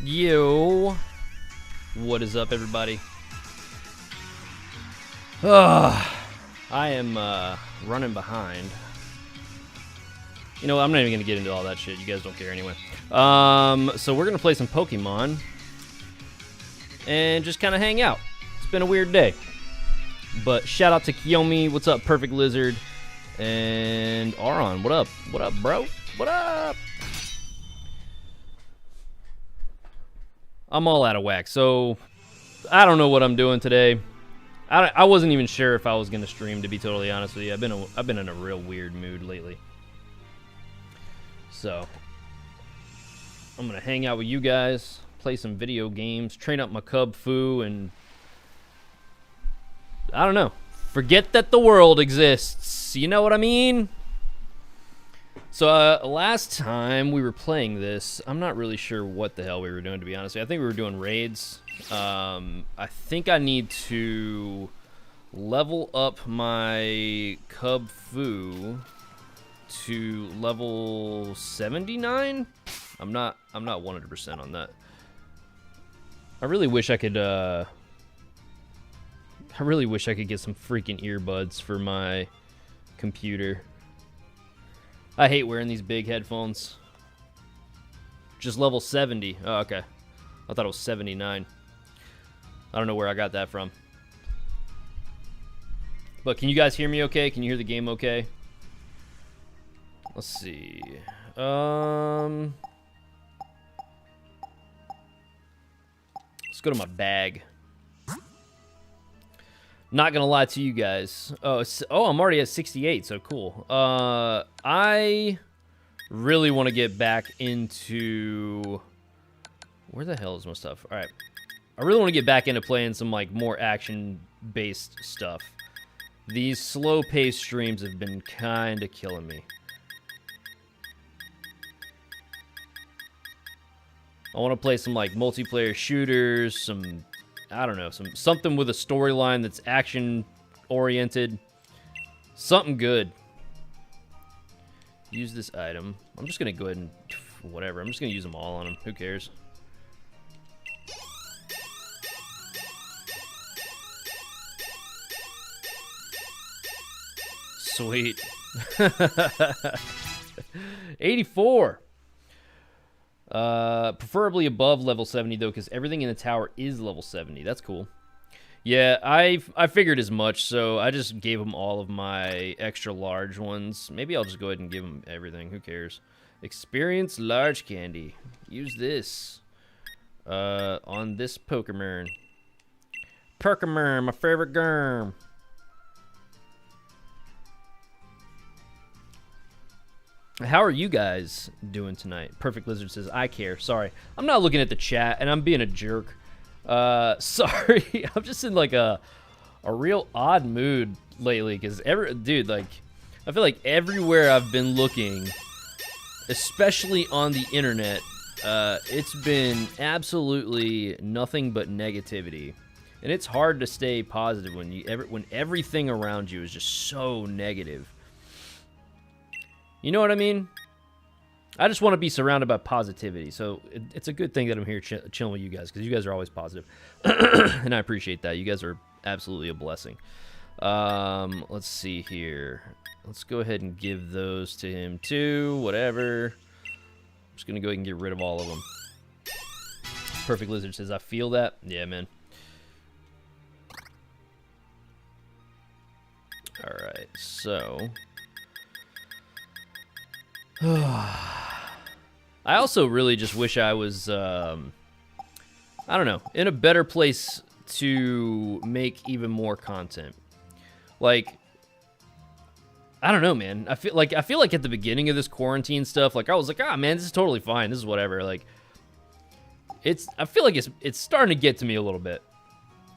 Yo, what is up, everybody? I am running behind. You know, I'm not even gonna get into all that shit. You guys don't care anyway. So we're gonna play some Pokemon and just kind of hang out. It's been a weird day, but shout out to Kiyomi. What's up, Perfect Lizard? And Aron, what up? What up, bro? What up? I'm all out of whack, so I don't know what I'm doing today. I wasn't even sure if I was gonna stream, to be totally honest with you. I've been in a real weird mood lately, so I'm gonna hang out with you guys, play some video games, train up my Kubfu, and I don't know, forget that the world exists. You know what I mean? So last time we were playing this, I'm not really sure what the hell we were doing, to be honest. I think we were doing raids. I think I need to level up my Kubfu to level 79. I'm not 100% on that. I really wish I could get some freaking earbuds for my computer. I hate wearing these big headphones. Just level 70. Oh, okay. I thought it was 79. I don't know where I got that from. But can you guys hear me okay? Can you hear the game okay? Let's see. Let's go to my bag. Not gonna lie to you guys. Oh, I'm already at 68, so cool. I really want to get back into... Where the hell is my stuff? All right. I really want to get back into playing some, like, more action-based stuff. These slow-paced streams have been kind of killing me. I want to play some, like, multiplayer shooters, some... I don't know, something with a storyline that's action-oriented. Something good. Use this item. I'm just going to go ahead and... Whatever. I'm just going to use them all on him. Who cares? Sweet. 84. Preferably above level 70 though, because everything in the tower is level 70. That's cool. Yeah, I figured as much, so I just gave them all of my extra large ones. Maybe I'll just go ahead and give them everything. Who cares? Experience large candy. Use this on this Pokemon. Pokemon, my favorite germ. How are you guys doing tonight? Perfect Lizard says, I care. Sorry. I'm not looking at the chat, and I'm being a jerk. Sorry. I'm just in, like, a real odd mood lately, because, dude, like, I feel like everywhere I've been looking, especially on the internet, it's been absolutely nothing but negativity. And it's hard to stay positive when everything around you is just so negative. You know what I mean? I just want to be surrounded by positivity, so it's a good thing that I'm here chilling with you guys, because you guys are always positive, and I appreciate that. You guys are absolutely a blessing. Let's see here. Let's go ahead and give those to him too. Whatever. I'm just gonna go ahead and get rid of all of them. Perfect Lizard says, I feel that. Yeah, man. All right, so. I also really just wish I was, I don't know, in a better place to make even more content. Like, I don't know, man. I feel like at the beginning of this quarantine stuff, like I was like, ah, man, this is totally fine. This is whatever. Like, I feel like it's starting to get to me a little bit.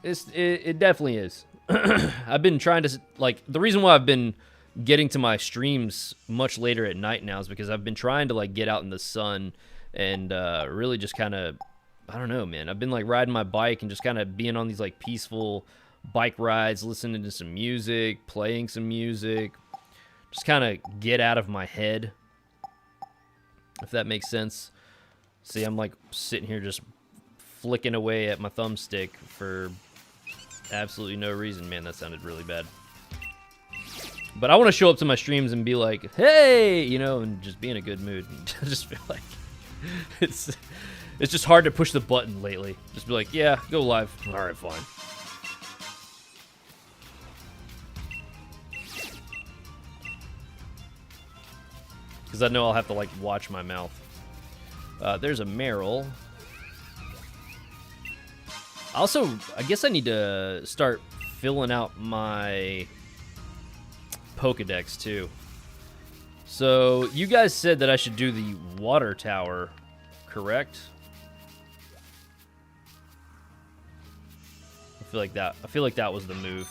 It definitely is. I've been trying to, like, the reason why I've been getting to my streams much later at night now is because I've been trying to, like, get out in the sun and really just kind of, I don't know, man. I've been, like, riding my bike and just kind of being on these, like, peaceful bike rides, listening to some music, playing some music, just kind of get out of my head, if that makes sense. See, I'm like sitting here just flicking away at my thumbstick for absolutely no reason. Man, that sounded really bad. But I want to show up to my streams and be like, hey, you know, and just be in a good mood. I just feel like it's just hard to push the button lately. Just be like, yeah, go live. All right, fine. Because I know I'll have to, like, watch my mouth. There's a Meryl. Also, I guess I need to start filling out my Pokedex, too. So, you guys said that I should do the water tower, correct? I feel like that was the move.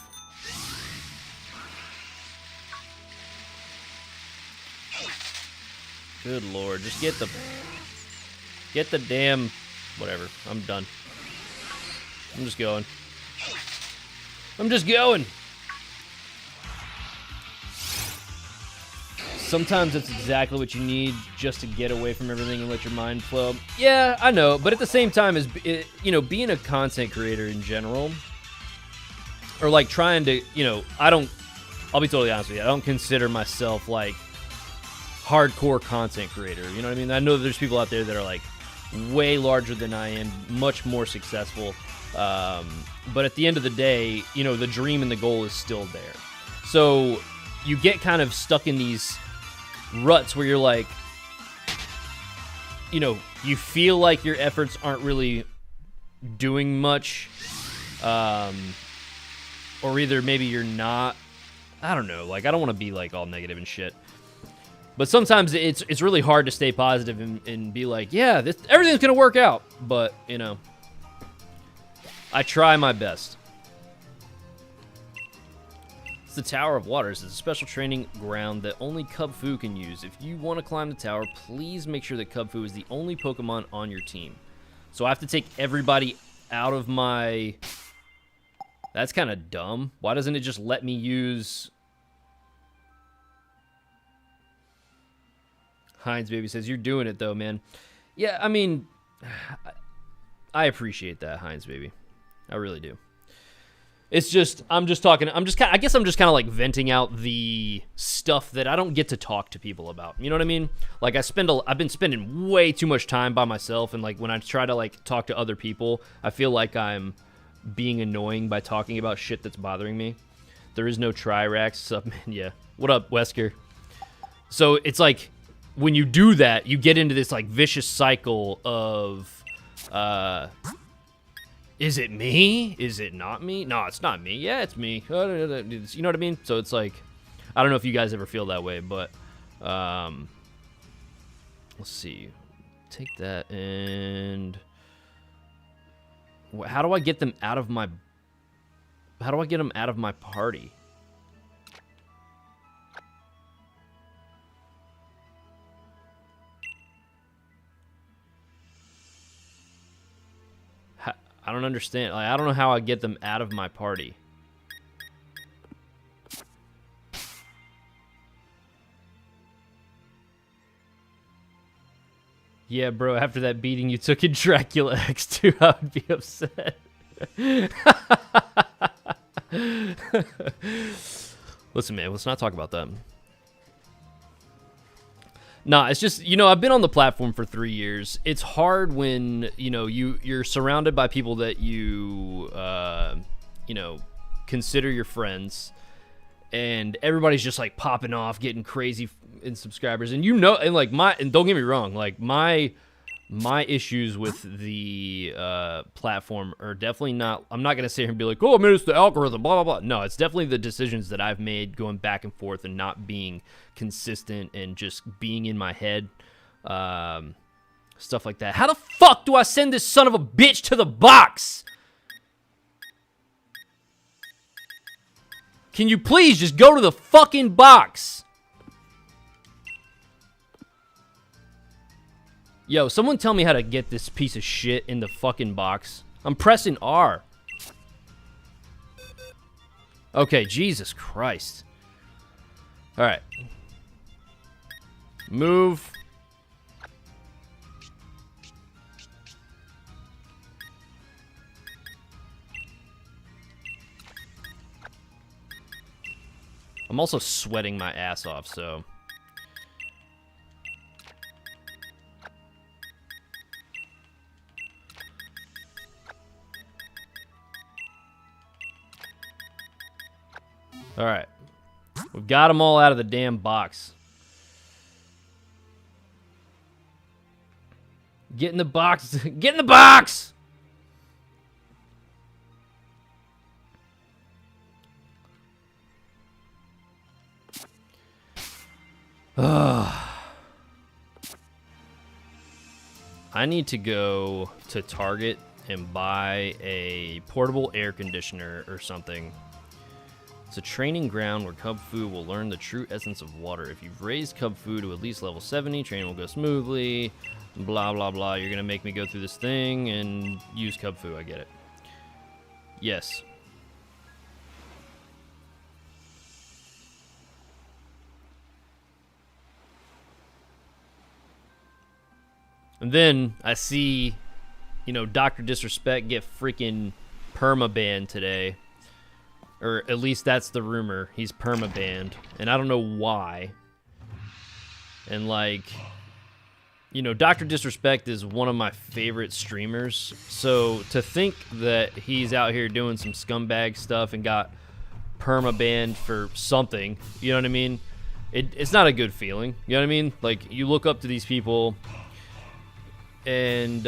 Good lord, just get the damn whatever. I'm done. I'm just going. Sometimes it's exactly what you need just to get away from everything and let your mind flow. Yeah, I know, but at the same time, you know, being a content creator in general, or like trying to, you know, I'll be totally honest with you, I don't consider myself like hardcore content creator. You know what I mean? I know there's people out there that are like way larger than I am, much more successful. But at the end of the day, you know, the dream and the goal is still there. So you get kind of stuck in these ruts where you're like, you know, you feel like your efforts aren't really doing much, or either maybe you're not. I don't know. Like, I don't want to be like all negative and shit. But sometimes it's really hard to stay positive and be like, yeah, everything's gonna work out. But, you know, I try my best. It's the Tower of Waters. It's a special training ground that only Kubfu can use. If you want to climb the tower, please make sure that Kubfu is the only Pokemon on your team. So I have to take everybody out of my... That's kind of dumb. Why doesn't it just let me use... Heinz Baby says, you're doing it though, man. Yeah, I mean, I appreciate that, Heinz Baby. I really do. It's just, I guess I'm just kind of like venting out the stuff that I don't get to talk to people about. You know what I mean? Like I've been spending way too much time by myself, and like when I try to like talk to other people, I feel like I'm being annoying by talking about shit that's bothering me. There is no Tri-Rax. Sup, man? Yeah. What up, Wesker? So it's like, when you do that, you get into this like vicious cycle of, is it me? Is it not me? No, it's not me. Yeah, it's me. You know what I mean? So it's like, I don't know if you guys ever feel that way, but let's see. Take that and how do I get them out of my? How do I get them out of my party? I don't understand. Like, I don't know how I get them out of my party. Yeah, bro, after that beating you took in Dracula X2, I would be upset. Listen, man, let's not talk about that. Nah, it's just, you know, I've been on the platform for 3 years. It's hard when, you know, you're surrounded by people that you know, consider your friends, and everybody's just like popping off, getting crazy in subscribers, and you know, and like and don't get me wrong, like my issues with the platform are definitely not, I'm not going to sit here and be like, oh, man, it's the algorithm, blah, blah, blah. No, it's definitely the decisions that I've made going back and forth and not being consistent and just being in my head. Stuff like that. How the fuck do I send this son of a bitch to the box? Can you please just go to the fucking box? Yo, someone tell me how to get this piece of shit in the fucking box. I'm pressing R. Okay, Jesus Christ. Alright. I'm also sweating my ass off, so... Alright. We've got them all out of the damn box. Get in the box! Get in the box! I need to go to Target and buy a portable air conditioner or something. It's a training ground where Kubfu will learn the true essence of water. If you've raised Kubfu to at least level 70, training will go smoothly. Blah, blah, blah. You're going to make me go through this thing and use Kubfu. I get it. Yes. And then I see, you know, Dr. Disrespect get freaking perma-banned today. Or at least that's the rumor. He's perma-banned. And I don't know why. And like, you know, Dr. Disrespect is one of my favorite streamers. So to think that he's out here doing some scumbag stuff and got perma-banned for something, you know what I mean? It's not a good feeling. You know what I mean? Like, you look up to these people... And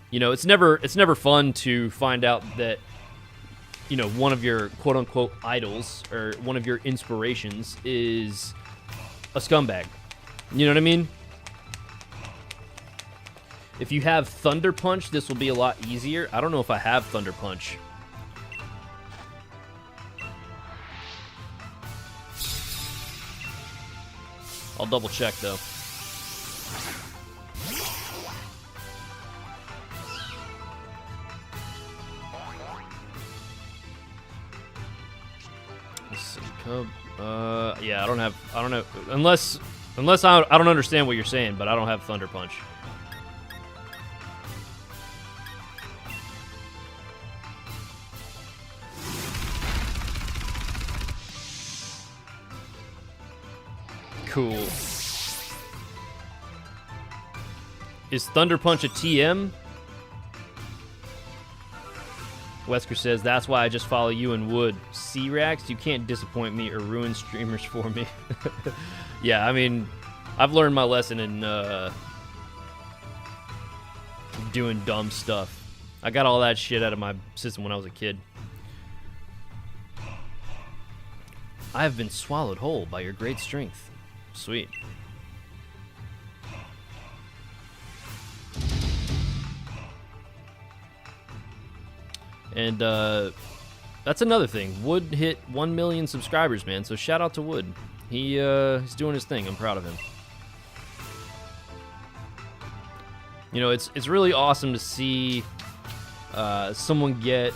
you know, it's never fun to find out that, you know, one of your quote unquote idols or one of your inspirations is a scumbag. You know what I mean? If you have Thunder Punch, this will be a lot easier. I don't know if I have Thunder Punch. I'll double check though. Yeah, I don't know, unless I don't understand what you're saying, but I don't have Thunder Punch. Cool. Is Thunder Punch a TM? Wesker says, that's why I just follow you and Wood. C-Rax, you can't disappoint me or ruin streamers for me. Yeah, I mean, I've learned my lesson in doing dumb stuff. I got all that shit out of my system when I was a kid. I have been swallowed whole by your great strength. Sweet. And that's another thing. Wood hit 1 million subscribers, man. So shout out to Wood. He's doing his thing. I'm proud of him. You know, it's really awesome to see someone get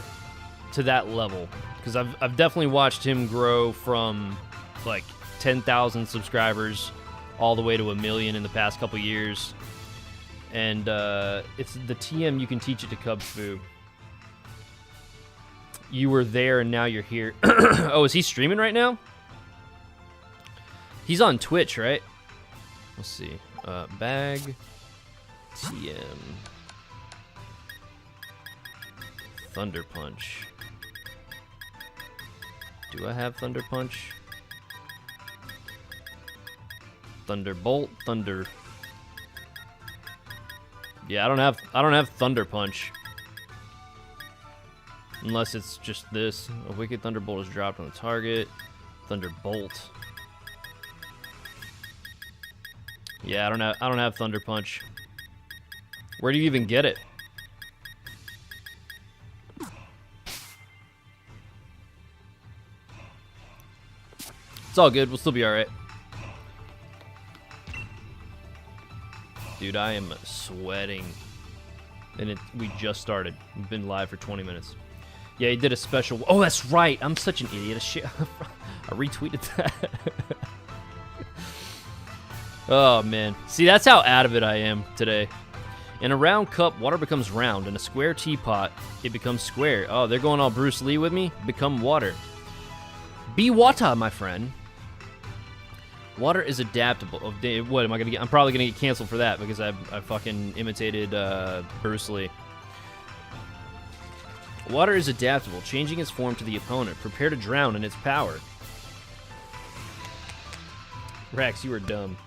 to that level, because I've definitely watched him grow from like 10,000 subscribers all the way to 1 million in the past couple years. And it's the TM. You can teach it to Kubfu. You were there and now you're here. Oh, is he streaming right now? He's on Twitch, right? Let's see. Bag TM Thunder Punch. Do I have Thunder Punch? Thunderbolt, Thunder. Yeah, I don't have Thunder Punch. Unless it's just this. A Wicked Thunderbolt is dropped on the target. Thunderbolt. Yeah, I don't have Thunder Punch. Where do you even get it? It's all good. We'll still be all right. Dude, I am sweating. And we just started. We've been live for 20 minutes. Yeah, he did a special... Oh, that's right. I'm such an idiot. Shit. I retweeted that. Oh, man. See, that's how out of it I am today. In a round cup, water becomes round. In a square teapot, it becomes square. Oh, they're going all Bruce Lee with me? Become water. Be water, my friend. Water is adaptable. Oh, what am I gonna get? I'm probably gonna get canceled for that because I fucking imitated Bruce Lee. Water is adaptable, changing its form to the opponent. Prepare to drown in its power. Rex, you are dumb.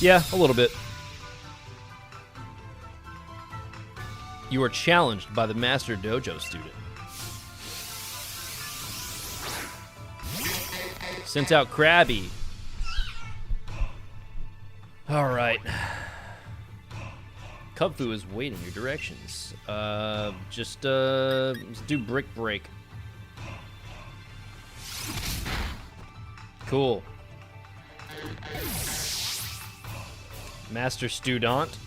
Yeah, a little bit. You are challenged by the Master Dojo student. Sent out Krabby. Alright. Kubfu is waiting your directions. Let's do Brick Break. Cool. Master Student.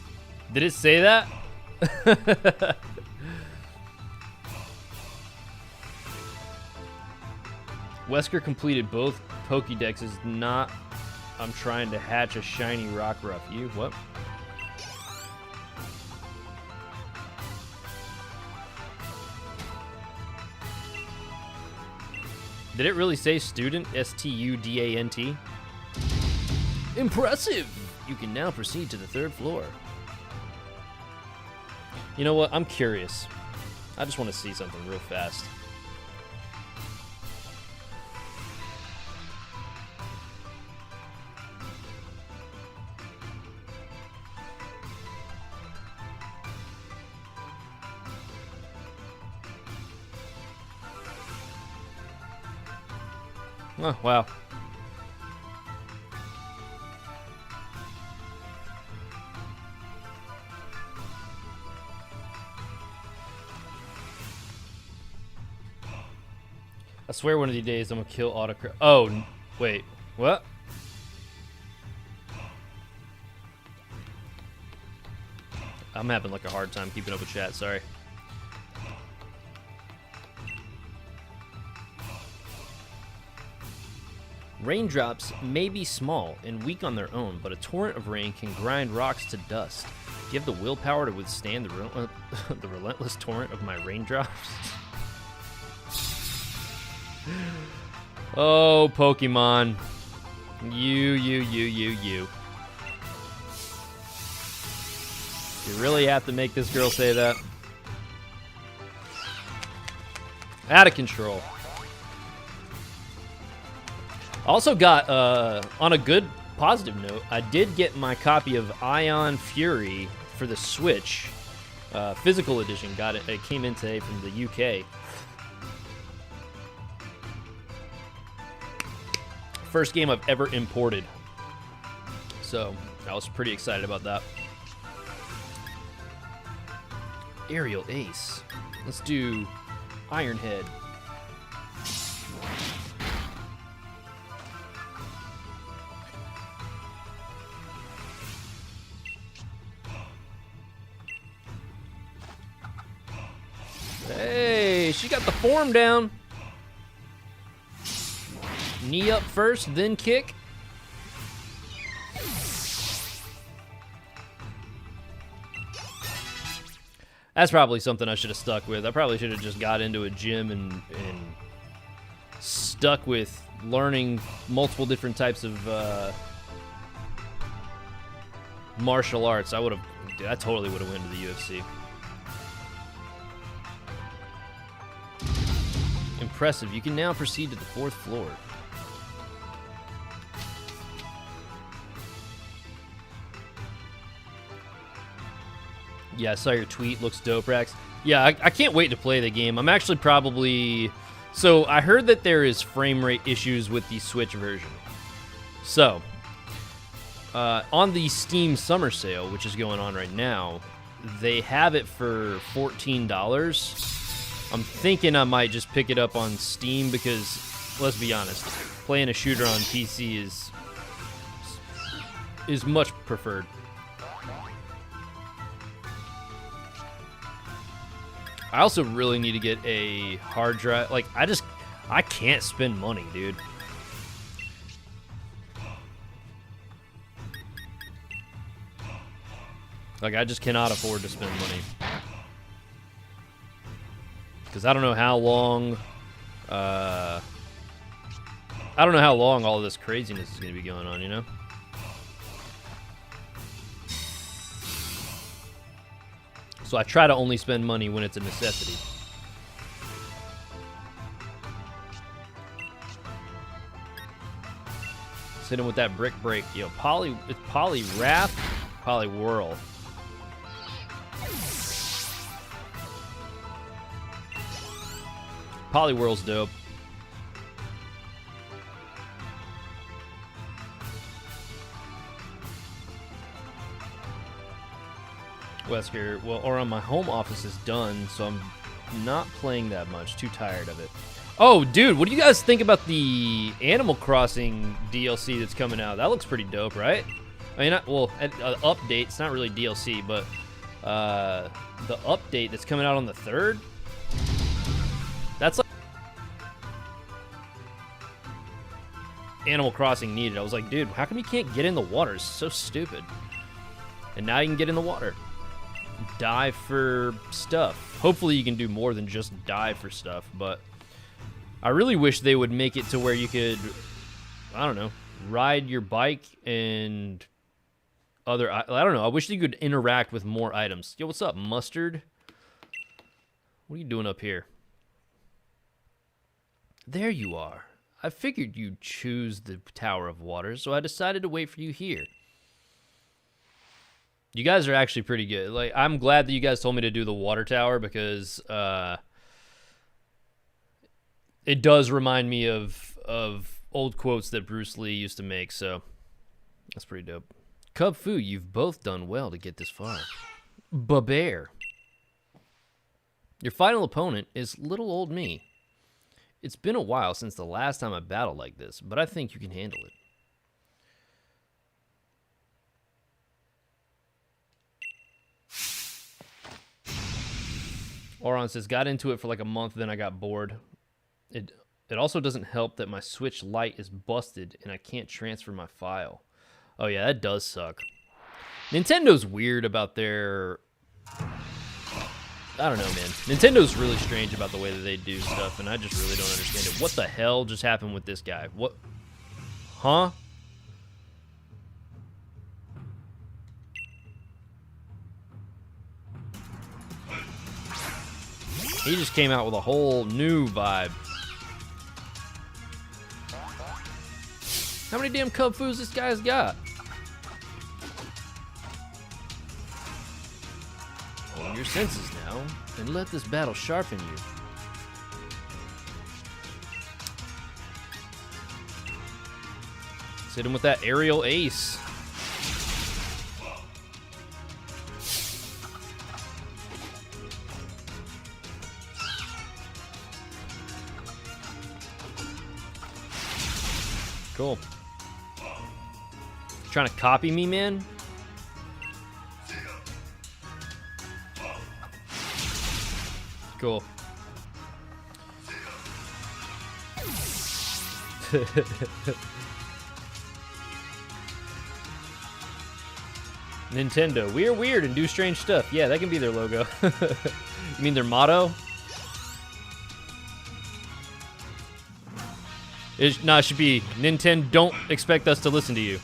Did it say that? Wesker completed both Pokédexes. Not. I'm trying to hatch a shiny Rockruff. You what? Did it really say student? S-T-U-D-A-N-T? Impressive! You can now proceed to the 3rd floor. You know what? I'm curious. I just want to see something real fast. Oh, wow. I swear one of these days I'm gonna kill autocrat. Oh, wait. What? I'm having like a hard time keeping up with chat, sorry. Raindrops may be small and weak on their own, but a torrent of rain can grind rocks to dust. Do you have the willpower to withstand the relentless torrent of my raindrops? Oh, Pokemon. You. You really have to make this girl say that? Out of control. Also got, on a good positive note, I did get my copy of Ion Fury for the Switch. Physical edition. Got it. It came in today from the UK. First game I've ever imported. So, I was pretty excited about that. Aerial Ace. Let's do Ironhead. Hey, she got the form down. Knee up first, then kick. That's probably something I should have stuck with. I probably should have just got into a gym and stuck with learning multiple different types of martial arts. I totally would have went to the UFC. Impressive. You can now proceed to the 4th floor. Yeah, I saw your tweet. Looks dope, Rex. Yeah, I can't wait to play the game. I'm actually probably... So, I heard that there is frame rate issues with the Switch version. So, on the Steam Summer Sale, which is going on right now, they have it for $14. I'm thinking I might just pick it up on Steam because, let's be honest, playing a shooter on PC is much preferred. I also really need to get a hard drive. Like, I can't spend money, dude. Like, I just cannot afford to spend money. Because I don't know how long... I don't know how long all of this craziness is going to be going on, you know? So I try to only spend money when it's a necessity. Let's hit him with that brick break. Yo, it's Poly Wrath, Poly Whirl. Poly Whirl's dope. Wesker, well, or on my home office is done, so I'm not playing that much. Too tired of it. Oh, dude, what do you guys think about the Animal Crossing DLC that's coming out? That looks pretty dope, right? I mean, well, update. It's not really DLC, but the update that's coming out on the 3rd. That's like Animal Crossing needed. I was like, dude, how come you can't get in the water? It's so stupid. And now you can get in the water. Dive for stuff. Hopefully you can do more than just dive for stuff, but I really wish they would make it to where you could, I don't know, ride your bike and other, I don't know, I wish you could interact with more items. Yo, what's up, Mustard? What are you doing up here? There you are. I figured you'd choose the Tower of Water, so I decided to wait for you here. You guys are actually pretty good. Like, I'm glad that you guys told me to do the water tower because it does remind me of old quotes that Bruce Lee used to make, so that's pretty dope. Kubfu, you've both done well to get this far. Babear. Your final opponent is little old me. It's been a while since the last time I battled like this, but I think you can handle it. Oron says, got into it for like a month, then I got bored. It also doesn't help that my Switch Lite is busted and I can't transfer my file. Oh yeah, that does suck. Nintendo's weird about their... I don't know, man. Nintendo's really strange about the way that they do stuff, and I just really don't understand it. What the hell just happened with this guy? What? Huh? He just came out with a whole new vibe. How many damn Kubfus this guy's got? Own your senses now, and let this battle sharpen you. Let's hit him with that aerial ace. Cool. Trying to copy me, man? Cool. Nintendo. We are weird and do strange stuff. Yeah, that can be their logo. You mean their motto? It should be, Nintendo, don't expect us to listen to you.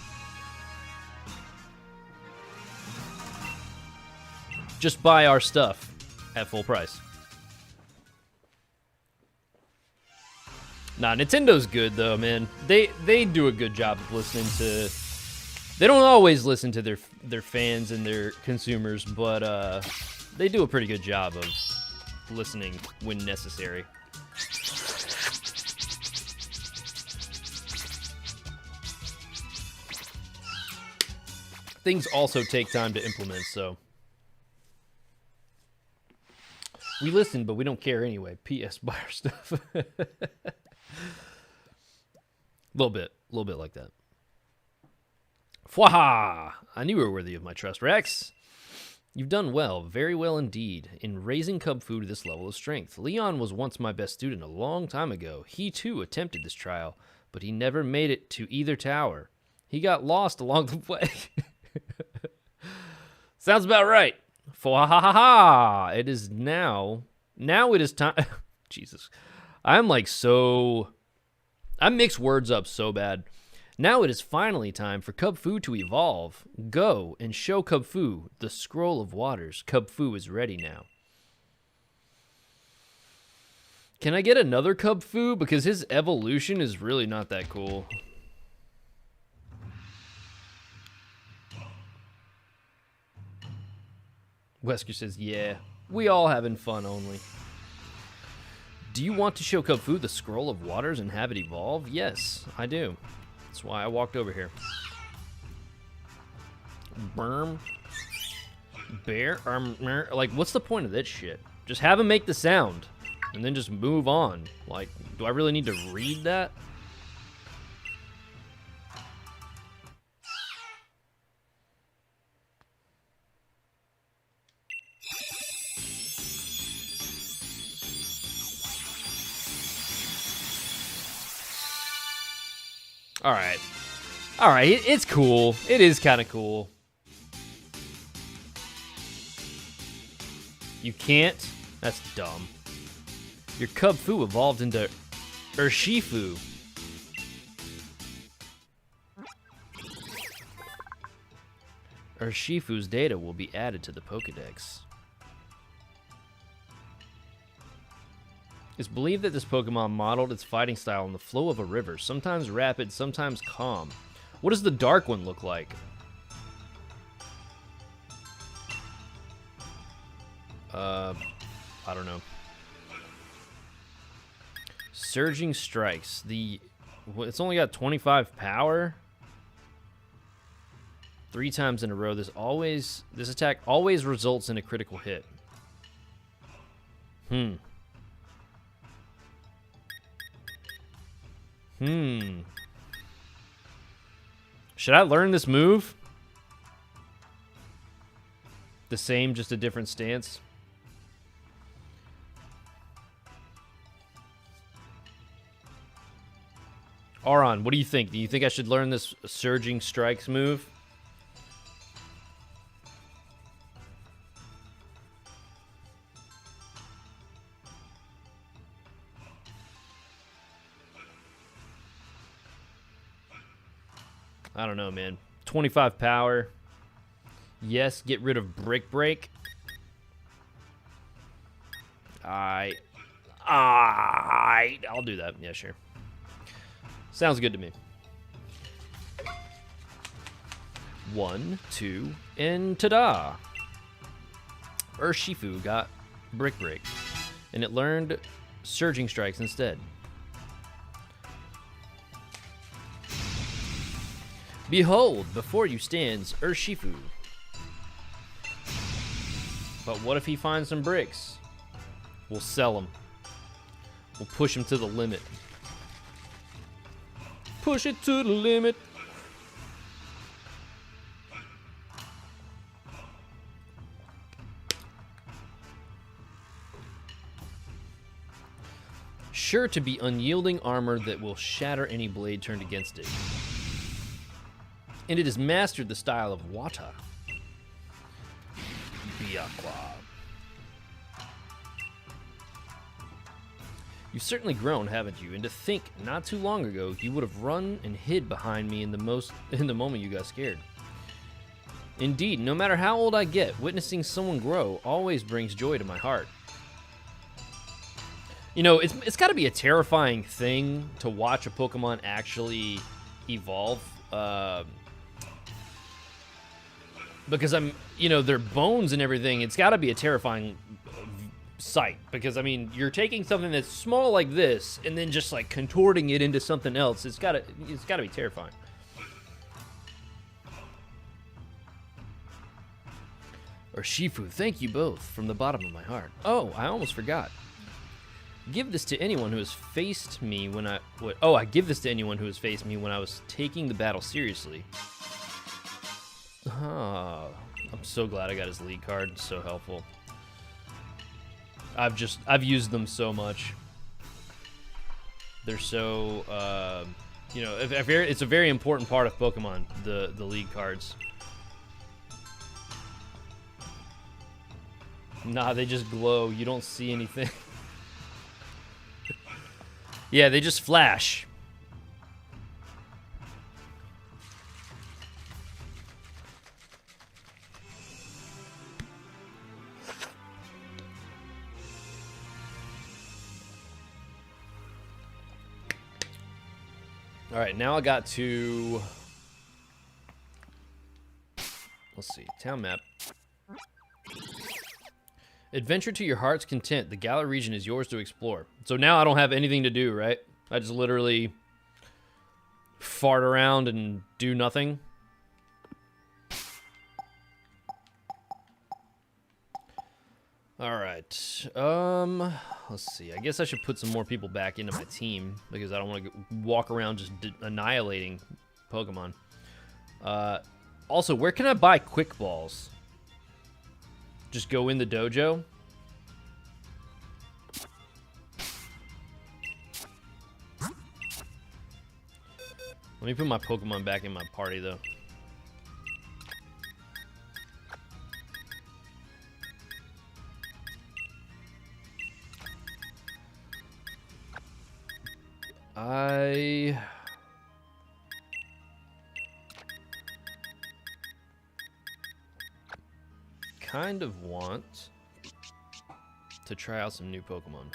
Just buy our stuff at full price. Nah, Nintendo's good though, man. They do a good job of listening to... They don't always listen to their fans and their consumers, but they do a pretty good job of listening when necessary. Things also take time to implement, so... We listen, but we don't care anyway. P.S. Buy our stuff. Little bit like that. Fwaha! I knew you were worthy of my trust, Rex. You've done well, very well indeed, in raising Kubfu to this level of strength. Leon was once my best student a long time ago. He, too, attempted this trial, but he never made it to either tower. He got lost along the way. Sounds about right. Ha ha ha ha! It is now. Now it is time. Jesus, I'm like so. I mix words up so bad. Now it is finally time for Kubfu to evolve. Go and show Kubfu the scroll of waters. Kubfu is ready now. Can I get another Kubfu? Because his evolution is really not that cool. Wesker says, yeah, we all having fun only. Do you want to show Kubfu the scroll of waters and have it evolve? Yes, I do. That's why I walked over here. Berm. Bear. Like, what's the point of this shit? Just have him make the sound and then just move on. Like, do I really need to read that? Alright. Alright, it's cool. It is kind of cool. You can't? That's dumb. Your Kubfu evolved into Urshifu. Urshifu's data will be added to the Pokedex. It's believed that this Pokemon modeled its fighting style on the flow of a river, sometimes rapid, sometimes calm. What does the dark one look like? I don't know. Surging Strikes. It's only got 25 power. 3 times in a row. This attack always results in a critical hit. Should I learn this move? The same, just a different stance. Auron, what do you think? Do you think I should learn this Surging Strikes move? I don't know, man. 25 power. Yes, get rid of Brick Break. I'll do that. Yeah, sure. Sounds good to me. 1, 2, and ta-da! Urshifu got Brick Break, and it learned Surging Strikes instead. Behold, before you stands Urshifu. But what if he finds some bricks? We'll sell them. We'll push him to the limit. Push it to the limit. Sure to be unyielding armor that will shatter any blade turned against it. And it has mastered the style of Wata. Biakwa. You've certainly grown, haven't you? And to think, not too long ago, you would have run and hid behind me in the moment you got scared. Indeed, no matter how old I get, witnessing someone grow always brings joy to my heart. You know, it's got to be a terrifying thing to watch a Pokemon actually evolve. Because their bones and everything, it's got to be a terrifying sight. Because, I mean, you're taking something that's small like this and then just, like, contorting it into something else. It's got to be terrifying. Urshifu, thank you both from the bottom of my heart. Oh, I almost forgot. Give this to anyone who has faced me when I give this to anyone who has faced me when I was taking the battle seriously. Ah, I'm so glad I got his lead card. It's so helpful. I've used them so much. They're so it's a very important part of Pokemon, the lead cards. Nah, they just glow. You don't see anything. Yeah, they just flash. All right, now I got to... Let's see, town map. Adventure to your heart's content. The Galar region is yours to explore. So now I don't have anything to do, right? I just literally fart around and do nothing. All right. Let's see. I guess I should put some more people back into my team because I don't want to walk around just annihilating Pokemon. Also, where can I buy quick balls? Just go in the dojo? Let me put my Pokemon back in my party, though. I kind of want to try out some new Pokemon.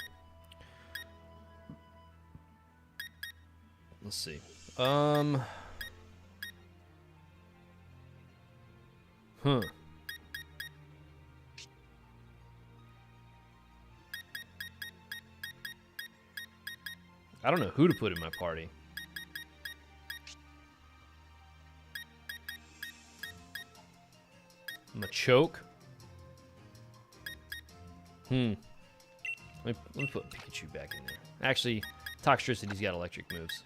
Let's see. Huh. I don't know who to put in my party. Machoke. Let me put Pikachu back in there. Actually, Toxtricity's got electric moves.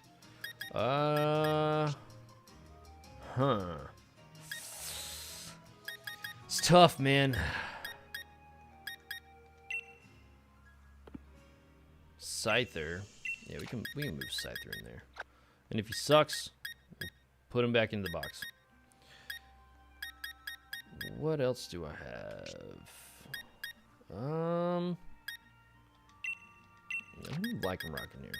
It's tough, man. Scyther. Yeah, we can move Scyther in there. And if he sucks, we'll put him back into the box. What else do I have? I'm gonna like him rocking here.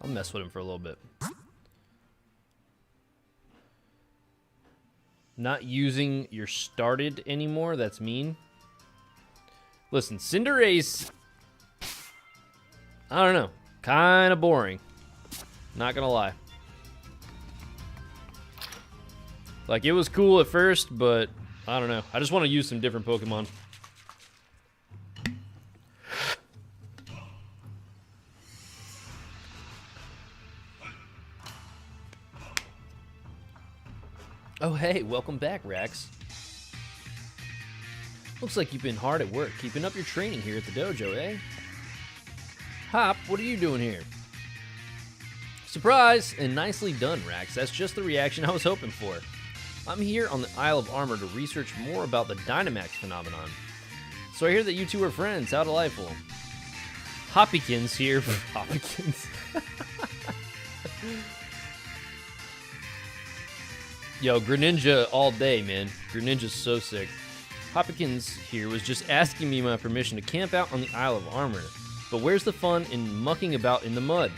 I'll mess with him for a little bit. Not using your started anymore, that's mean. Listen, Cinderace, I don't know, kind of boring. Not gonna lie. Like, it was cool at first, but I don't know. I just want to use some different Pokemon. Oh, hey, welcome back, Rax. Looks like you've been hard at work, keeping up your training here at the dojo, eh? Hop, what are you doing here? Surprise! And nicely done, Rax. That's just the reaction I was hoping for. I'm here on the Isle of Armor to research more about the Dynamax phenomenon. So I hear that you two are friends. How delightful. Hoppykins here. Hoppykins. Yo, Greninja all day, man. Greninja's so sick. Hoppykins here was just asking me my permission to camp out on the Isle of Armor. But where's the fun in mucking about in the mud?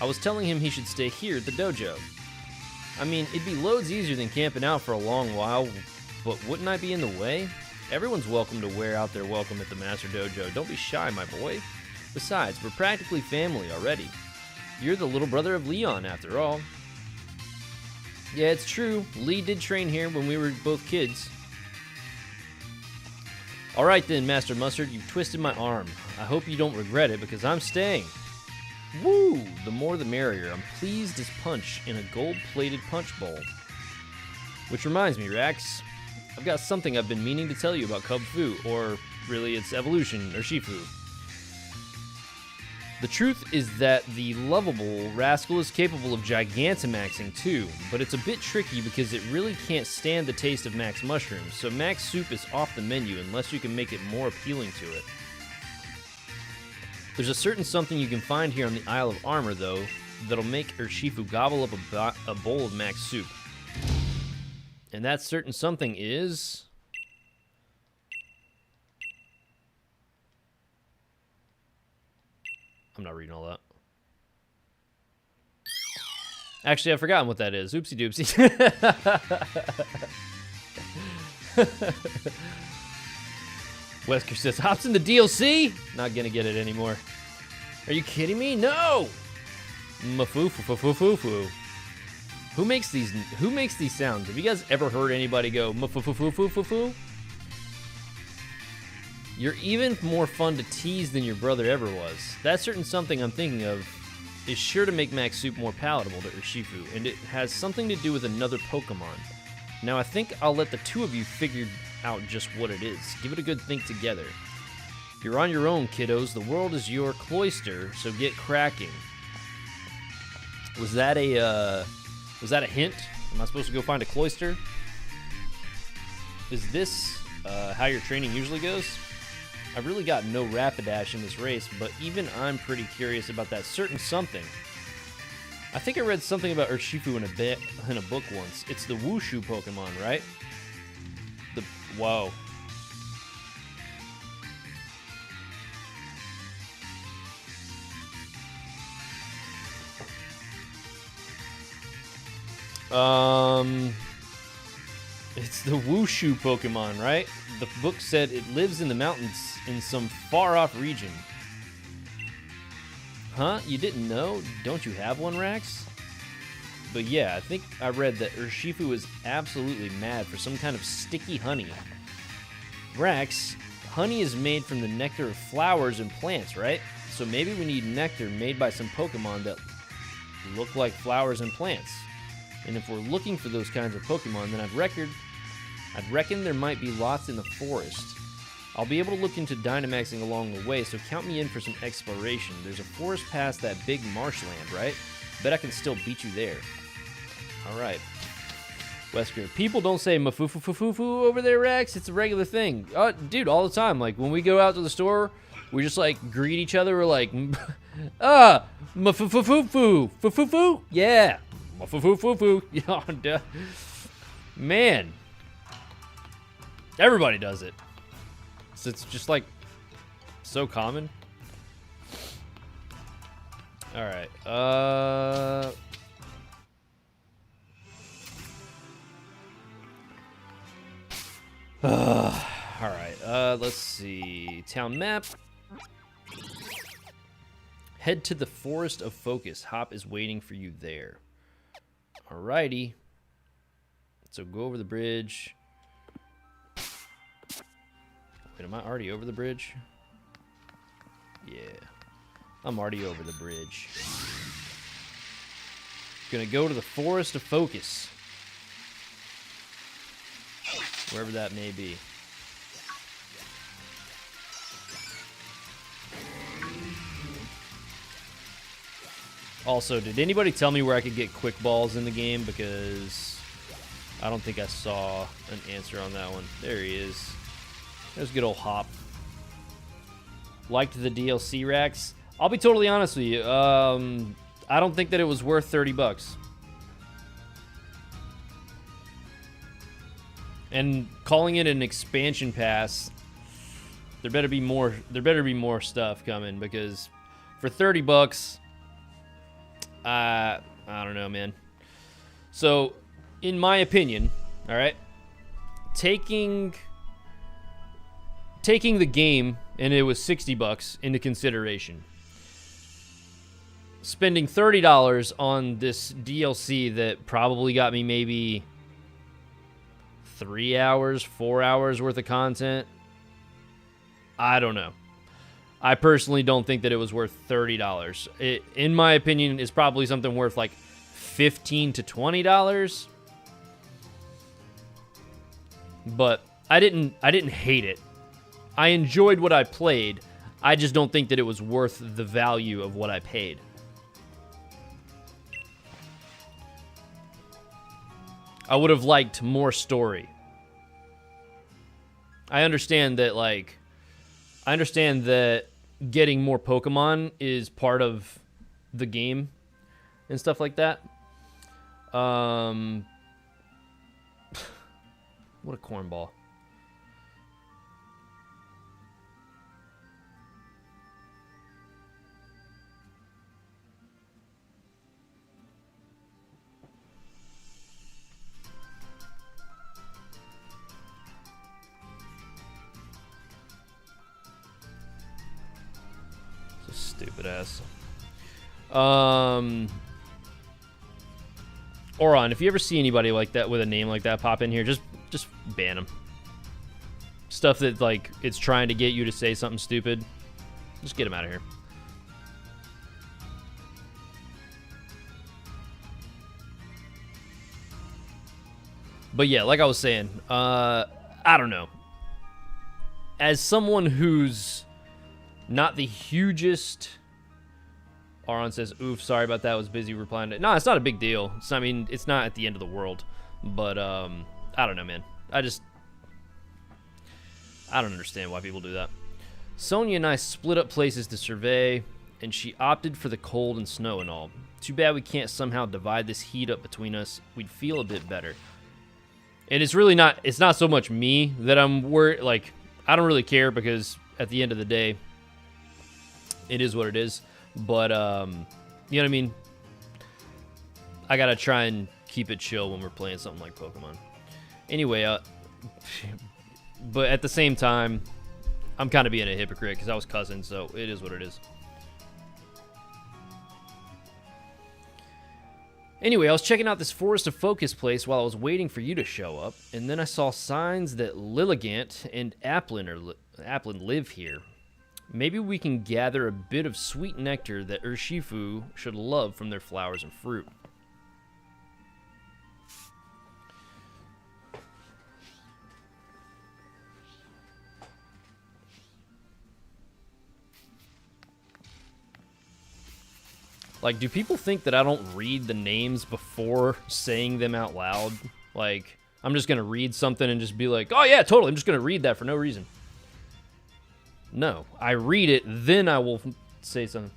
I was telling him he should stay here at the dojo. I mean, it'd be loads easier than camping out for a long while, but wouldn't I be in the way? Everyone's welcome to wear out their welcome at the Master Dojo. Don't be shy, my boy. Besides, we're practically family already. You're the little brother of Leon, after all. Yeah, it's true. Lee did train here when we were both kids. Alright then, Master Mustard, you've twisted my arm. I hope you don't regret it, because I'm staying. Woo! The more the merrier. I'm pleased as punch in a gold-plated punch bowl. Which reminds me, Rax, I've got something I've been meaning to tell you about Kubfu, or really its evolution, or Shifu. The truth is that the lovable rascal is capable of Gigantamaxing too, but it's a bit tricky because it really can't stand the taste of Max Mushrooms, so Max Soup is off the menu unless you can make it more appealing to it. There's a certain something you can find here on the Isle of Armor, though, that'll make Urshifu gobble up a bowl of Max Soup. And that certain something is... I'm not reading all that. Actually, I've forgotten what that is. Oopsie doopsie. Wesker says, hops in the DLC? Not gonna get it anymore. Are you kidding me? No! Mafoo-foo-foo-foo-foo. Who makes these sounds? Have you guys ever heard anybody go mafoo-foo-foo-foo-foo? You're even more fun to tease than your brother ever was. That certain something I'm thinking of is sure to make Max Soup more palatable to Urshifu, and it has something to do with another Pokemon. Now I think I'll let the two of you figure out just what it is. Give it a good think together. You're on your own, kiddos. The world is your cloister, so get cracking. Was that a hint? Am I supposed to go find a cloister? Is this how your training usually goes? I've really got no Rapidash in this race, but even I'm pretty curious about that certain something. I think I read something about Urshifu in a book once. It's the Wushu Pokemon, right? Whoa. It's the Wushu Pokemon, right? The book said it lives in the mountains in some far-off region. Huh? You didn't know? Don't you have one, Rax? But yeah, I think I read that Urshifu is absolutely mad for some kind of sticky honey. Rax, honey is made from the nectar of flowers and plants, right? So maybe we need nectar made by some Pokemon that look like flowers and plants. And if we're looking for those kinds of Pokemon, then I'd reckon there might be lots in the forest. I'll be able to look into Dynamaxing along the way, so count me in for some exploration. There's a forest past that big marshland, right? Bet I can still beat you there. Alright. Wesker, people don't say mafoo-foo-foo-foo over there, Rex. It's a regular thing. Dude, all the time. Like, when we go out to the store, we just, like, greet each other. We're like, mafoo-foo-foo-foo. Foo-foo-foo? Yeah. Mafoo-foo-foo-foo. Yeah, man. Everybody does it. So it's just, like, so common. Alright, alright, let's see. Town map. Head to the Forest of Focus. Hop is waiting for you there. Alrighty. So go over the bridge. Wait, am I already over the bridge? Yeah. I'm already over the bridge. Gonna go to the Forest of Focus. Wherever that may be. Also, did anybody tell me where I could get quick balls in the game? Because I don't think I saw an answer on that one. There he is. There's good old Hop. Liked the DLC, Rax. I'll be totally honest with you. I don't think that it was worth $30. And calling it an expansion pass, there better be more. There better be more stuff coming, because for $30, I don't know, man. So, in my opinion, all right, taking the game, and it was $60 into consideration, spending $30 on this DLC that probably got me maybe 3 hours, 4 hours worth of content. I don't know. I personally don't think that it was worth $30. It, in my opinion, is probably something worth like $15 to $20. But I didn't hate it. I enjoyed what I played. I just don't think that it was worth the value of what I paid. I would have liked more story. I understand that, like, getting more Pokemon is part of the game and stuff like that. What a cornball. Stupid ass. Oron, if you ever see anybody like that with a name like that pop in here, just ban them. Stuff that, like, it's trying to get you to say something stupid, just get them out of here. But yeah, like I was saying, I don't know. As someone who's not the hugest... Aron says, oof, sorry about that, I was busy replying to... No, it's not a big deal. It's not, I mean, it's not at the end of the world. But, I don't know, man. I don't understand why people do that. Sonia and I split up places to survey, and she opted for the cold and snow and all. Too bad we can't somehow divide this heat up between us. We'd feel a bit better. And it's really not, it's not so much me that I'm worried, like, I don't really care because at the end of the day, it is what it is. But, you know what I mean? I gotta try and keep it chill when we're playing something like Pokemon. Anyway, but at the same time, I'm kind of being a hypocrite because I was cussing, so it is what it is. Anyway, I was checking out this Forest of Focus place while I was waiting for you to show up, and then I saw signs that Lilligant and Applin live here. Maybe we can gather a bit of sweet nectar that Urshifu should love from their flowers and fruit. Like, do people think that I don't read the names before saying them out loud? Like, I'm just going to read something and just be like, oh yeah, totally, I'm just going to read that for no reason. No, I read it, then I will say something.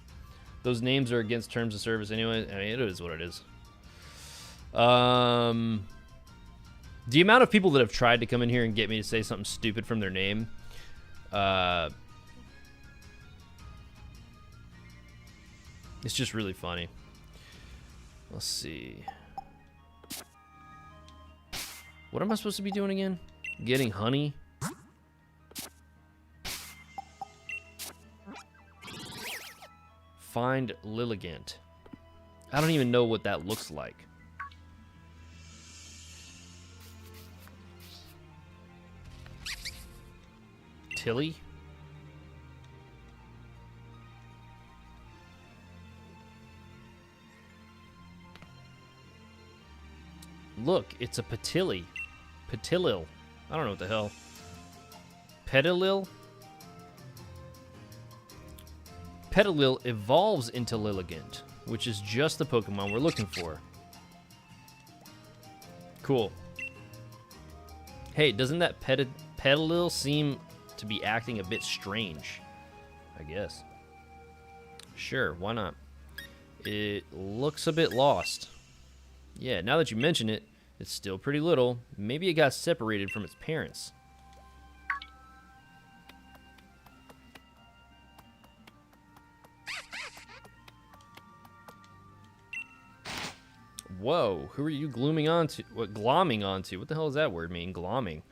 Those names are against terms of service anyway. I mean, it is what it is. The amount of people that have tried to come in here and get me to say something stupid from their name, it's just really funny. Let's see. What am I supposed to be doing again? Getting honey? Find Lilligant. I don't even know what that looks like. Tilly? Look, it's a Patilli. Patilil. I don't know what the hell. Petilil? Petilil evolves into Lilligant, which is just the Pokemon we're looking for. Cool. Hey, doesn't that Petilil seem to be acting a bit strange? I guess. Sure, why not? It looks a bit lost. Yeah, now that you mention it, it's still pretty little. Maybe it got separated from its parents. Whoa, who are you glooming onto? What, glomming onto? What the hell does that word mean, glomming?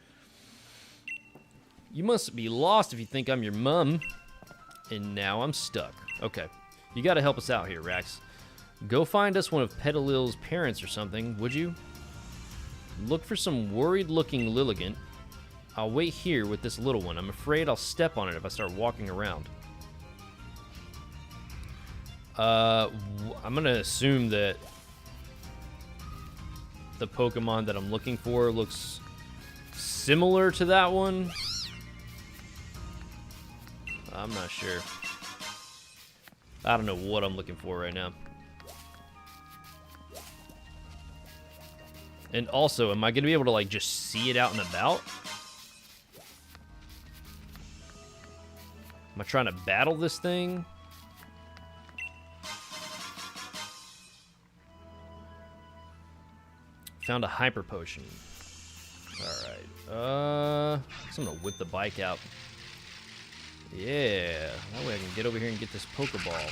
You must be lost if you think I'm your mum. And now I'm stuck. Okay, you gotta help us out here, Rax. Go find us one of Petilil's parents or something, would you? Look for some worried-looking Lilligant. I'll wait here with this little one. I'm afraid I'll step on it if I start walking around. I'm gonna assume that the Pokemon that I'm looking for looks similar to that one. I'm not sure. I don't know what I'm looking for right now. And also, am I going to be able to, like, just see it out and about? Am I trying to battle this thing? Found a hyper potion. Alright. So I'm going to whip the bike out. Yeah. That way I can get over here and get this Pokeball.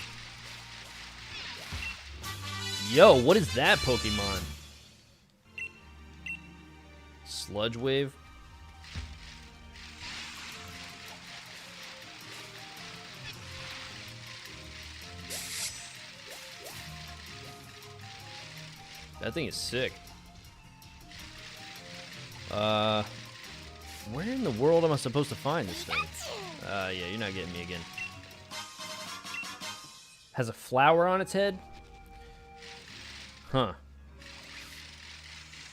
Yo, what is that Pokemon? Sludge Wave. That thing is sick. Where in the world am I supposed to find this thing? Yeah, you're not getting me again. Has a flower on its head? Huh.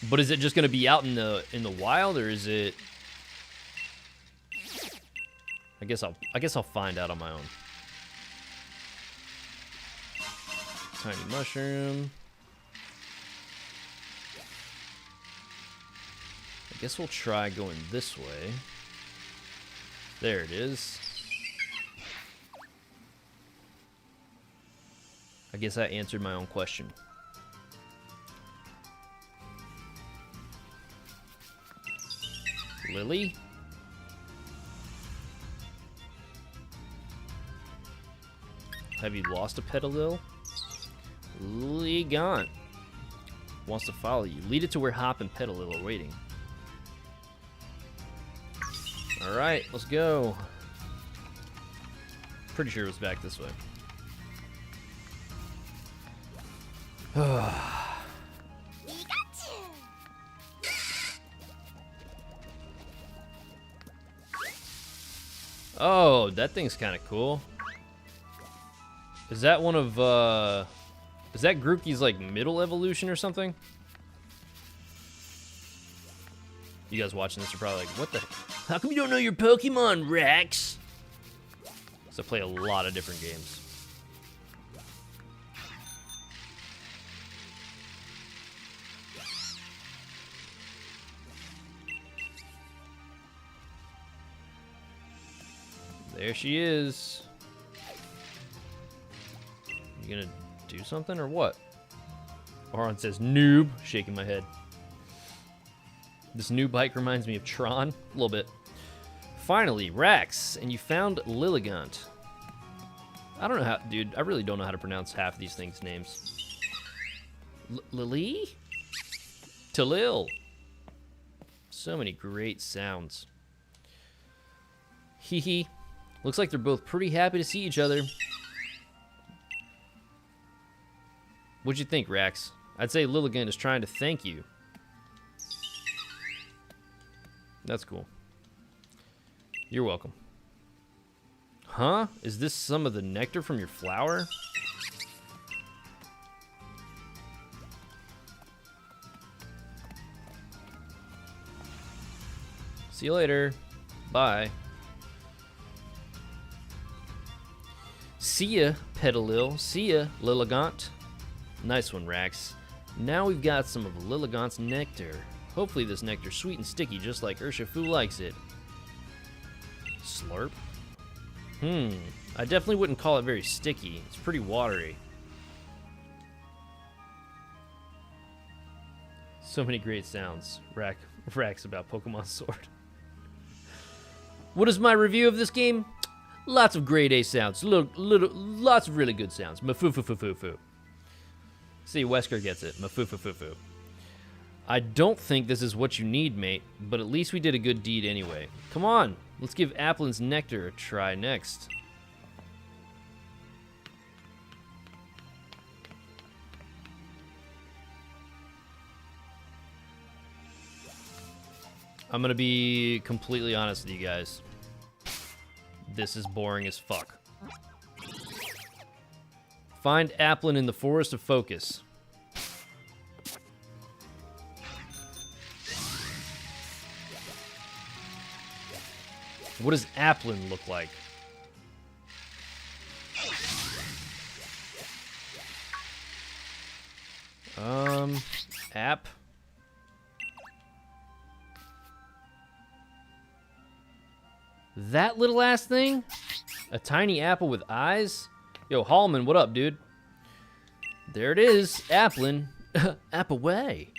But is it just gonna be out in the wild, or is it? I guess I'll find out on my own. Tiny mushroom. I guess we'll try going this way. There it is. I guess I answered my own question. Lily? Have you lost a Petalil? Lily gone. Wants to follow you. Lead it to where Hop and Petalil are waiting. Alright, let's go. Pretty sure it was back this way. Oh, that thing's kind of cool. Is that one of, is that Grookey's, like, middle evolution or something? You guys watching this are probably like, what the? How come you don't know your Pokemon, Rex? So I play a lot of different games. There she is. You gonna do something or what? Oron says noob, shaking my head. This new bike reminds me of Tron, a little bit. Finally, Rax, and you found Lilligant. I don't know how, dude, I really don't know how to pronounce half of these things' names. Lily? Talil. So many great sounds. Hee hee. Looks like they're both pretty happy to see each other. What'd you think, Rax? I'd say Lilligant is trying to thank you. That's cool. You're welcome. Huh? Is this some of the nectar from your flower? See you later. Bye. See ya, Petalil. See ya, Lilligant. Nice one, Rax. Now we've got some of Lilligant's nectar. Hopefully this nectar's sweet and sticky, just like Urshifu likes it. Slurp? I definitely wouldn't call it very sticky. It's pretty watery. So many great sounds. Rax about Pokemon Sword. What is my review of this game? Lots of grade A sounds. Lots of really good sounds. Mafufufufufu. See, Wesker gets it. Mafufufufu. I don't think this is what you need, mate, but at least we did a good deed anyway. Come on, let's give Applin's nectar a try next. I'm gonna be completely honest with you guys. This is boring as fuck. Find Applin in the Forest of Focus. What does Applin look like? App. That little ass thing? A tiny apple with eyes? Yo, Hallman, what up, dude? There it is, Applin. App away.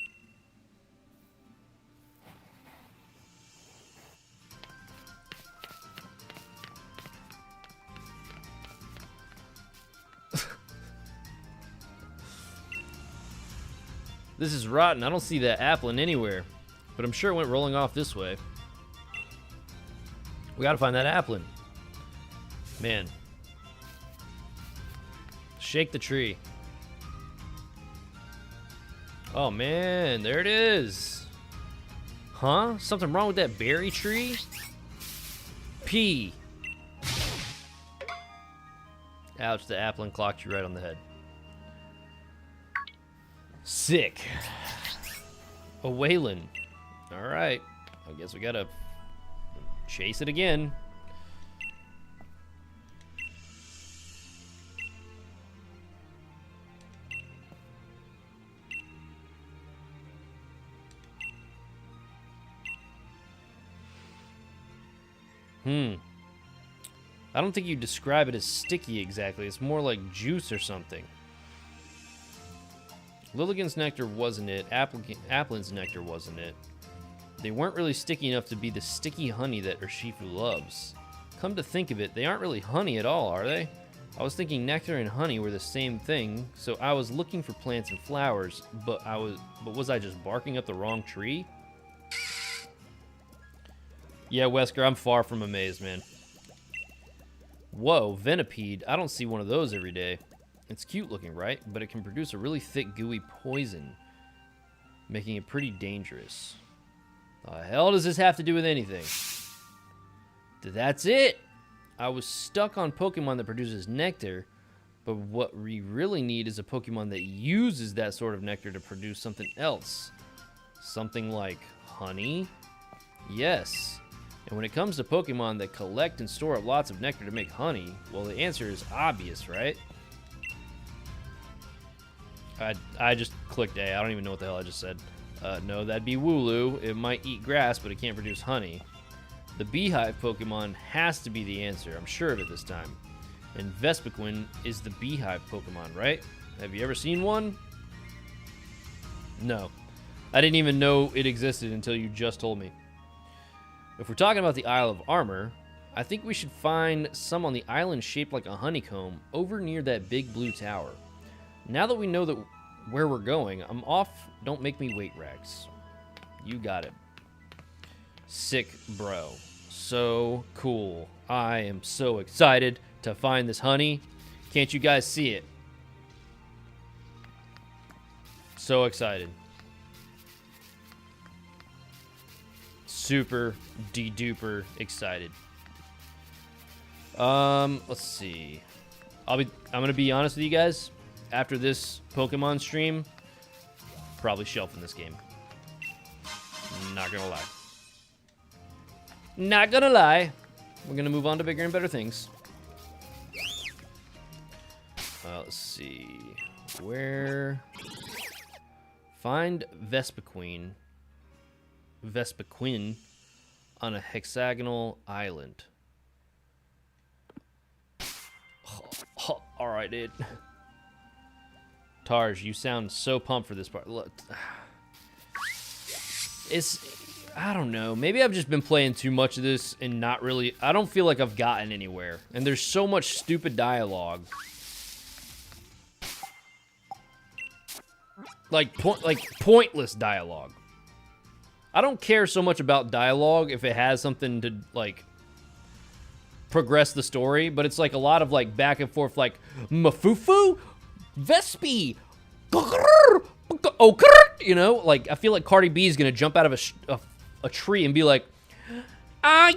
This is rotten. I don't see that Applin anywhere. But I'm sure it went rolling off this way. We gotta find that Applin. Man. Shake the tree. Oh man, there it is. Huh? Something wrong with that berry tree? P. Ouch, the Applin clocked you right on the head. Sick. A Waylon. Alright. I guess we gotta chase it again. I don't think you describe it as sticky exactly. It's more like juice or something. Lilligant's nectar wasn't it. Applin's nectar wasn't it. They weren't really sticky enough to be the sticky honey that Urshifu loves. Come to think of it, they aren't really honey at all, are they? I was thinking nectar and honey were the same thing, so I was looking for plants and flowers, but was I just barking up the wrong tree? Yeah, Wesker, I'm far from amazed, man. Whoa, Venipede. I don't see one of those every day. It's cute looking, right? But it can produce a really thick, gooey poison, making it pretty dangerous. The hell does this have to do with anything? That's it! I was stuck on Pokemon that produces nectar, but what we really need is a Pokemon that uses that sort of nectar to produce something else. Something like honey? Yes. And when it comes to Pokemon that collect and store up lots of nectar to make honey, well, the answer is obvious, right? I just clicked A. I don't even know what the hell I just said. No, that'd be Wooloo. It might eat grass, but it can't produce honey. The Beehive Pokemon has to be the answer. I'm sure of it this time. And Vespiquen is the Beehive Pokemon, right? Have you ever seen one? No. I didn't even know it existed until you just told me. If we're talking about the Isle of Armor, I think we should find some on the island shaped like a honeycomb over near that big blue tower. Now that we know where we're going, I'm off. Don't make me wait, Rex. You got it. Sick, bro. So cool. I am so excited to find this honey. Can't you guys see it? So excited. Super de-duper excited. Let's see. I'm gonna be honest with you guys. After this Pokemon stream, probably shelving this game. Not gonna lie. Not gonna lie. We're gonna move on to bigger and better things. Let's see. Where? Find Vespiquen on a hexagonal island. All right, dude. Tarj, you sound so pumped for this part. Look, I don't know. Maybe I've just been playing too much of this and not really. I don't feel like I've gotten anywhere. And there's so much stupid dialogue. Like pointless dialogue. I don't care so much about dialogue if it has something to, like, progress the story, but it's like a lot of, like, back and forth, like, Mafufu, Vespi, you know? Like, I feel like Cardi B is gonna jump out of a tree and be like, yeah,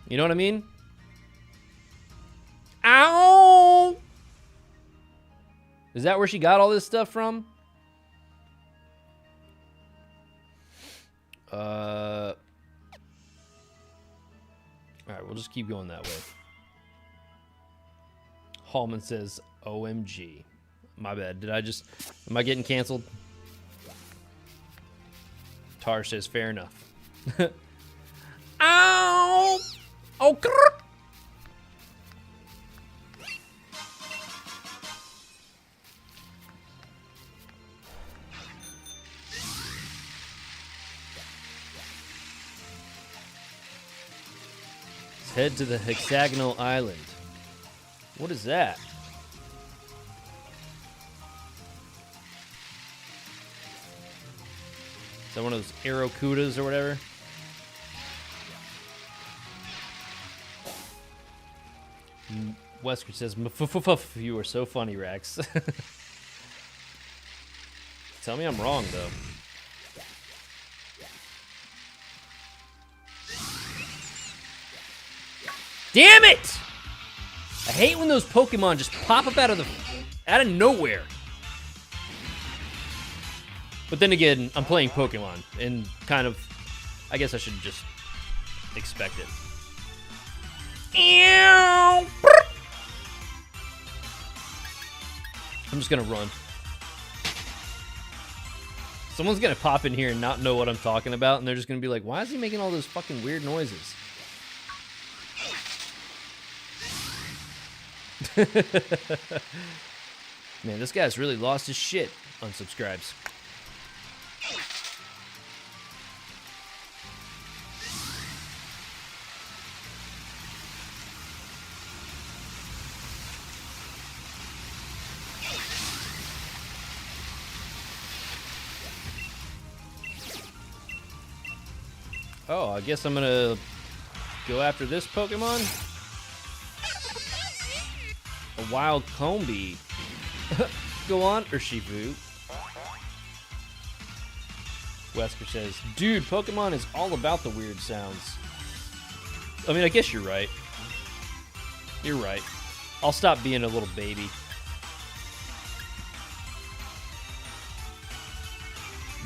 you know what I mean? Ow! Is that where she got all this stuff from? Alright, we'll just keep going that way. Hallman says, OMG. My bad. Am I getting canceled? Tar says, fair enough. Ow! Oh, grrr! Head to the hexagonal island. What is that? Is that one of those Aerocudas or whatever? Wesker says, you are so funny, Rex. Tell me I'm wrong, though. Damn it! I hate when those Pokemon just pop up out of nowhere. But then again, I'm playing Pokemon, and kind of, I guess I should just expect it. I'm just gonna run. Someone's gonna pop in here and not know what I'm talking about, and they're just gonna be like, why is he making all those fucking weird noises? Man, this guy's really lost his shit. Unsubscribes. Oh, I guess I'm gonna go after this Pokemon. A wild Combi. Go on, Urshifu. Wesker says, dude, Pokemon is all about the weird sounds. I mean, I guess you're right. You're right. I'll stop being a little baby.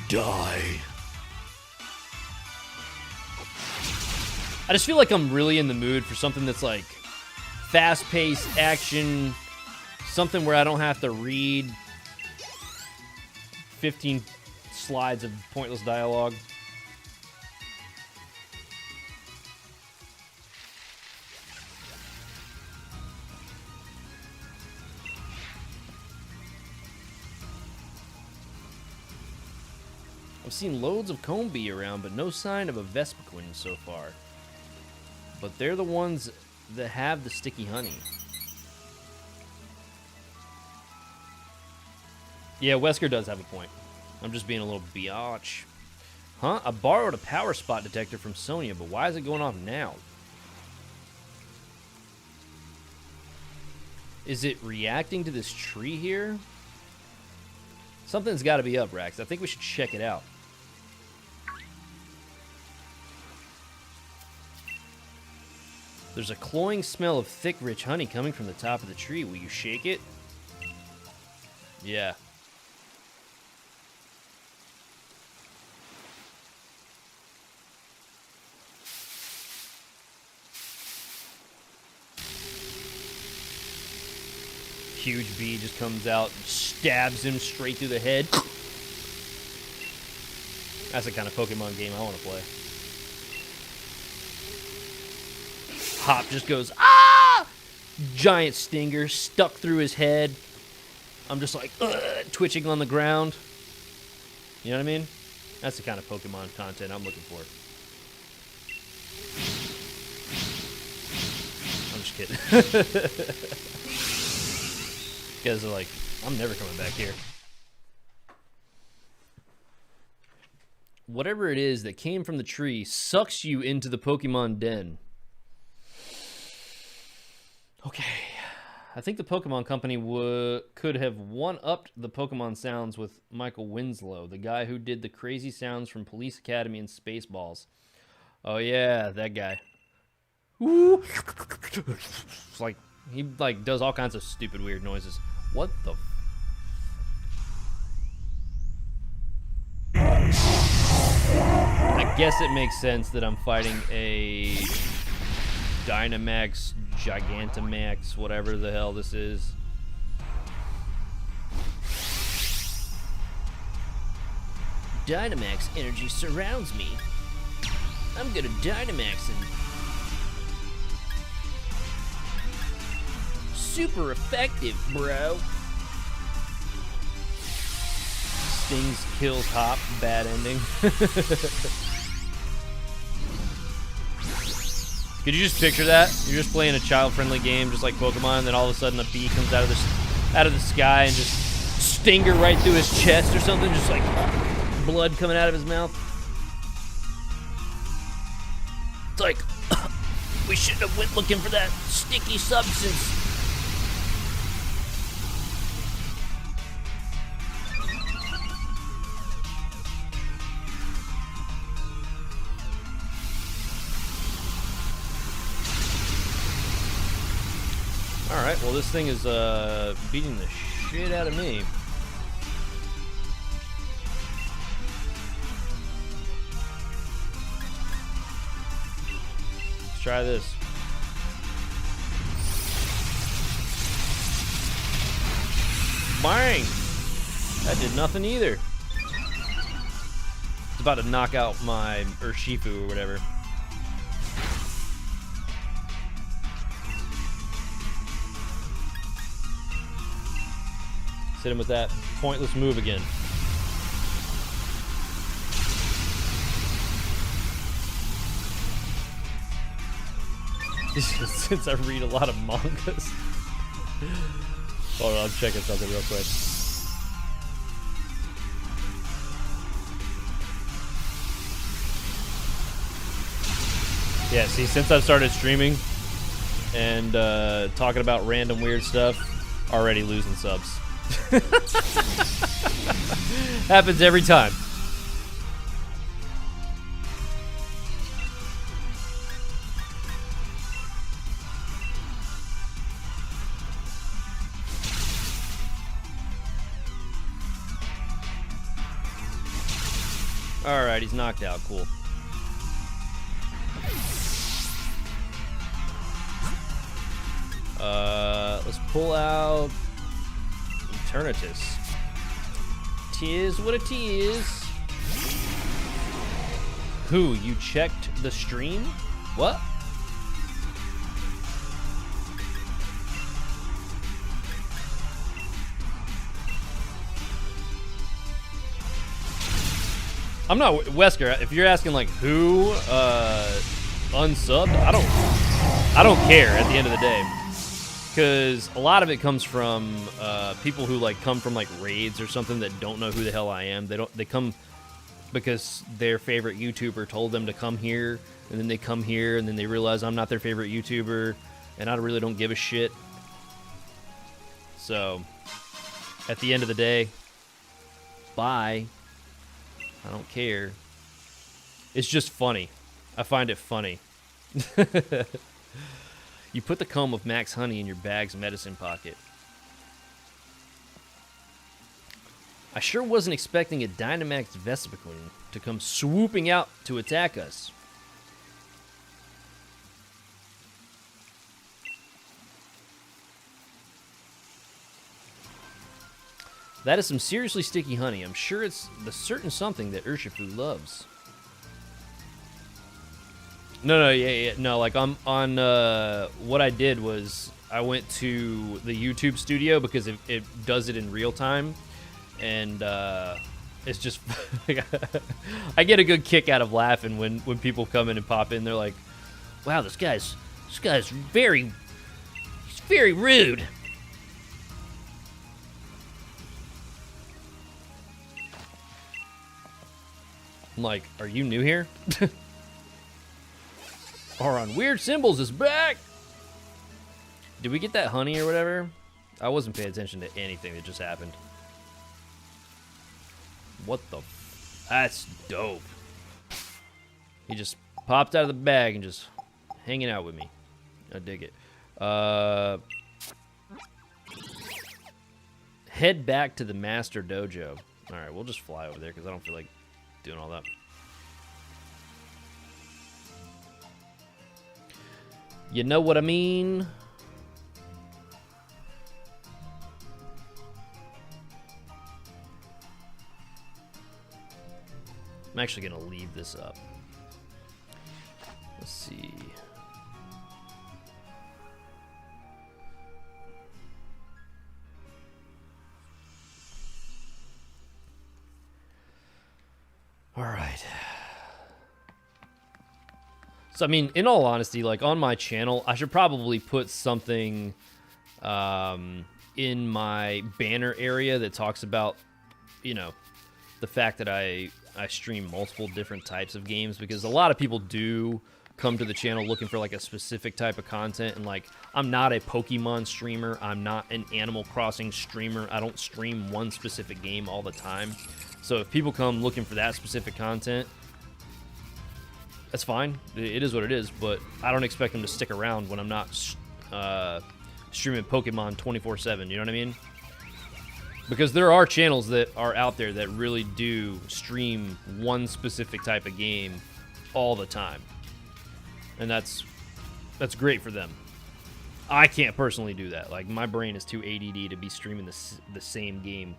Die. I just feel like I'm really in the mood for something that's like fast-paced action, something where I don't have to read 15 slides of pointless dialogue. I've seen loads of Combi around, but no sign of a Vespiquen so far. But they're the ones that have the sticky honey. Yeah, Wesker does have a point. I'm just being a little biatch. Huh? I borrowed a power spot detector from Sonya, but why is it going off now? Is it reacting to this tree here? Something's got to be up, Rax. I think we should check it out. There's a cloying smell of thick, rich honey coming from the top of the tree. Will you shake it? Yeah. Huge bee just comes out and stabs him straight through the head. That's the kind of Pokemon game I want to play. Hop just goes, ah! Giant stinger stuck through his head. I'm just like, twitching on the ground. You know what I mean? That's the kind of Pokemon content I'm looking for. I'm just kidding. You guys are like, I'm never coming back here. Whatever it is that came from the tree sucks you into the Pokemon den. Okay. I think the Pokemon Company could have one-upped the Pokemon sounds with Michael Winslow, the guy who did the crazy sounds from Police Academy and Spaceballs. Oh yeah, that guy. Ooh. It's like, he like does all kinds of stupid weird noises. What the? I guess it makes sense that I'm fighting a Dynamax, Gigantamax, whatever the hell this is. Dynamax energy surrounds me. I'm gonna Dynamax and super effective, bro. Stings, kills, Hop, bad ending. Could you just picture that? You're just playing a child-friendly game, just like Pokemon, and then all of a sudden a bee comes out of the sky and just stinger right through his chest or something, just like blood coming out of his mouth. It's like, we shouldn't have went looking for that sticky substance. Alright, well this thing is beating the shit out of me. Let's try this. Bang! That did nothing either. It's about to knock out my Urshifu or whatever. Hit him with that pointless move again. Since I read a lot of mangas. Hold on, I'm checking something real quick. Yeah, see, since I've started streaming and talking about random weird stuff, already losing subs. Happens every time. Alright, he's knocked out. Cool. Let's pull out Eternatus. Tis what it is. Who? You checked the stream? What? I'm not Wesker. If you're asking like who unsubbed, I don't care at the end of the day, because a lot of it comes from people who like come from like raids or something that don't know who the hell I am. They come because their favorite YouTuber told them to come here, and then they come here and then they realize I'm not their favorite YouTuber, and I really don't give a shit. So at the end of the day, bye. I don't care. It's just funny. I find it funny. You put the comb of Max Honey in your bag's medicine pocket. I sure wasn't expecting a Dynamax Vespiquen to come swooping out to attack us. That is some seriously sticky honey. I'm sure it's the certain something that Urshifu loves. No, like on what I did was I went to the YouTube studio because it does it in real time, and it's just I get a good kick out of laughing when people come in and pop in. They're like, "Wow, this guy's very rude." I'm like, are you new here? Aron Weird Symbols is back! Did we get that honey or whatever? I wasn't paying attention to anything that just happened. What the that's dope. He just popped out of the bag and just hanging out with me. I dig it. Head back to the Master Dojo. Alright, we'll just fly over there because I don't feel like doing all that. You know what I mean? I'm actually gonna leave this up. Let's see. All right. So, I mean, in all honesty, like on my channel, I should probably put something in my banner area that talks about, you know, the fact that I stream multiple different types of games, because a lot of people do come to the channel looking for like a specific type of content, and like I'm not a Pokemon streamer, I'm not an Animal Crossing streamer, I don't stream one specific game all the time. So if people come looking for that specific content, that's fine. It is what it is, but I don't expect them to stick around when I'm not streaming Pokemon 24/7, you know what I mean? Because there are channels that are out there that really do stream one specific type of game all the time. And that's great for them. I can't personally do that. Like, my brain is too ADD to be streaming the same game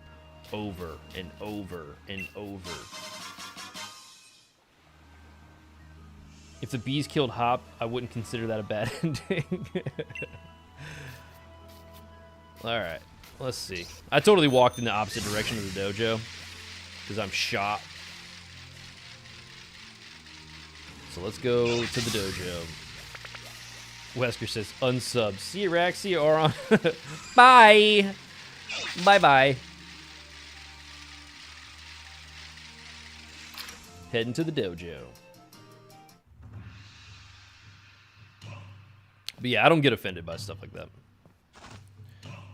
over and over and over. If the bees killed Hop, I wouldn't consider that a bad ending. Alright, let's see. I totally walked in the opposite direction of the dojo because I'm shot. So let's go to the dojo. Wesker says, unsub. See you, Rax. See you, Auron. Bye. Bye-bye. Heading to the dojo. But yeah, I don't get offended by stuff like that.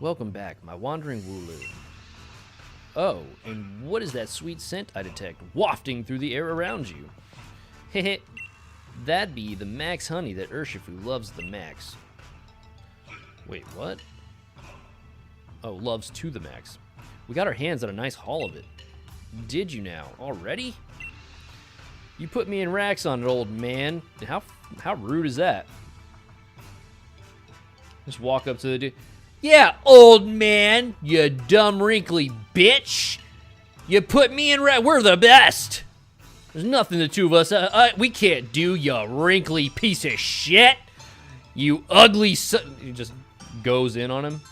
Welcome back, my wandering Wooloo. Oh, and what is that sweet scent I detect wafting through the air around you? Heh. That'd be the max honey that Urshifu loves the max. Wait, what? Oh, loves to the max. We got our hands on a nice haul of it. Did you now? Already? You put me and Rax on it, old man. How rude is that? Just walk up to the dude. Yeah, old man, you dumb wrinkly bitch. You put me and Rax. We're the best. There's nothing the two of us we can't do, you wrinkly piece of shit. You ugly He just goes in on him.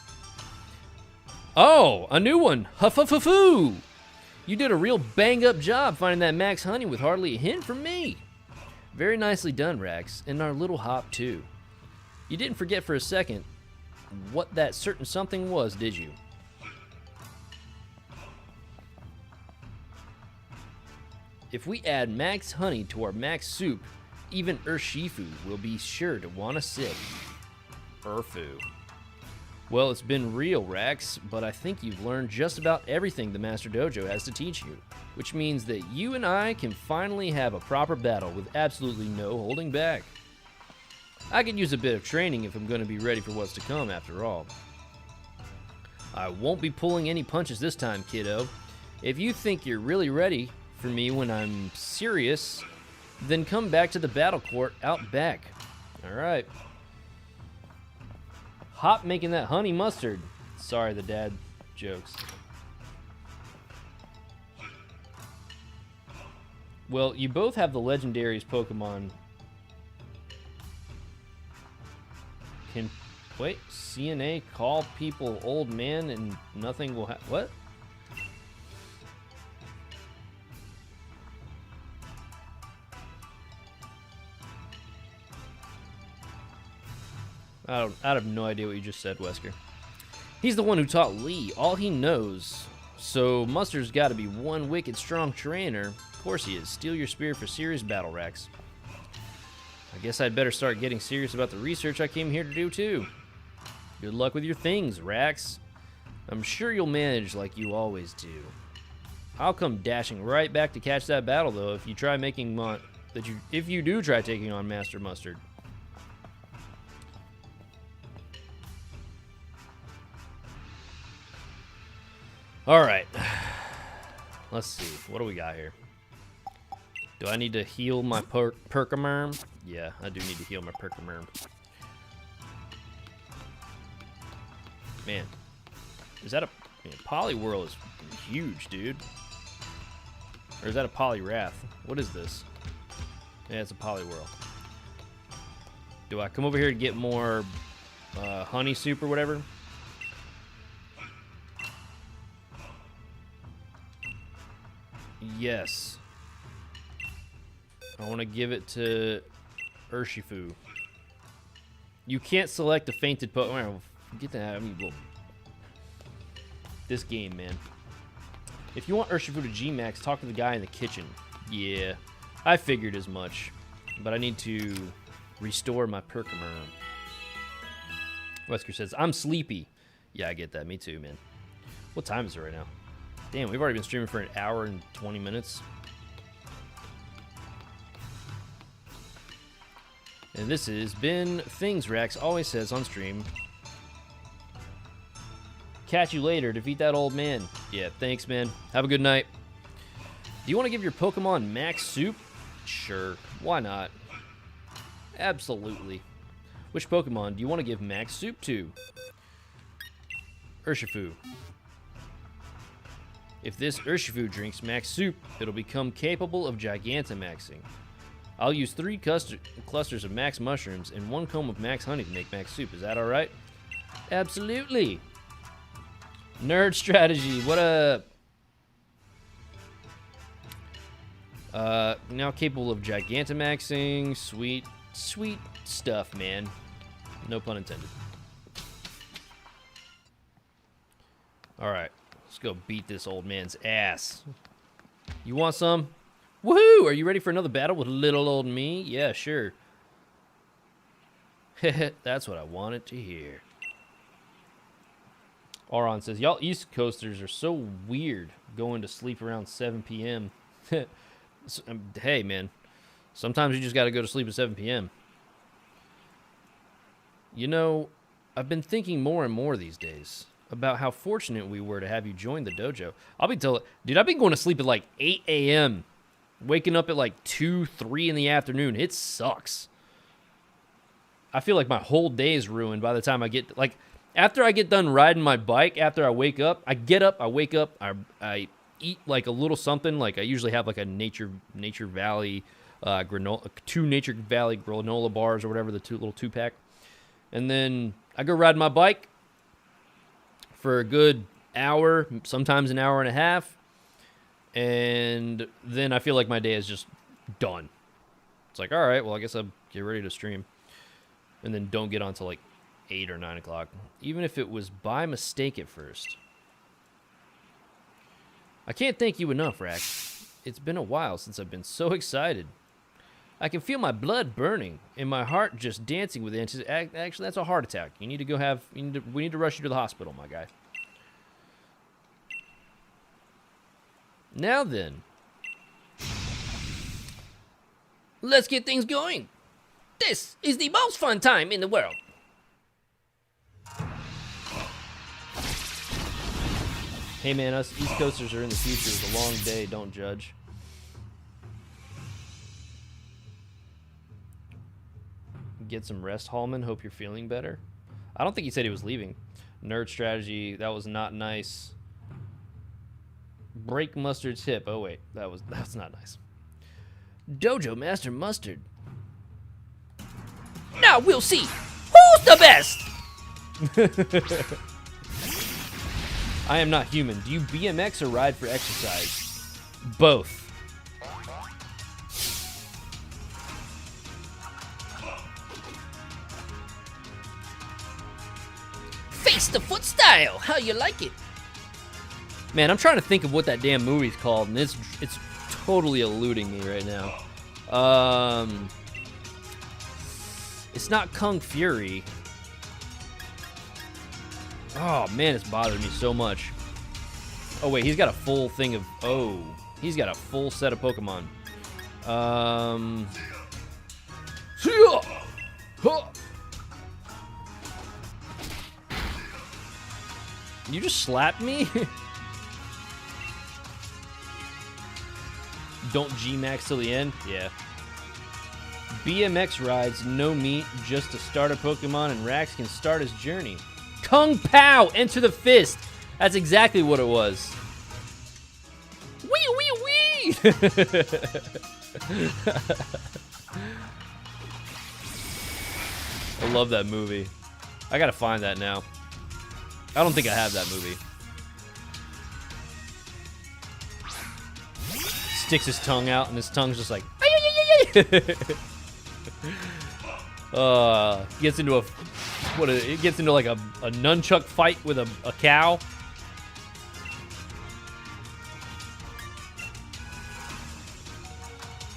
Oh, a new one. Huffafafoo. You did a real bang-up job finding that max honey with hardly a hint from me. Very nicely done, Rax, and our little Hop, too. You didn't forget for a second what that certain something was, did you? If we add max honey to our max soup, even Urshifu will be sure to want a sip. Urfu. Well, it's been real, Rax, but I think you've learned just about everything the Master Dojo has to teach you, which means that you and I can finally have a proper battle with absolutely no holding back. I could use a bit of training if I'm going to be ready for what's to come, after all. I won't be pulling any punches this time, kiddo. If you think you're really ready for me when I'm serious, then come back to the battle court out back. Alright. Hop making that honey mustard. Sorry, the dad jokes. Well, you both have the legendaries Pokemon. Can, wait, CNA call people old man and nothing will happen. What? I have no idea what you just said, Wesker. He's the one who taught Lee all he knows. So Mustard's got to be one wicked strong trainer. Of course he is. Steal your spear for serious battle, Rax. I guess I'd better start getting serious about the research I came here to do, too. Good luck with your things, Rax. I'm sure you'll manage like you always do. I'll come dashing right back to catch that battle, though, if you try making if you do try taking on Master Mustard. All right. Let's see. What do we got here? Do I need to heal my Perkamerm? Yeah, I do need to heal my Perkamerm. Man, is that a... Man, Poliwhirl is huge, dude. Or is that a Poliwrath? What is this? Yeah, it's a Poliwhirl. Do I come over here to get more honey soup or whatever? Yes. I want to give it to Urshifu. You can't select a fainted Pokemon. Get that out of me, little... This game, man. If you want Urshifu to G-Max, talk to the guy in the kitchen. Yeah, I figured as much. But I need to restore my Perkamerm. Wesker says, I'm sleepy. Yeah, I get that. Me too, man. What time is it right now? Damn, we've already been streaming for an hour and 20 minutes. And this has been Things Rax always says on stream. Catch you later. Defeat that old man. Yeah, thanks, man. Have a good night. Do you want to give your Pokemon max soup? Sure. Why not? Absolutely. Which Pokemon do you want to give max soup to? Urshifu. If this Urshifu drinks max soup, it'll become capable of Gigantamaxing. I'll use 3 clusters of max mushrooms and 1 comb of max honey to make max soup. Is that alright? Absolutely. Nerd strategy. What a... now capable of Gigantamaxing. Sweet, sweet stuff, man. No pun intended. Alright, let's go beat this old man's ass. You want some? Woohoo! Are you ready for another battle with little old me? Yeah, sure. That's what I wanted to hear. Auron says, y'all East Coasters are so weird going to sleep around 7 p.m. Hey, man. Sometimes you just got to go to sleep at 7 p.m. You know, I've been thinking more and more these days about how fortunate we were to have you join the dojo. I'll be telling... Dude, I've been going to sleep at like 8 a.m. Waking up at like 2, 3 in the afternoon. It sucks. I feel like my whole day is ruined by the time I get... Like, after I get done riding my bike, after I wake up, I get up, I wake up, I eat like a little something. Like, I usually have like a Nature Valley granola... 2 Nature Valley granola bars or whatever, the little 2-pack. And then I go ride my bike for a good hour, sometimes an hour and a half. And then I feel like my day is just done. It's like, all right, well, I guess I'll get ready to stream. And then don't get on till like 8 or 9 o'clock. Even if it was by mistake at first. I can't thank you enough, Rax. It's been a while since I've been so excited. I can feel my blood burning and my heart just dancing with anticipation. Actually, that's a heart attack. You need to go have... we need to rush you to the hospital, my guy. Now then, let's get things going. This is the most fun time in the world. Hey man, us East Coasters are in the future. It's a long day, don't judge. Get some rest, Hallman. Hope you're feeling better. I don't think he said he was leaving. Nerd strategy, that was not nice. Break Mustard's hip. Oh wait, that's not nice. Dojo Master Mustard. Now we'll see who's the best. I am not human. Do you BMX or ride for exercise? Both. Face the foot style. How you like it? Man, I'm trying to think of what that damn movie's called, and it's totally eluding me right now. It's not Kung Fury. Oh, man, it's bothering me so much. Oh, wait, he's got a full thing of... Oh, he's got a full set of Pokemon. You just slapped me? Don't G-Max till the end? Yeah. BMX rides, no meat, just to start a Pokemon, and Rax can start his journey. Kung Pao! Enter the fist! That's exactly what it was. Wee, wee, wee! I love that movie. I gotta find that now. I don't think I have that movie. Sticks his tongue out, and his tongue's just like... Gets into a... It gets into like a nunchuck fight with a cow.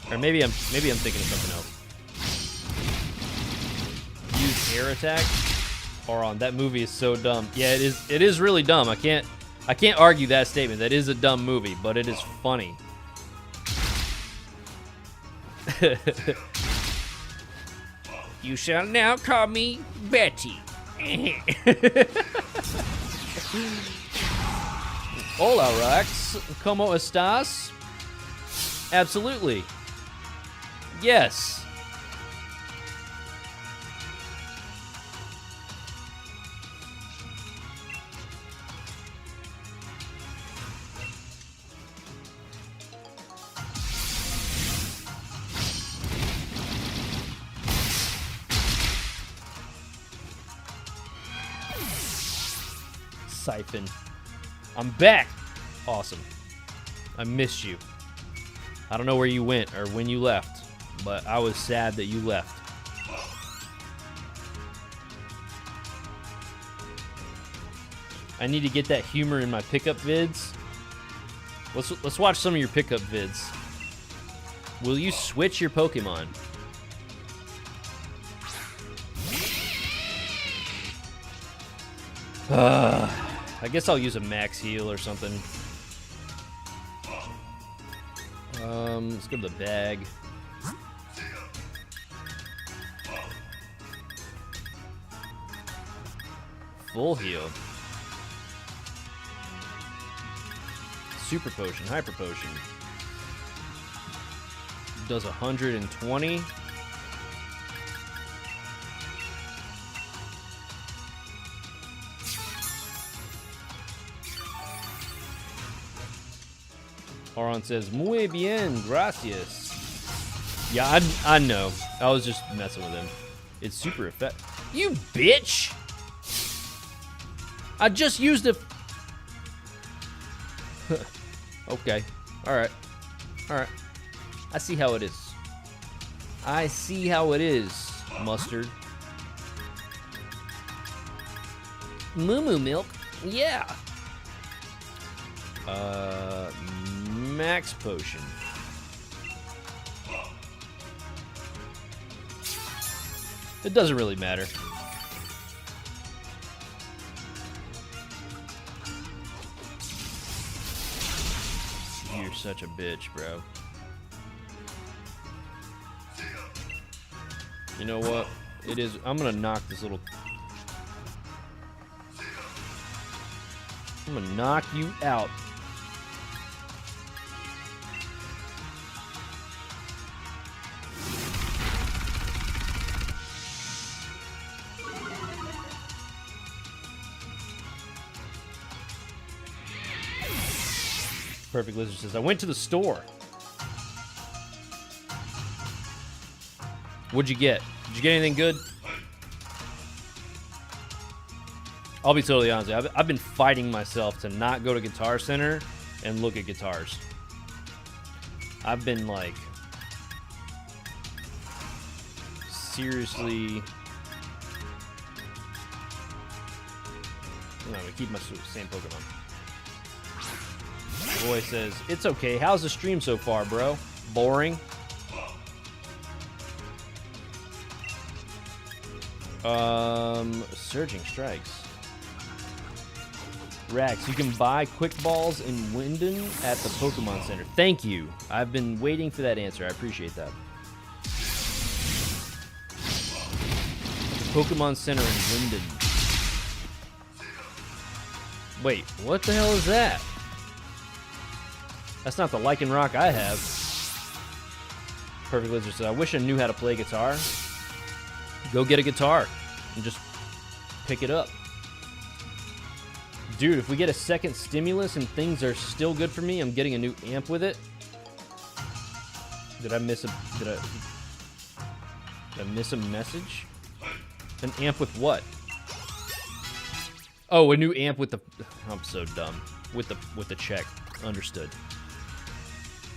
Or maybe I'm thinking of something else. Use air attack. Auron, that movie is so dumb. Yeah, it is really dumb. I can't argue that statement. That is a dumb movie, but it is funny. You shall now call me Betty. Hola, Rex. ¿Cómo estás? Absolutely. Yes. Siphon. I'm back. Awesome. I missed you. I don't know where you went or when you left, but I was sad that you left. I need to get that humor in my pickup vids. Let's watch some of your pickup vids. Will you switch your Pokemon? I guess I'll use a max heal or something. Let's go to the bag. Full heal. Super potion, hyper potion. Does 120. Oron says, muy bien, gracias. Yeah, I know. I was just messing with him. It's super effective. You bitch! I just used a... Okay. Alright. Alright. I see how it is. I see how it is, Mustard. Moo milk? Yeah! Max potion. It doesn't really matter. You're such a bitch, bro. You know what? It is. I'm gonna knock this little. I'm gonna knock you out. Perfect Lizard says, I went to the store. What'd you get? Did you get anything good? I'll be totally honest. I've been fighting myself to not go to Guitar Center and look at guitars. I've been like seriously. I'm gonna keep my same Pokemon. Boy says, it's okay. How's the stream so far, bro? Boring. Surging Strikes. Rax, you can buy Quick Balls in Winden at the Pokemon Center. Thank you. I've been waiting for that answer. I appreciate that. The Pokemon Center in Winden. Wait, what the hell is that? That's not the Lycanroc I have. Perfect Lizard says, I wish I knew how to play guitar. Go get a guitar and just pick it up. Dude, if we get a second stimulus and things are still good for me, I'm getting a new amp with it. Did I miss a message? An amp with what? Oh, a new amp with the... I'm so dumb. With the check. Understood.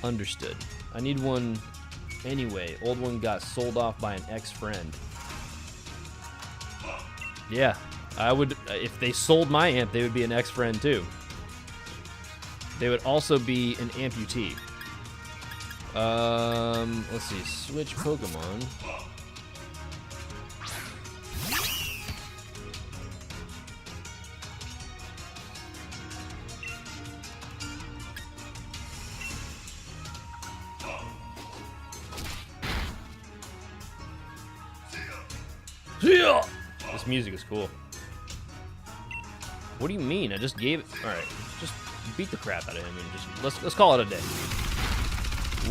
Understood. I need one anyway. Old one got sold off by an ex-friend. Yeah, I would... If they sold my amp, they would be an ex-friend too. They would also be an amputee. Let's see. Switch Pokemon. Yeah! This music is cool. What do you mean? I just gave it. All right, just beat the crap out of him and just let's call it a day.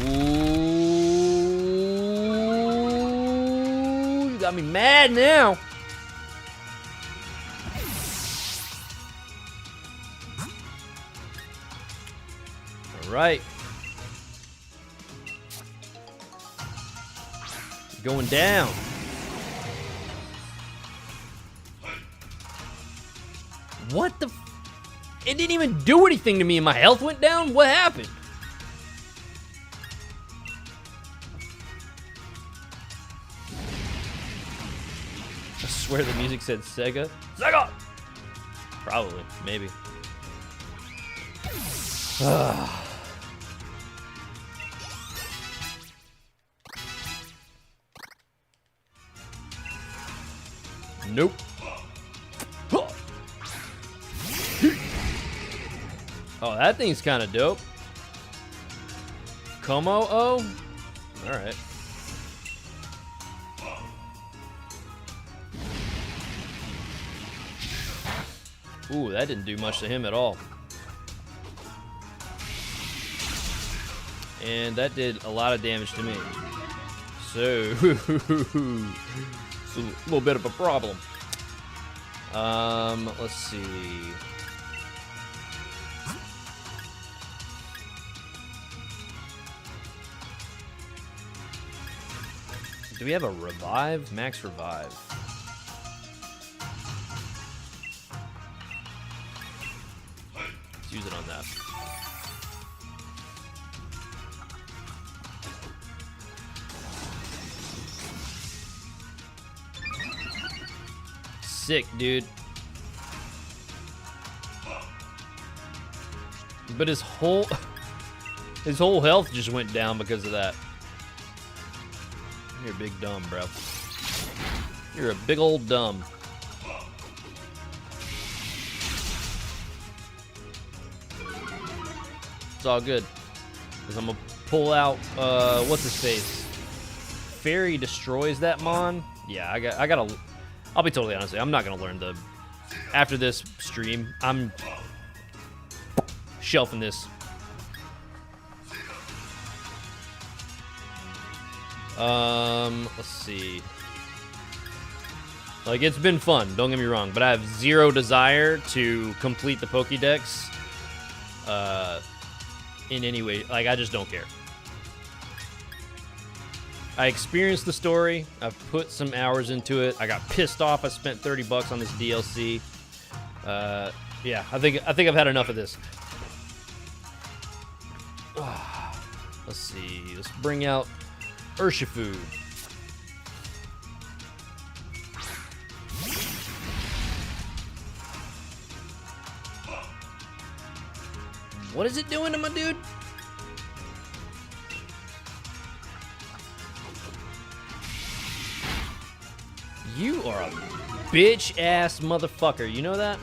Ooh, you got me mad now. All right. Going down. What the? It didn't even do anything to me and my health went down? What happened? I swear the music said Sega. Sega! Probably. Maybe. Nope. Oh, that thing's kind of dope. Como-o? All right. Ooh, that didn't do much to him at all. And that did a lot of damage to me. So, it's a little bit of a problem. Let's see. Do we have a revive? Max revive. Let's use it on that. Sick, dude. But his whole health just went down because of that. You're a big dumb, bro. You're a big old dumb. It's all good. Because I'm going to pull out, what's his face? Fairy destroys that mon? Yeah, I gotta, I'll be totally honest with you, I'm not going to learn the, after this stream, I'm shelving this. Let's see. Like, it's been fun, don't get me wrong, but I have zero desire to complete the Pokédex, in any way. Like, I just don't care. I experienced the story. I've put some hours into it. I got pissed off. I spent $30 on this DLC. Yeah, I think I've had enough of this. Let's see. Let's bring out Urshifu. What is it doing to my dude? You are a bitch ass motherfucker. You know that?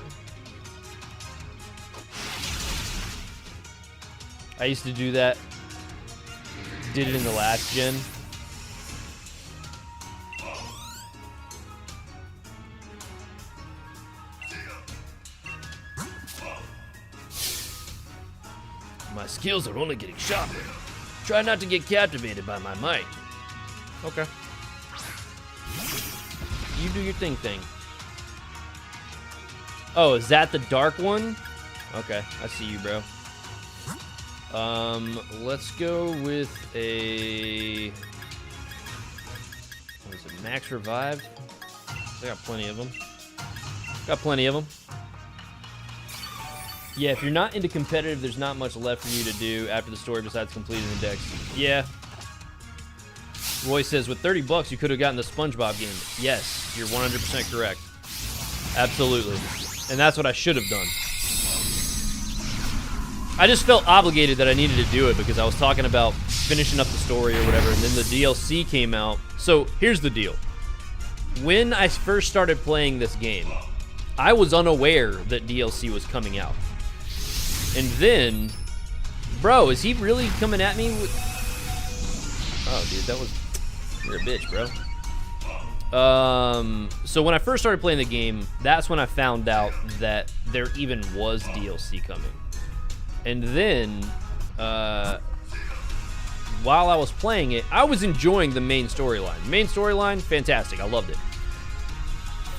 I used to do that. Did it in the last gen. My skills are only getting sharper. Try not to get captivated by my might. Okay. You do your thing. Oh, is that the dark one? Okay, I see you, bro. Let's go with a... What is it, Max Revive? I got plenty of them. Yeah, if you're not into competitive, there's not much left for you to do after the story besides completing the decks. Yeah. Roy says, with $30, you could have gotten the SpongeBob game. Yes, you're 100% correct. Absolutely. And that's what I should have done. I just felt obligated that I needed to do it because I was talking about finishing up the story or whatever, and then the DLC came out. So, here's the deal. When I first started playing this game, I was unaware that DLC was coming out. And then, bro, is he really coming at me with... Oh, dude, that was... You're a bitch, bro. So when I first started playing the game, that's when I found out that there even was DLC coming. And then, while I was playing it, I was enjoying the main storyline. Main storyline, fantastic. I loved it.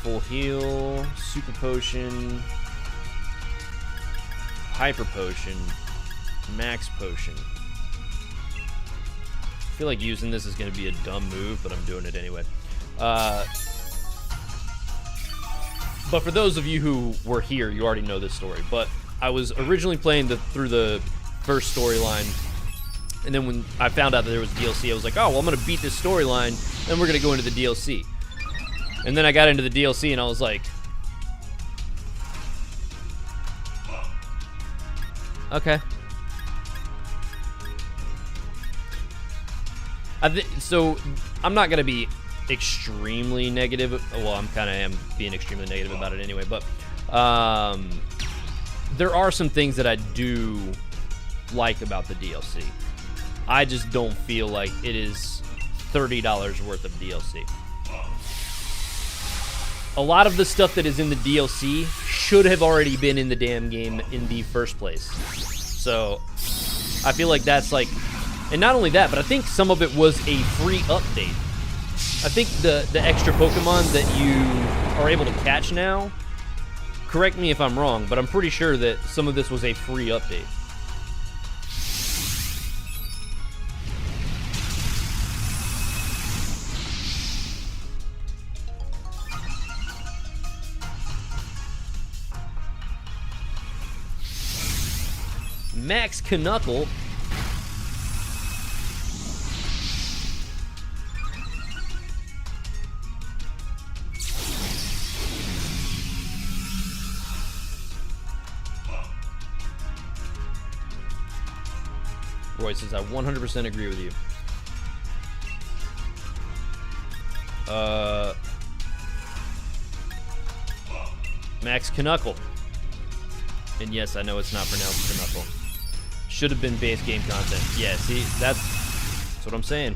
Full heal, super potion, hyper potion, max potion. I feel like using this is going to be a dumb move, but I'm doing it anyway. But for those of you who were here, you already know this story. But I was originally playing through the first storyline, and then when I found out that there was DLC, I was like, oh, well, I'm going to beat this storyline, then we're going to go into the DLC. And then I got into the DLC, and I was like, okay. So I'm not going to be extremely negative. Well, I'm kind of am being extremely negative about it anyway, but there are some things that I do like about the DLC. I just don't feel like it is $30 worth of DLC. A lot of the stuff that is in the DLC should have already been in the damn game in the first place. So I feel like that's like, and not only that, but I think some of it was a free update. I think the extra Pokemon that you are able to catch now, correct me if I'm wrong, but I'm pretty sure that some of this was a free update. Max Knuckle. Roy says, I 100% agree with you. Max Knuckle. And yes, I know it's not pronounced Knuckle. Should have been base game content. Yeah, see, that's what I'm saying.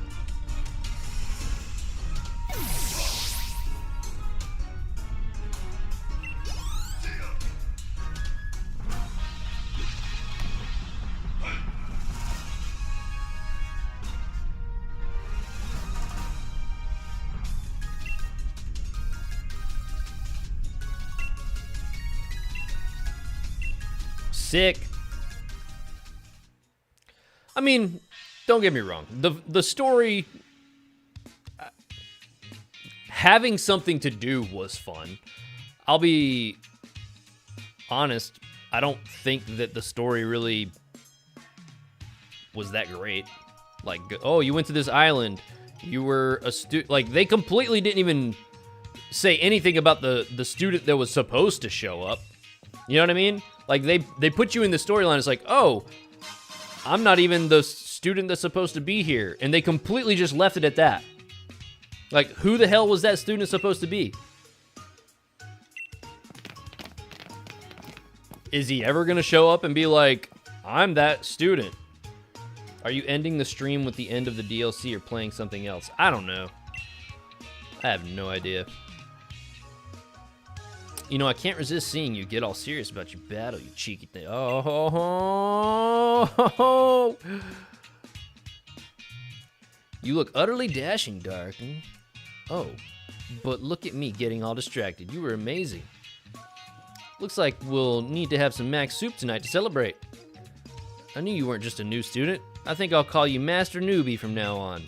Sick. I mean, don't get me wrong. The story, having something to do was fun. I'll be honest, I don't think that the story really was that great. Like, oh, you went to this island. You were a student. Like, they completely didn't even say anything about the student that was supposed to show up. You know what I mean? Like, they put you in the storyline. It's like, oh, I'm not even the student that's supposed to be here. And they completely just left it at that. Like, who the hell was that student supposed to be? Is he ever going to show up and be like, I'm that student? Are you ending the stream with the end of the DLC or playing something else? I don't know. I have no idea. You know, I can't resist seeing you get all serious about your battle, you cheeky thing. Oh, you look utterly dashing, Darkin. Oh, but look at me getting all distracted. You were amazing. Looks like we'll need to have some max soup tonight to celebrate. I knew you weren't just a new student. I think I'll call you Master Newbie from now on.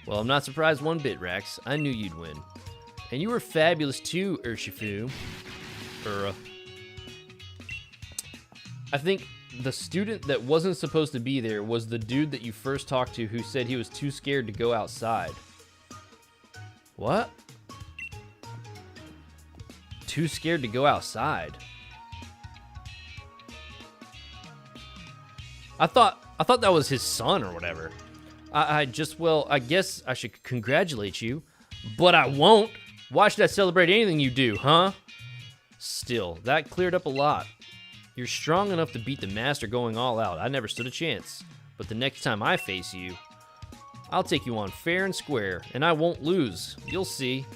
Well, I'm not surprised one bit, Rax. I knew you'd win. And you were fabulous too, Urshifu. I think the student that wasn't supposed to be there was the dude that you first talked to who said he was too scared to go outside. What? Too scared to go outside? I thought that was his son or whatever. I guess I should congratulate you, but I won't. Why should I celebrate anything you do, huh? Still, that cleared up a lot. You're strong enough to beat the master going all out. I never stood a chance. But the next time I face you... I'll take you on fair and square, and I won't lose. You'll see.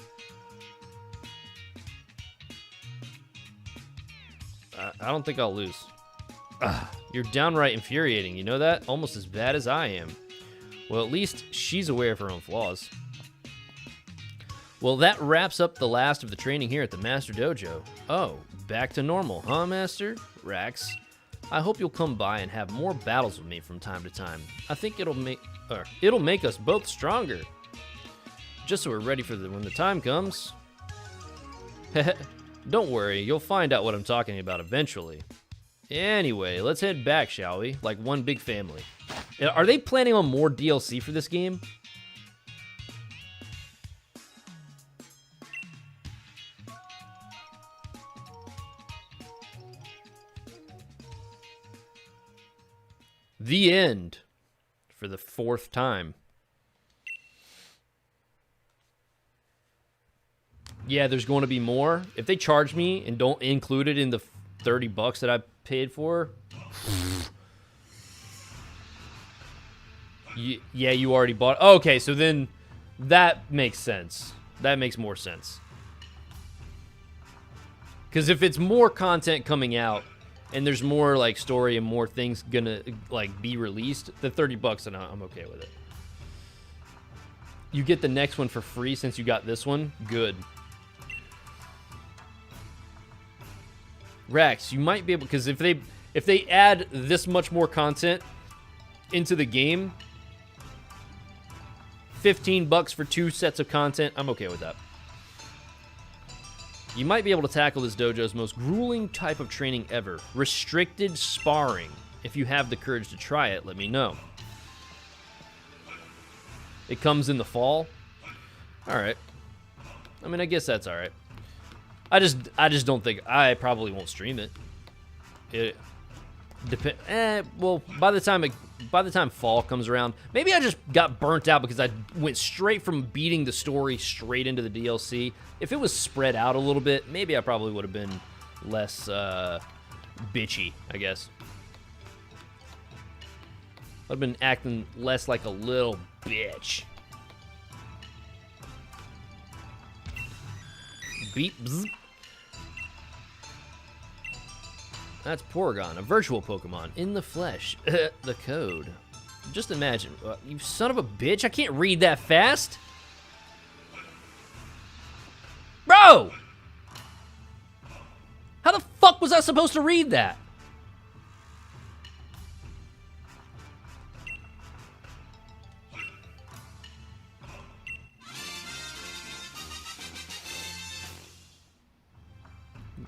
I don't think I'll lose. You're downright infuriating, you know that? Almost as bad as I am. Well, at least she's aware of her own flaws. Well, that wraps up the last of the training here at the Master Dojo. Oh, back to normal, huh, Master? Rax, I hope you'll come by and have more battles with me from time to time. I think it'll make us both stronger. Just so we're ready for when the time comes. Don't worry, you'll find out what I'm talking about eventually. Anyway, let's head back, shall we? Like one big family. Are they planning on more DLC for this game? The end. For the 4th time. Yeah, there's going to be more. If they charge me and don't include it in the $30 that I paid for. Yeah, you already bought it. Oh, okay, so then that makes sense. That makes more sense. Because if it's more content coming out and there's more like story and more things gonna like be released, the $30 and I'm okay with it. You get the next one for free since you got this one. Good. Rex, you might be able, because if they add this much more content into the game, $15 for 2 sets of content, I'm okay with that. You might be able to tackle this dojo's most grueling type of training ever, restricted sparring. If you have the courage to try it, let me know. It comes in the fall. All right. I mean, I guess that's all right. I just don't think I probably won't stream it. It depend. Well, by the time fall comes around, maybe I just got burnt out because I went straight from beating the story straight into the DLC. If it was spread out a little bit, maybe I probably would have been less bitchy, I guess. I've been acting less like a little bitch. Beep. Bzz. That's Porygon, a virtual Pokemon in the flesh. The code. Just imagine. You son of a bitch, I can't read that fast. Bro! How the fuck was I supposed to read that?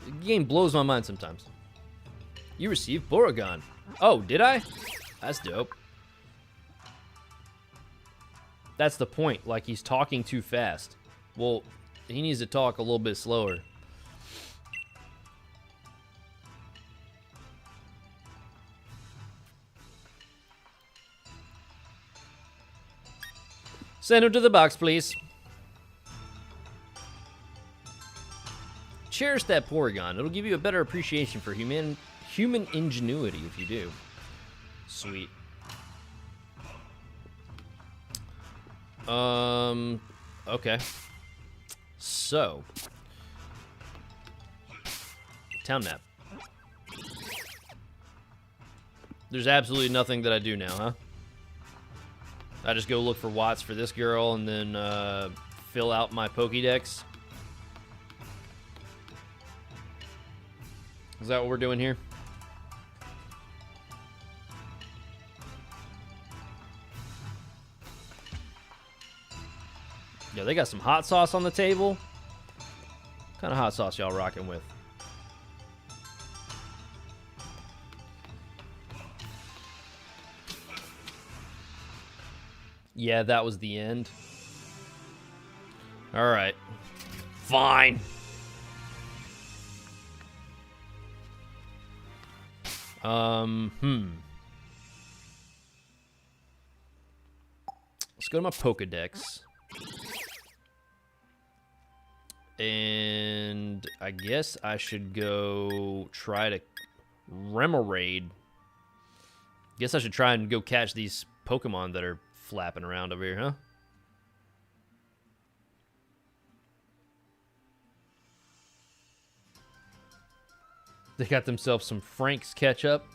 The game blows my mind sometimes. You received Porygon. Oh, did I? That's dope. That's the point. Like, he's talking too fast. Well, he needs to talk a little bit slower. Send him to the box, please. Cherish that Porygon. It'll give you a better appreciation for human ingenuity if you do. Sweet. Okay. So. Town map. There's absolutely nothing that I do now, huh? I just go look for Watts for this girl and then fill out my Pokédex. Is that what we're doing here? Yeah, they got some hot sauce on the table. What kind of hot sauce y'all rocking with? Yeah, that was the end. All right. Fine. Let's go to my Pokédex. And I guess I should go try to Remoraid. Guess I should try and go catch these Pokemon that are flapping around over here, huh? They got themselves some Frank's ketchup.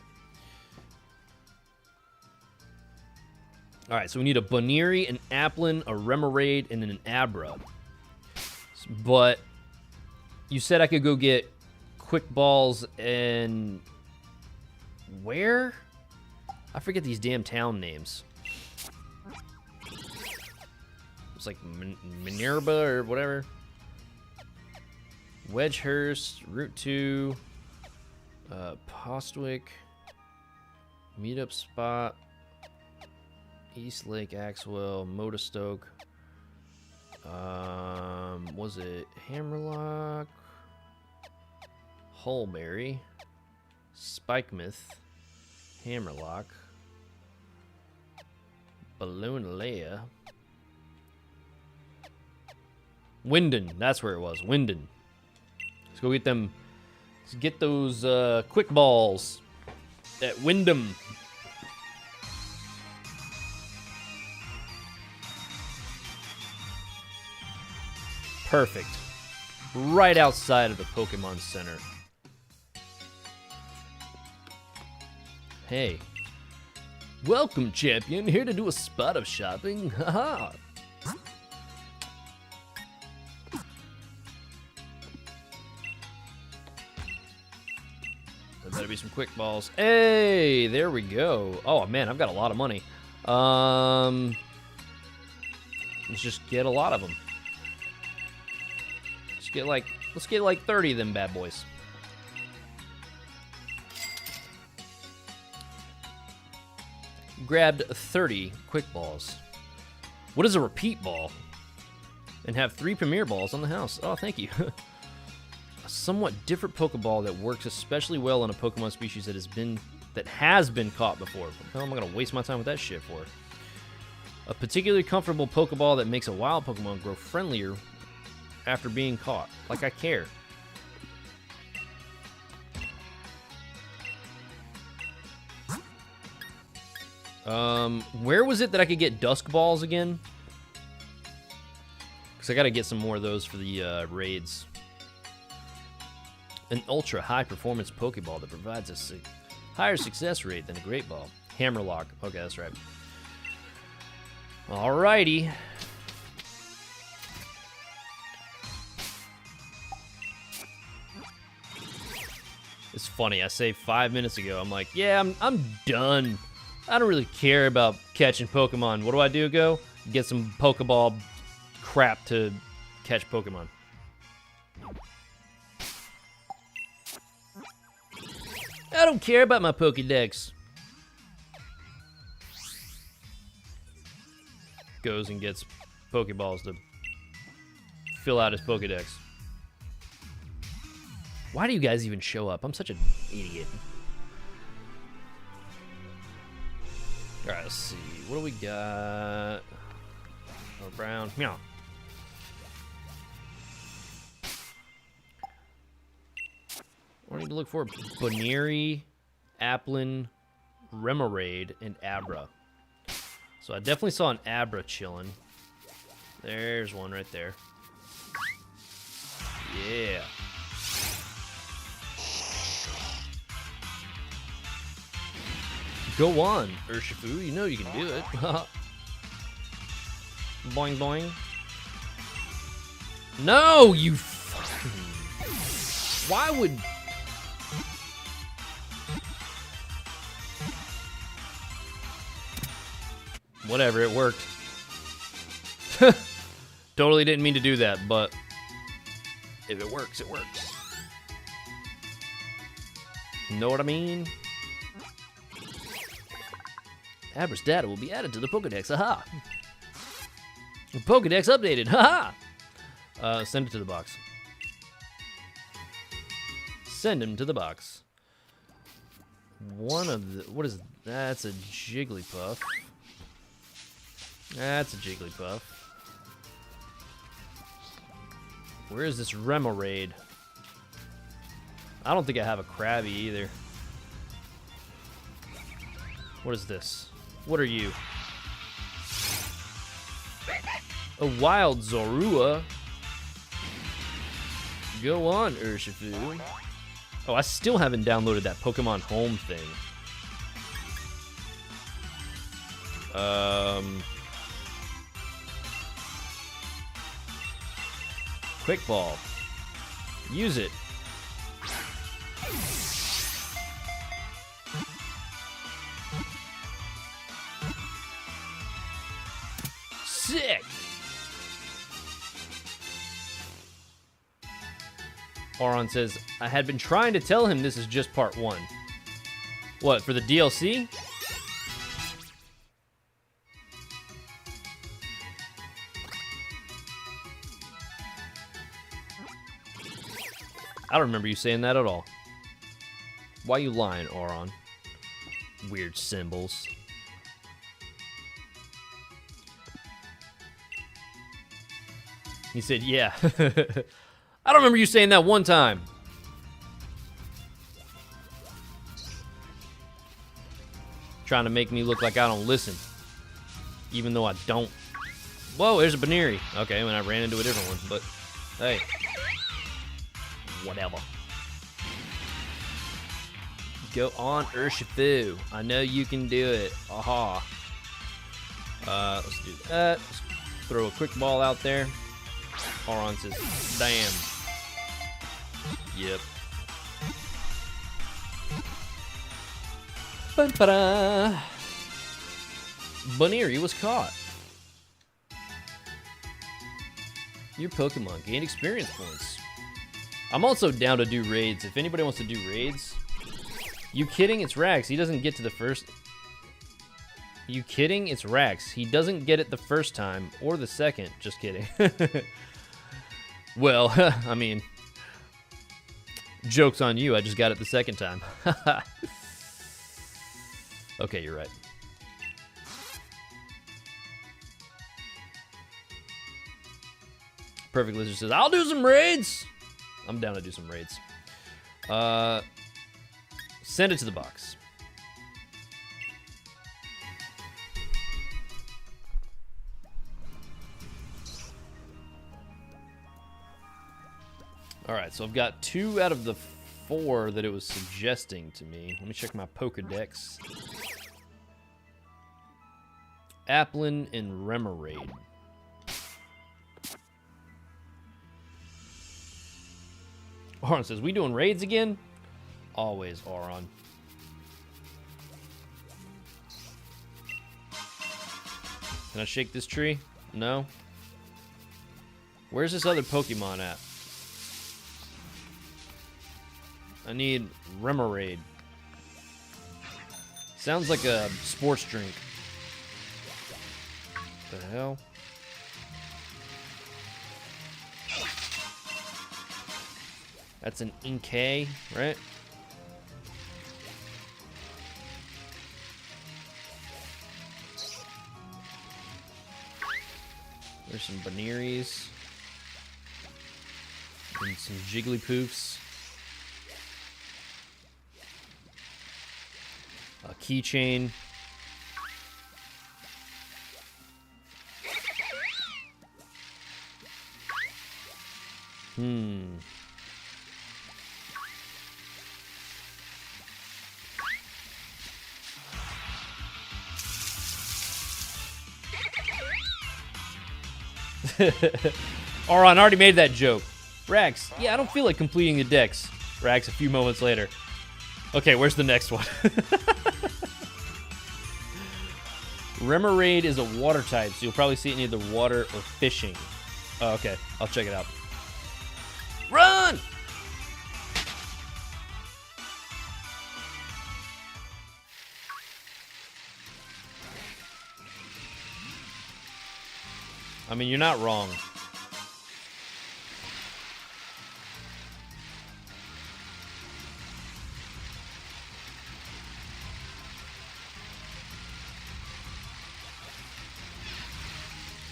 All right, so we need a Boniri, an Applin, a Remoraid, and then an Abra. But you said I could go get Quick Balls and... where? I forget these damn town names. It's like Minerva or whatever. Wedgehurst, Route 2, Postwick, Meetup Spot, East Lake, Axwell, Modestoke. Was it Hammerlock, Hulberry, Spikemouth, Hammerlock, Balloonalea, Winden. That's where it was. Winden. Let's go get them. Let's get those quick balls at Wyndham. Perfect. Right outside of the Pokemon Center. Hey. Welcome, champion. Here to do a spot of shopping. Haha. There better be some quick balls. Hey, there we go. Oh man, I've got a lot of money. Let's just get a lot of them. Let's get like 30 of them bad boys. Grabbed 30 quick balls. What is a repeat ball? And have 3 premier balls on the house. Oh, thank you. A somewhat different Pokeball that works especially well on a Pokemon species that has been caught before. What the hell am I gonna waste my time with that shit for? A particularly comfortable Pokeball that makes a wild Pokemon grow friendlier after being caught. Like I care. Where was it that I could get Dusk Balls again? Because I gotta get some more of those for the raids. An ultra high performance Pokeball that provides a higher success rate than a Great Ball. Hammerlock. Okay, that's right. Alrighty. It's funny, I say 5 minutes ago, I'm like, yeah, I'm done. I don't really care about catching Pokemon. What do? Go get some Pokeball crap to catch Pokemon. I don't care about my Pokédex. Goes and gets Pokeballs to fill out his Pokédex. Why do you guys even show up? I'm such an idiot. Alright, let's see. What do we got? Oh, brown. Meow. What do I need to look for? Boniri, Applin, Remoraid, and Abra. So I definitely saw an Abra chilling. There's one right there. Yeah. Go on, Urshifu. You know you can do it. Boing, boing. No, you fucking... Why would... Whatever, it worked. Totally didn't mean to do that, but if it works, it works. Know what I mean? Abra's data will be added to the Pokedex, haha. Pokedex updated, haha. Send it to the box. Send him to the box. One of the, what is, that's a Jigglypuff. That's a Jigglypuff. Where is this Remoraid? I don't think I have a Krabby either. What is this? What are you? A wild Zorua. Go on, Urshifu. Oh, I still haven't downloaded that Pokemon Home thing. Quick Ball. Use it. Sick. Auron says, I had been trying to tell him this is just part 1. What, for the DLC? I don't remember you saying that at all. Why you lying, Auron? Weird symbols. He said, yeah. I don't remember you saying that one time. Trying to make me look like I don't listen. Even though I don't. Whoa, there's a Baneri. Okay, when I ran into a different one, but hey. Whatever. Go on, Urshifu. I know you can do it. Aha. Let's do that. Let's throw a quick ball out there. Auron says, damn. Yep. Ba-da. Baneri was caught. Your Pokemon gained experience points. I'm also down to do raids. If anybody wants to do raids. You kidding? It's Rax. He doesn't get to the first. You kidding? It's Rax. He doesn't get it the first time or the second. Just kidding. Well, I mean, joke's on you. I just got it the second time. Okay, you're right. Perfect Lizard says, I'll do some raids. I'm down to do some raids. Send it to the box. All right, so I've got 2 out of the 4 that it was suggesting to me. Let me check my Pokedex. Applin and Remoraid. Auron says, we doing raids again? Always, Auron. Can I shake this tree? No? Where's this other Pokemon at? I need Remoraid. Sounds like a sports drink. What the hell? That's an Inkay, right? There's some Baneries. And some Jigglypuffs. A keychain. Auron already made that joke. Rax, yeah, I don't feel like completing the dex. Rax, a few moments later. Okay, where's the next one? Remoraid is a water type, so you'll probably see it in either water or fishing. Oh, okay, I'll check it out. Run! I mean, you're not wrong.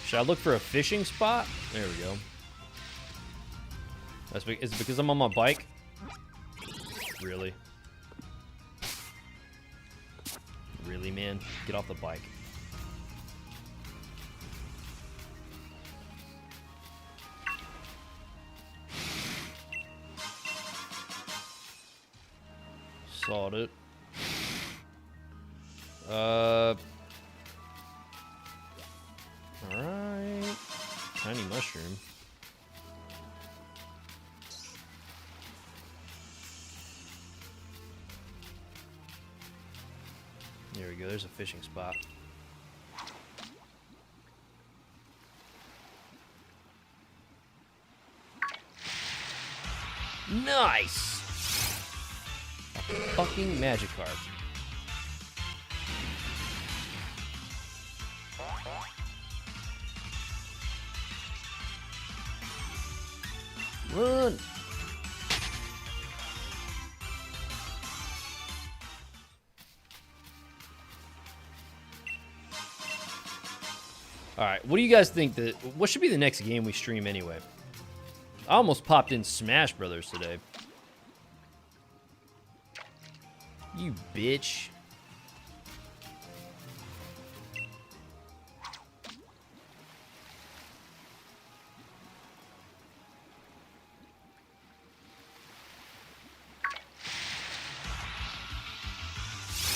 Should I look for a fishing spot? There we go. Is it because I'm on my bike? Really? Really, man? Get off the bike. Sawed it. Alright. Tiny mushroom. There we go, there's a fishing spot. Nice! Fucking Magikarp. Run! Alright, what do you guys think that... What should be the next game we stream anyway? I almost popped in Smash Brothers today. You bitch.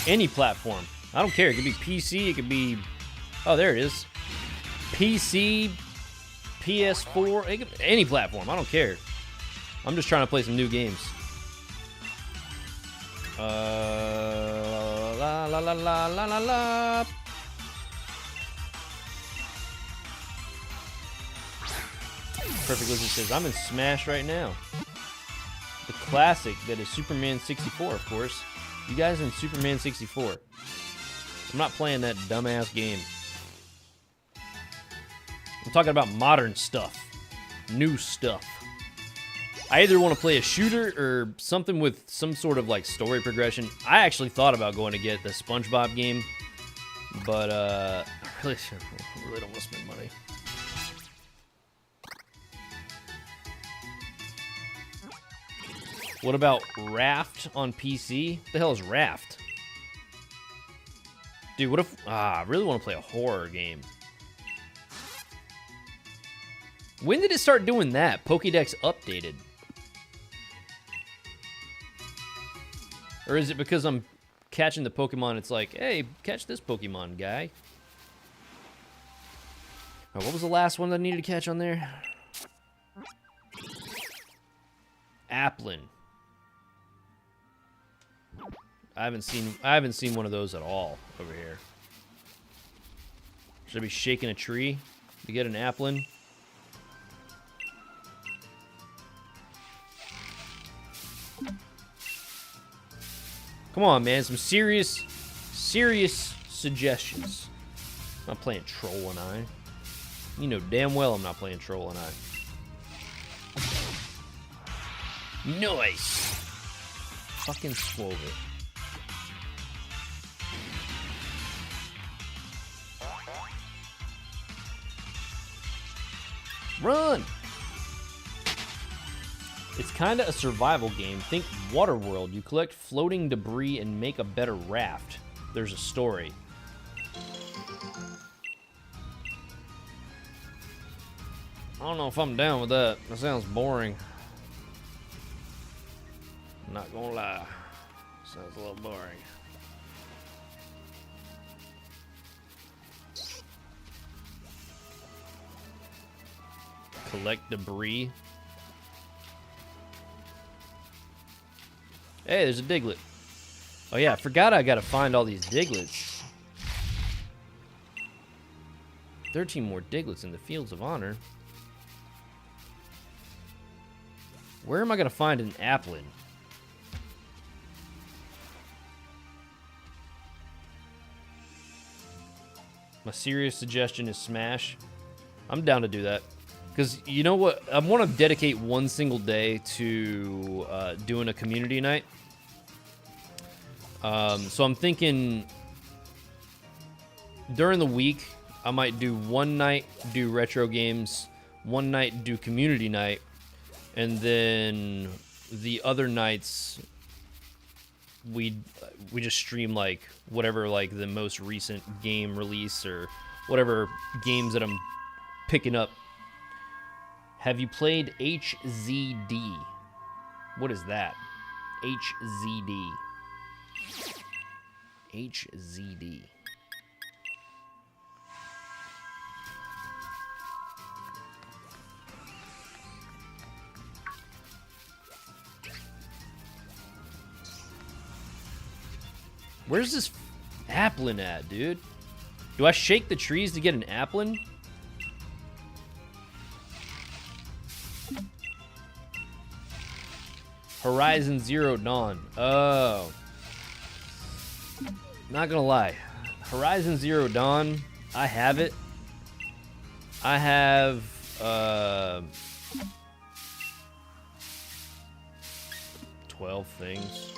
Any platform. I don't care. It could be PC. It could be... Oh, there it is. PC, PS4, it could, any platform. I don't care. I'm just trying to play some new games. La la la la la la la. Perfect Lizard says, I'm in Smash right now. The classic that is Superman 64, of course. You guys in Superman 64. I'm not playing that dumbass game. I'm talking about modern stuff. New stuff. I either want to play a shooter or something with some sort of like story progression. I actually thought about going to get the SpongeBob game, but I really don't want to spend money. What about Raft on PC? What the hell is Raft? Dude, what if... I really want to play a horror game. When did it start doing that? Pokédex updated. Or is it because I'm catching the Pokemon, it's like, hey, catch this Pokemon, guy. All right, what was the last one that I needed to catch on there? Applin. I haven't seen one of those at all over here. Should I be shaking a tree to get an Applin? Come on, man. Some serious suggestions. I'm not playing Troll and I. You know damn well I'm not playing Troll and I. Nice. Fucking swole it. Run! It's kind of a survival game. Think Waterworld. You collect floating debris and make a better raft. There's a story. I don't know if I'm down with that. That sounds boring. I'm not gonna lie. Sounds a little boring. Collect debris. Hey, there's a Diglett. Oh yeah, I forgot I gotta find all these Diglets. 13 more Diglets in the Fields of Honor. Where am I gonna find an Applin? My serious suggestion is Smash. I'm down to do that. Because you know what? I want to dedicate one single day to doing a community night. So I'm thinking during the week, I might do one night, do retro games, one night, do community night, and then the other nights, we just stream like whatever, like the most recent game release or whatever games that I'm picking up. Have you played HZD? What is that? HZD. HZD. Where's this applin at, dude? Do I shake the trees to get an applin? Horizon Zero Dawn. Oh. Not gonna lie. Horizon Zero Dawn, I have it. I have, 12 things.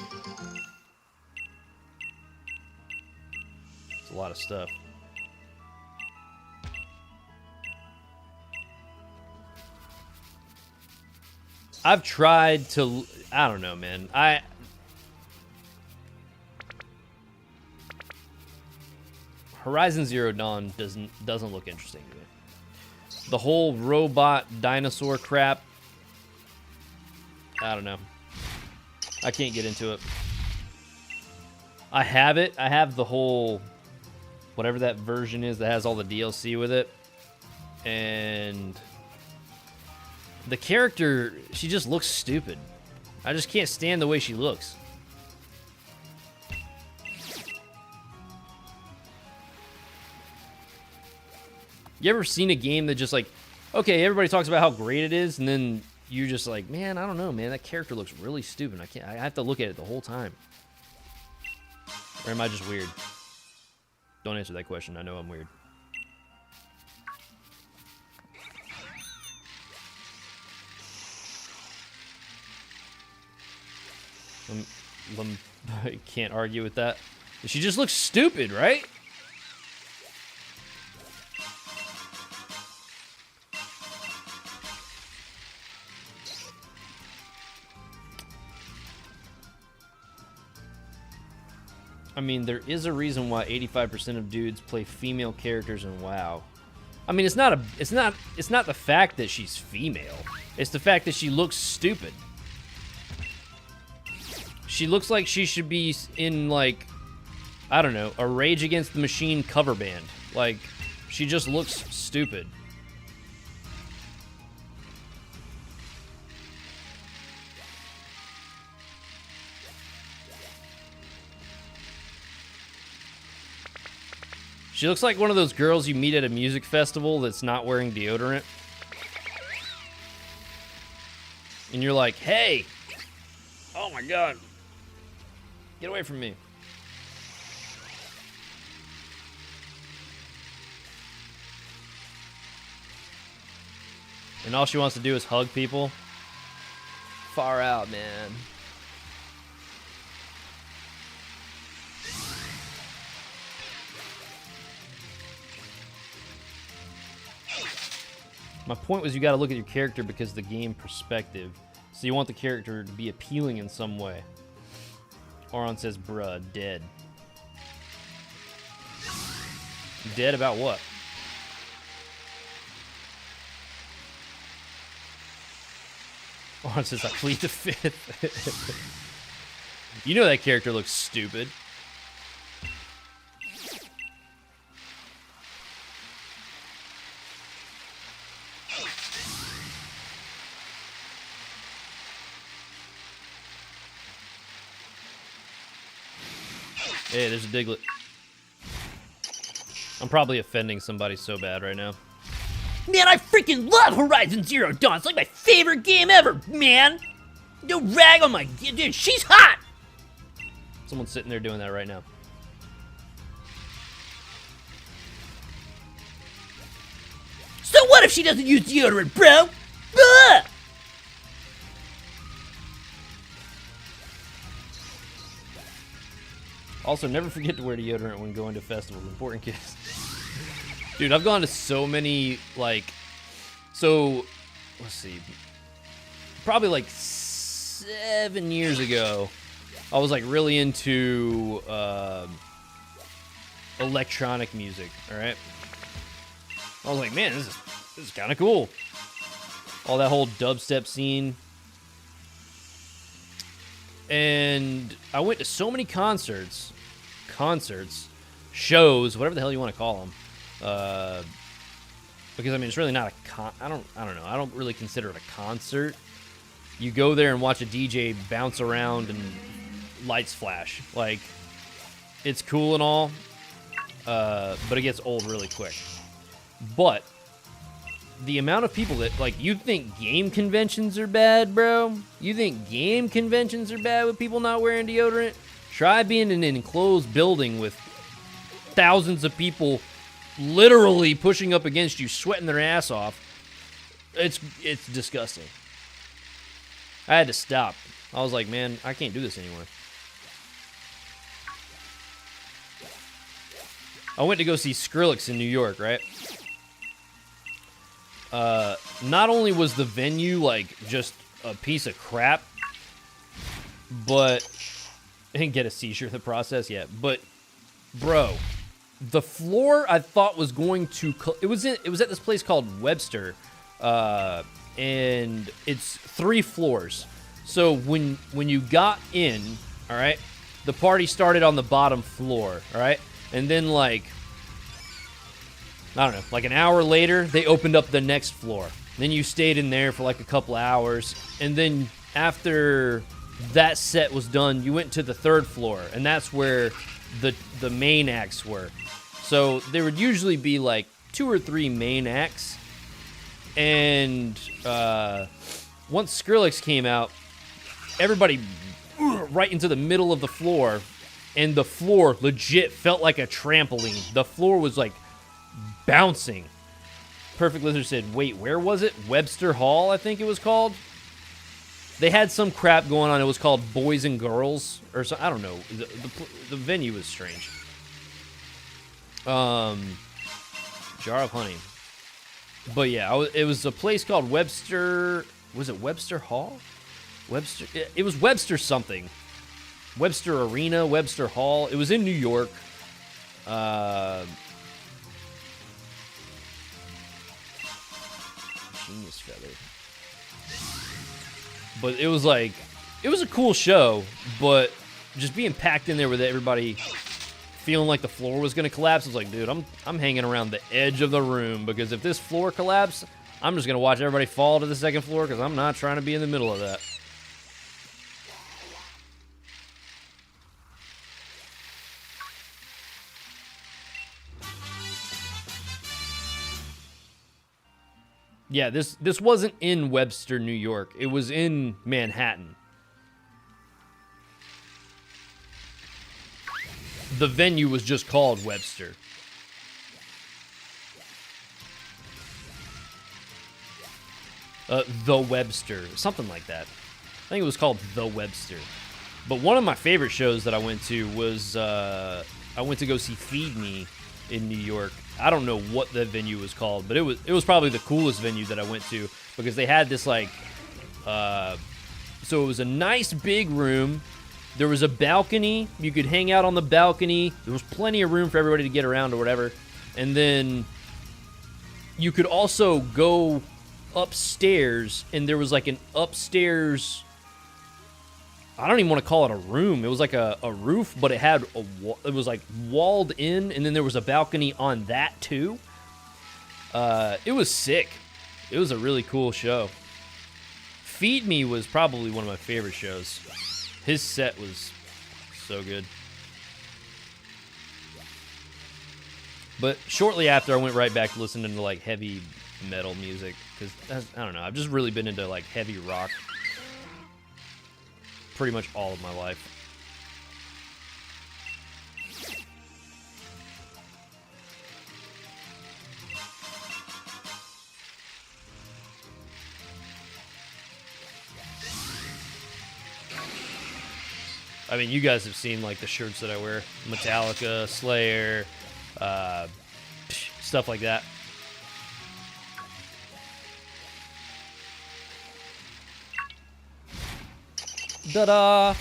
It's a lot of stuff. I've tried to, I don't know, man. Horizon Zero Dawn doesn't look interesting to me. The whole robot dinosaur crap, I don't know. I can't get into it. I have it. I have the whole, whatever that version is that has all the DLC with it. And the character, she just looks stupid. I just can't stand the way she looks. You ever seen a game that just like, okay, everybody talks about how great it is, and then you're just like, man, I don't know, man, that character looks really stupid. I have to look at it the whole time. Or am I just weird? Don't answer that question. I know I'm weird. I can't argue with that. She just looks stupid, right? I mean, there is a reason why 85% of dudes play female characters in WoW. I mean, it's not the fact that she's female. It's the fact that she looks stupid. She looks like she should be in, like, I don't know, a Rage Against the Machine cover band. Like, she just looks stupid. She looks like one of those girls you meet at a music festival that's not wearing deodorant. And you're like, hey! Oh my god! Get away from me. And all she wants to do is hug people. Far out, man. My point was you gotta look at your character because of the game perspective. So you want the character to be appealing in some way. Oron says, bruh, dead. Dead about what? Oron says, I plead the fifth. You know that character looks stupid. Hey, there's a Diglett. I'm probably offending somebody so bad right now. Man, I freaking love Horizon Zero Dawn. It's like my favorite game ever, man. No rag on my... Dude, she's hot. Someone's sitting there doing that right now. So what if she doesn't use deodorant, bro? Ugh! Also, never forget to wear deodorant when going to festivals. Important kids. Dude, I've gone to so many, like... So, let's see. Probably like 7 years ago, I was like really into electronic music, alright? I was like, man, this is kind of cool. All that whole dubstep scene. And I went to so many concerts. concerts, shows, whatever the hell you want to call them. Because I mean, it's really not a I don't know. I don't really consider it a concert. You go there and watch a DJ bounce around and lights flash. Like, it's cool and all, but it gets old really quick. But the amount of people that, like, you think game conventions are bad, bro? You think game conventions are bad with people not wearing deodorant? Try being in an enclosed building with thousands of people literally pushing up against you, sweating their ass off. It's disgusting. I had to stop. I was like, man, I can't do this anymore. I went to go see Skrillex in New York, right? Not only was the venue, like, just a piece of crap, but I didn't get a seizure in the process yet, but, bro, the floor I thought was going to... It was at this place called Webster, and it's 3 floors. So when you got in, all right, the party started on the bottom floor, all right? And then, like, I don't know, like an hour later, they opened up the next floor. Then you stayed in there for like a couple hours. And then after that set was done, you went to the 3rd floor. And that's where the main acts were. So there would usually be like 2 or 3 main acts. And once Skrillex came out, everybody right into the middle of the floor. And the floor legit felt like a trampoline. The floor was like bouncing. Perfect Lizard said, wait, where was it? Webster Hall, I think it was called. They had some crap going on. It was called Boys and Girls or something. I don't know. The venue was strange. Jar of Honey. But yeah, it was a place called Webster. Was it Webster Hall? Webster. It was Webster something. Webster Arena, Webster Hall. It was in New York. Genius Feather. But it was like, it was a cool show, but just being packed in there with everybody feeling like the floor was going to collapse, I was like, dude, I'm hanging around the edge of the room, because if this floor collapses, I'm just going to watch everybody fall to the 2nd floor, because I'm not trying to be in the middle of that. Yeah, this wasn't in Webster, New York. It was in Manhattan. The venue was just called Webster. The Webster. Something like that. I think it was called The Webster. But one of my favorite shows that I went to was... I went to go see Feed Me in New York. I don't know what the venue was called, but it was probably the coolest venue that I went to, because they had this, like, so it was a nice big room. There was a balcony. You could hang out on the balcony. There was plenty of room for everybody to get around or whatever. And then you could also go upstairs, and there was like an upstairs, I don't even want to call it a room. It was like a roof, but it had it was like walled in, and then there was a balcony on that too. It was sick. It was a really cool show. Feed Me was probably one of my favorite shows. His set was so good. But shortly after, I went right back to listening to like heavy metal music, because I don't know, I've just really been into like heavy rock pretty much all of my life. I mean, you guys have seen like the shirts that I wear. Metallica, Slayer, stuff like that. Ta-da!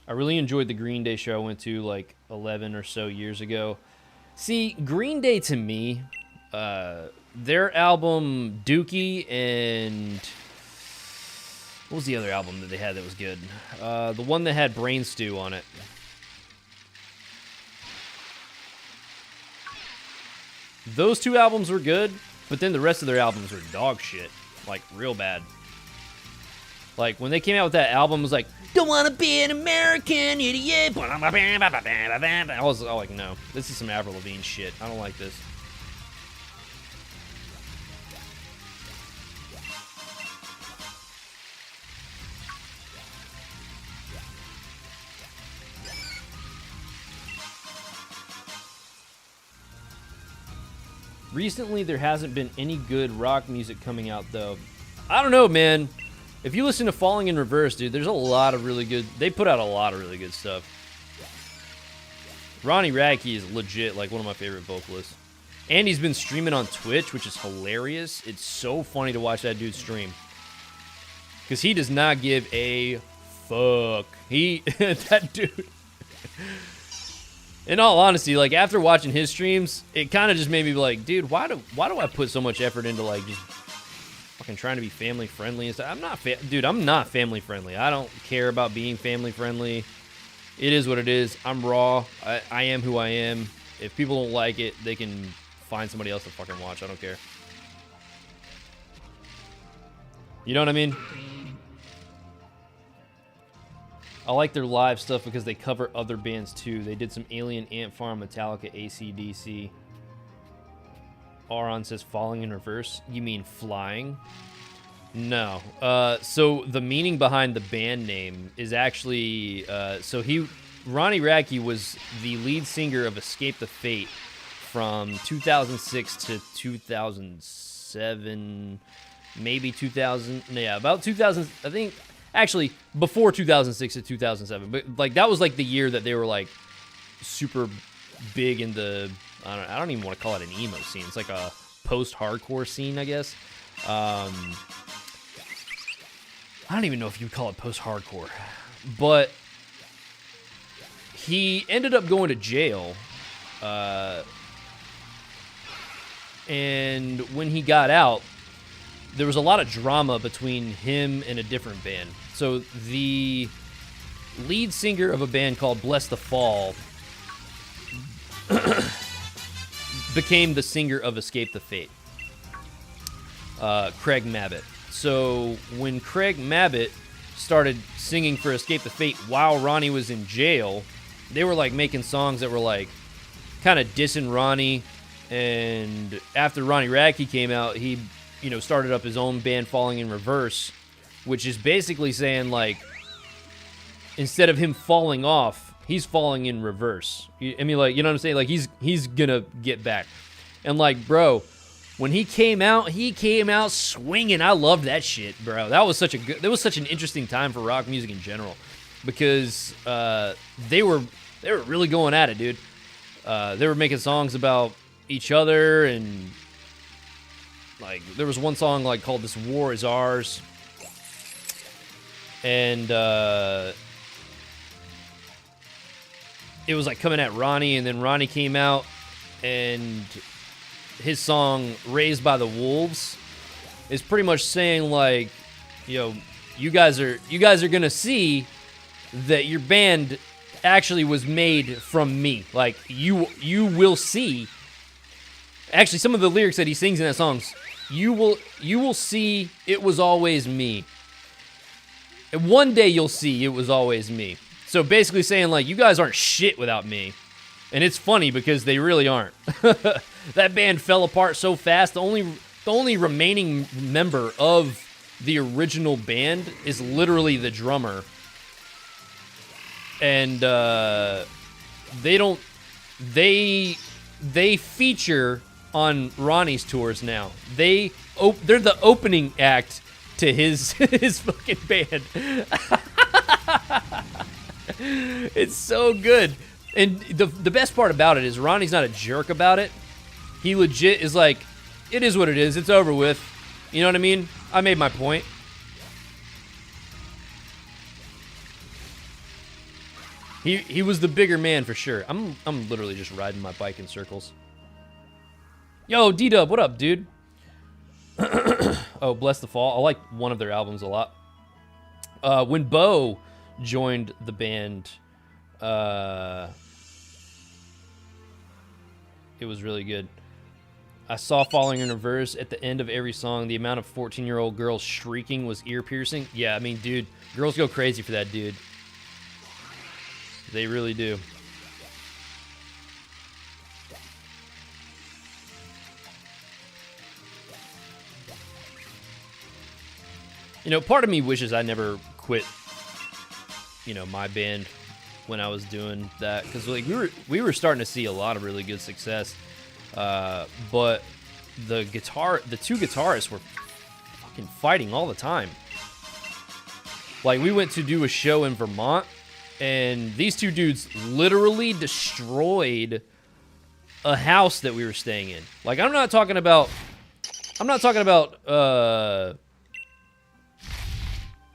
I really enjoyed the Green Day show I went to like 11 or so years ago. See, Green Day to me, their album Dookie and... what was the other album that they had that was good? The one that had Brain Stew on it. Those 2 albums were good, but then the rest of their albums were dog shit. Like, real bad. Like, when they came out with that album, it was like, don't wanna be an American idiot. I was like, no, this is some Avril Lavigne shit. I don't like this. Recently, there hasn't been any good rock music coming out, though. I don't know, man. If you listen to Falling in Reverse, dude, there's a lot of really good... They put out a lot of really good stuff. Ronnie Radke is legit, like, one of my favorite vocalists. And he's been streaming on Twitch, which is hilarious. It's so funny to watch that dude stream. Because he does not give a fuck. That dude... In all honesty, like, after watching his streams, it kind of just made me be like, dude, why do I put so much effort into, like, just fucking trying to be family friendly and stuff? I'm not family friendly. I don't care about being family friendly. It is what it is. I'm raw. I am who I am. If people don't like it, they can find somebody else to fucking watch. I don't care. You know what I mean? I like their live stuff because they cover other bands too. They did some Alien, Ant Farm, Metallica, AC/DC. Aron says falling in reverse. You mean flying? No. So the meaning behind the band name is actually... Ronnie Radke was the lead singer of Escape the Fate from 2006 to 2007, maybe 2000. Yeah, about 2000. I think... Actually, before 2006 to 2007. But, like, that was, like, the year that they were, like, super big in the... I don't even want to call it an emo scene. It's like a post-hardcore scene, I guess. I don't even know if you'd call it post-hardcore. But he ended up going to jail. And when he got out, there was a lot of drama between him and a different band. So the lead singer of a band called Bless the Fall became the singer of Escape the Fate, Craig Mabbitt. So when Craig Mabbitt started singing for Escape the Fate while Ronnie was in jail, they were like making songs that were like kind of dissing Ronnie. And after Ronnie Radke came out, he started up his own band, Falling in Reverse, which is basically saying, like, instead of him falling off, he's falling in reverse. I mean, like, you know what I'm saying? Like, he's gonna get back. And, like, bro, when he came out swinging. I loved that shit, bro. That was such an interesting time for rock music in general, because they were really going at it, dude. They were making songs about each other, and like, there was one song like called "This War Is Ours," and it was like coming at Ronnie, and then Ronnie came out, and his song "Raised by the Wolves" is pretty much saying, like, you guys are gonna see that your band actually was made from me. Like, you will see. Actually, some of the lyrics that he sings in that songs, you will see it was always me. And one day you'll see it was always me. So basically saying, like, you guys aren't shit without me. And it's funny because they really aren't. That band fell apart so fast. The only remaining member of the original band is literally the drummer. And they feature on Ronnie's tours now. They're the opening act to his fucking band. It's so good. And the best part about it is Ronnie's not a jerk about it. He legit is like, it is what it is. It's over with. You know what I mean? I made my point. He was the bigger man for sure. I'm literally just riding my bike in circles. Yo, D-Dub, what up, dude? Oh, Bless the Fall. I like one of their albums a lot. When Bo joined the band, it was really good. I saw Falling in Reverse at the end of every song. The amount of 14-year-old girls shrieking was ear-piercing. Yeah, I mean, dude, girls go crazy for that dude. They really do. You know, part of me wishes I never quit, you know, my band when I was doing that, because like we were starting to see a lot of really good success, but the two guitarists were fucking fighting all the time. Like, we went to do a show in Vermont, and these two dudes literally destroyed a house that we were staying in. Like, I'm not talking about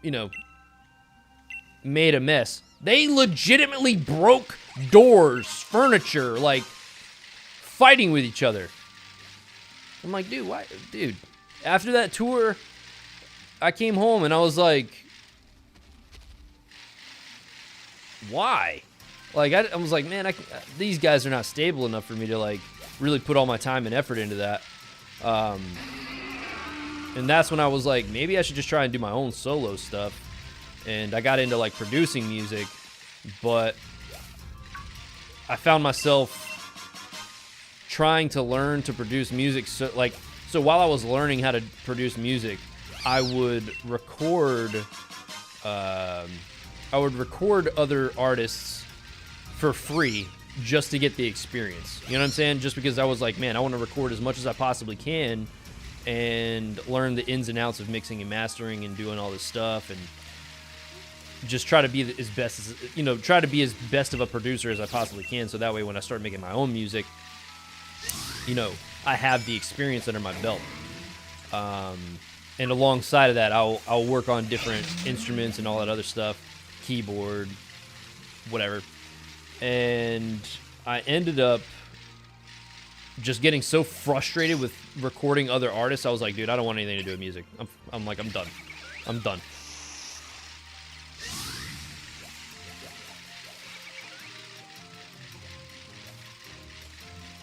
you know, made a mess. They legitimately broke doors, furniture, like, fighting with each other. I'm like, dude, why? Dude, after that tour, I came home and I was like, why? Like, I was like, man, these guys are not stable enough for me to, like, really put all my time and effort into that. And that's when I was like, maybe I should just try and do my own solo stuff. And I got into, like, producing music, but I found myself trying to learn to produce music. So while I was learning how to produce music, I would record other artists for free just to get the experience. You know what I'm saying? Just because I was like, man, I want to record as much as I possibly can and learn the ins and outs of mixing and mastering and doing all this stuff, and just try to be as best of a producer as I possibly can, so that way when I start making my own music, you know, I have the experience under my belt. And alongside of that, I'll work on different instruments and all that other stuff, keyboard, whatever. And I ended up just getting so frustrated with recording other artists. I was like, dude, I don't want anything to do with music. I'm like, I'm done. I'm done.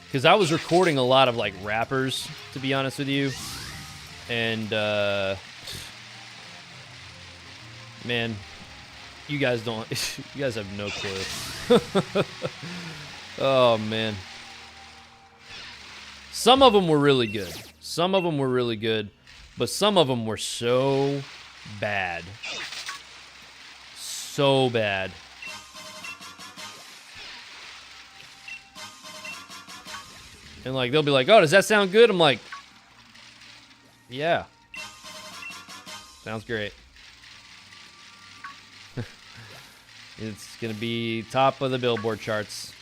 Because I was recording a lot of, like, rappers, to be honest with you. And, man, you guys have no clue. Oh, man. Some of them were really good. But some of them were so bad. So bad. And, like, they'll be like, oh, does that sound good? I'm like, yeah. Sounds great. It's going to be top of the Billboard charts.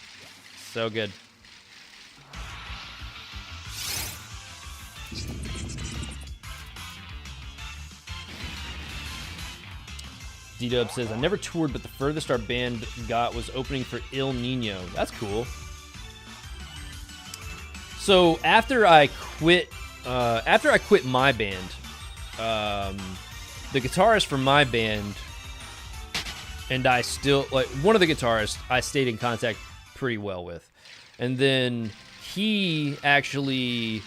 So good. D-Dub says, I never toured, but the furthest our band got was opening for Il Nino. That's cool. So after I quit my band, the guitarist for my band and I still, like, one of the guitarists I stayed in contact pretty well with. And then he actually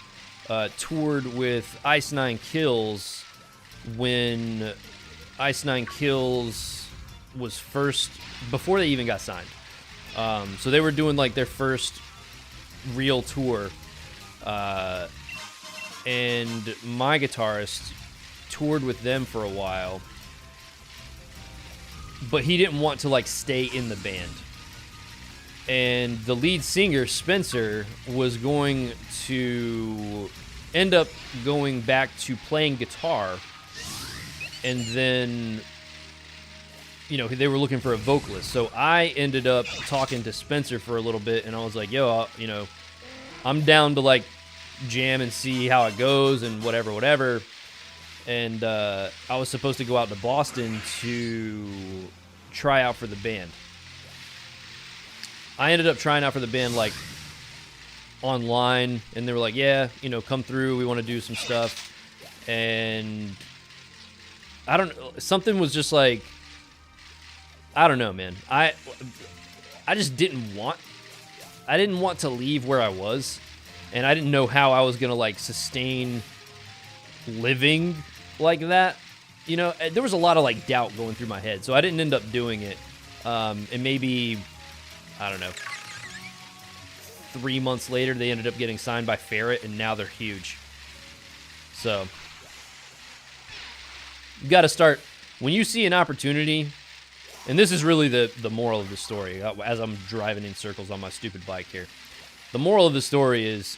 toured with Ice Nine Kills when Ice Nine Kills was first, before they even got signed. So they were doing, like, their first real tour. And my guitarist toured with them for a while, but he didn't want to, like, stay in the band. And the lead singer, Spencer, was going to end up going back to playing guitar. And then, you know, they were looking for a vocalist. So I ended up talking to Spencer for a little bit, and I was like, yo, you know, I'm down to, like, jam and see how it goes and whatever. And I was supposed to go out to Boston to try out for the band. I ended up trying out for the band, like, online, and they were like, yeah, you know, come through, we want to do some stuff. And I don't know, something was just like, I don't know, man. I just didn't want to leave where I was. and I didn't know how I was gonna like sustain living like that. You know, there was a lot of like doubt going through my head, so I didn't end up doing it. And maybe, I don't know, 3 months later, they ended up getting signed by Ferret, and now they're huge. So, you got to start, when you see an opportunity, and this is really the moral of the story, as I'm driving in circles on my stupid bike here. The moral of the story is,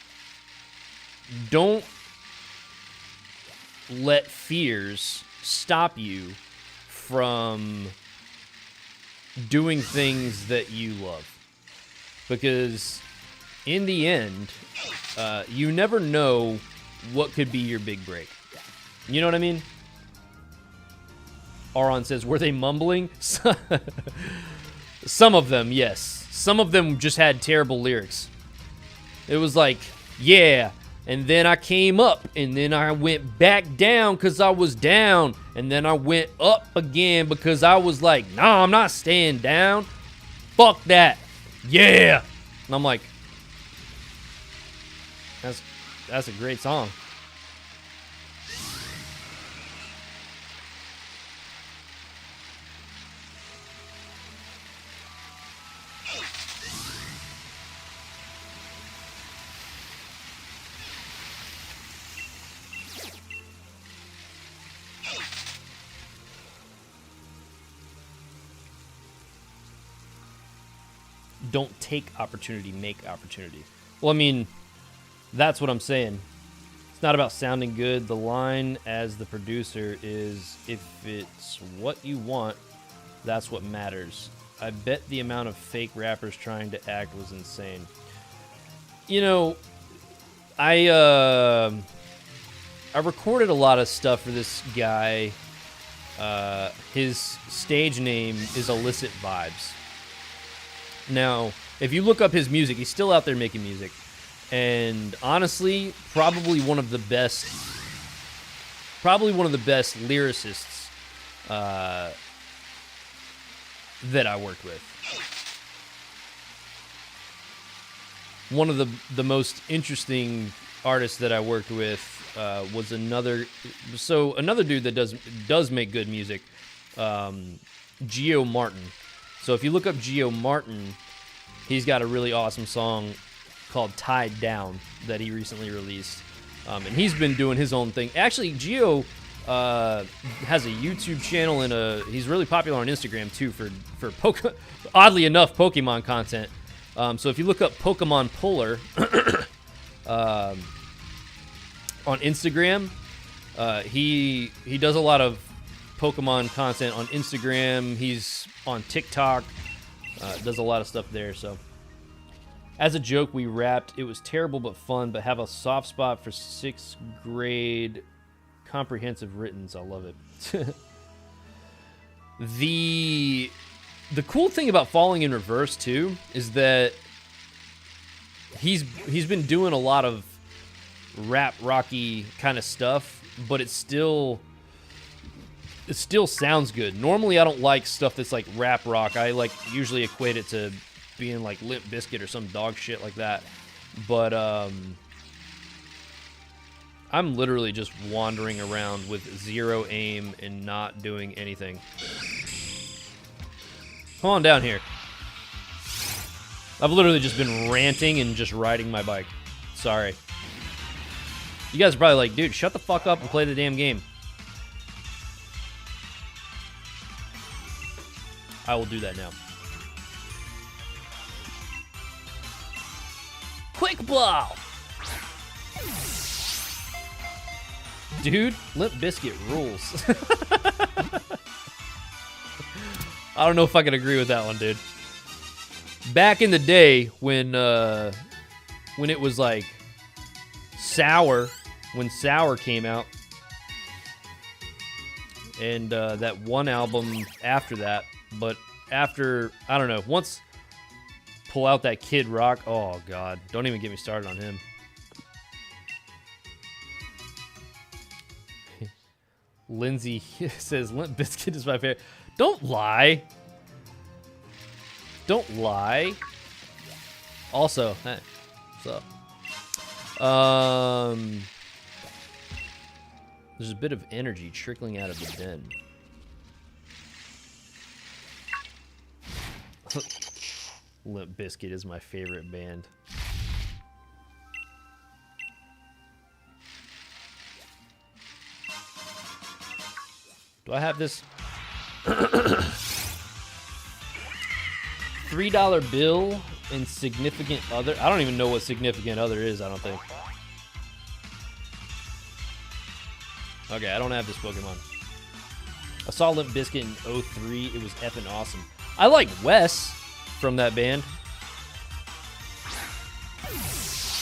don't let fears stop you from doing things that you love. Because in the end, you never know what could be your big break. You know what I mean? Auron says, were they mumbling? Some of them, yes. Some of them just had terrible lyrics. It was like, yeah, and then I came up, and then I went back down because I was down, and then I went up again because I was like, nah, I'm not staying down. Fuck that. Yeah. And I'm like, that's a great song. Don't take opportunity, make opportunity. Well, I mean, that's what I'm saying. It's not about sounding good. The line as the producer is, if it's what you want, that's what matters. I bet the amount of fake rappers trying to act was insane. You know, I recorded a lot of stuff for this guy. His stage name is Illicit Vibes. Now, if you look up his music, he's still out there making music. And honestly, probably one of the best lyricists that I worked with. One of the most interesting artists that I worked with was another dude that does make good music, Geo Martin. So if you look up Geo Martin, he's got a really awesome song called Tied Down that he recently released. And he's been doing his own thing. Actually, Geo has a YouTube channel and he's really popular on Instagram too for oddly enough, Pokemon content. So if you look up Pokemon Puller on Instagram, he does a lot of Pokemon content on Instagram. He's on TikTok, does a lot of stuff there. So as a joke, we rapped. It was terrible but fun, but have a soft spot for 6th grade comprehensive writtens. I love it. The cool thing about Falling in Reverse too is that he's been doing a lot of rap rocky kind of stuff, but it still sounds good. Normally I don't like stuff that's like rap rock. I like usually equate it to being like Limp Bizkit or some dog shit like that. But I'm literally just wandering around with zero aim and not doing anything. Come on down here. I've literally just been ranting and just riding my bike. Sorry. You guys are probably like, dude, shut the fuck up and play the damn game. I will do that now. Quick ball. Dude, Limp Bizkit rules. I don't know if I can agree with that one, dude. Back in the day when it was like Sour, when Sour came out, and that one album after that, but after, I don't know, once pull out that Kid Rock, oh god, don't even get me started on him. Lindsay says Limp Bizkit is my favorite. Don't lie. Don't lie. Also, hey, what's up? There's a bit of energy trickling out of the den. Limp Bizkit is my favorite band. Do I have this? $3 bill and significant other. I don't even know what significant other is, I don't think. Okay, I don't have this Pokemon. I saw Limp Bizkit in 03. It was effing awesome. I like Wes from that band.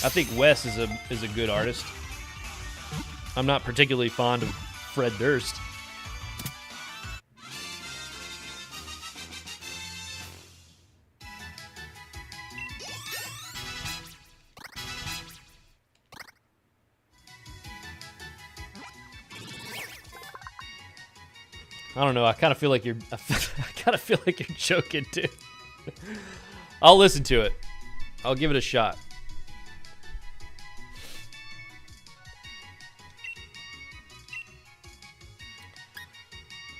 I think Wes is a good artist. I'm not particularly fond of Fred Durst. I don't know. I kind of feel like you're. I kind of feel like you're joking too. I'll listen to it. I'll give it a shot.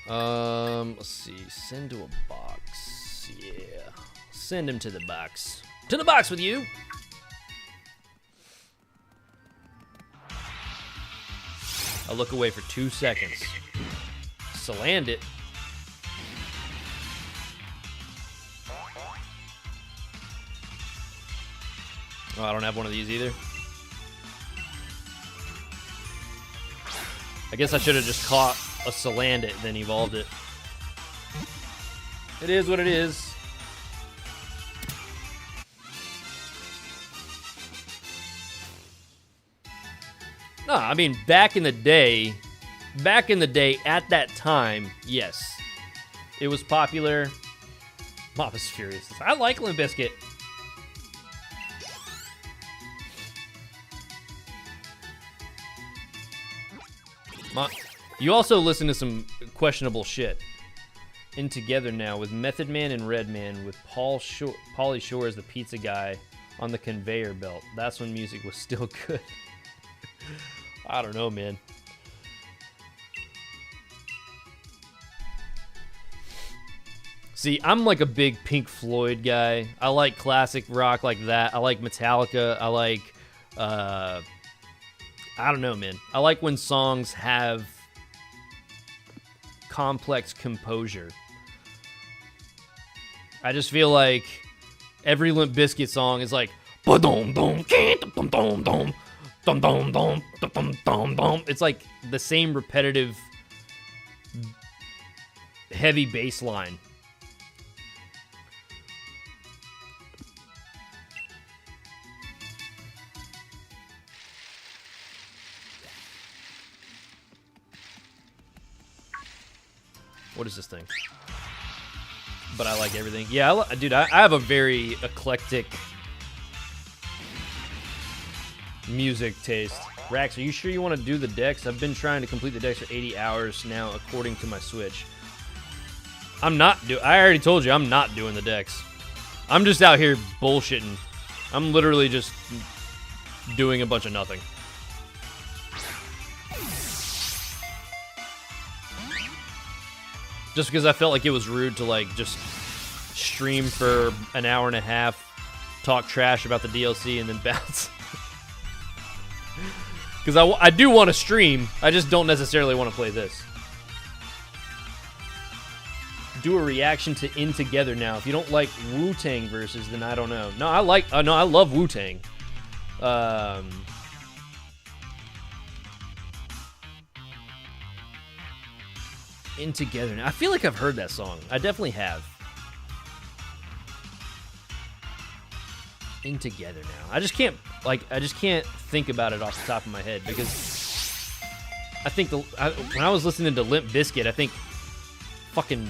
Let's see. Send to a box. Yeah. Send him to the box. To the box with you. I'll look away for 2 seconds. Land it. Oh, I don't have one of these either. I guess I should have just caught a Salandit and then evolved it. It is what it is. No, I mean, back in the day, at that time, yes. It was popular. Mom is furious. I like Limp Bizkit. You also listen to some questionable shit. In Together Now with Method Man and Redman with Pauly Shore as the pizza guy on the conveyor belt. That's when music was still good. I don't know, man. See, I'm like a big Pink Floyd guy. I like classic rock like that. I like Metallica. I like, I don't know, man. I like when songs have complex composure. I just feel like every Limp Bizkit song is like, it's like the same repetitive heavy bass line. What is this thing? But I like everything. Yeah, dude, I have a very eclectic music taste. Rax, are you sure you want to do the decks? I've been trying to complete the decks for 80 hours now, according to my Switch. I already told you, I'm not doing the decks. I'm just out here bullshitting. I'm literally just doing a bunch of nothing. Just because I felt like it was rude to, like, just stream for an hour and a half, talk trash about the DLC, and then bounce. Because I do want to stream, I just don't necessarily want to play this. Do a reaction to In Together Now. If you don't like Wu-Tang verses, then I don't know. No, I love Wu-Tang. In Together Now. I feel like I've heard that song. I definitely have. In Together Now. I just can't think about it off the top of my head because I think when I was listening to Limp Bizkit, I think fucking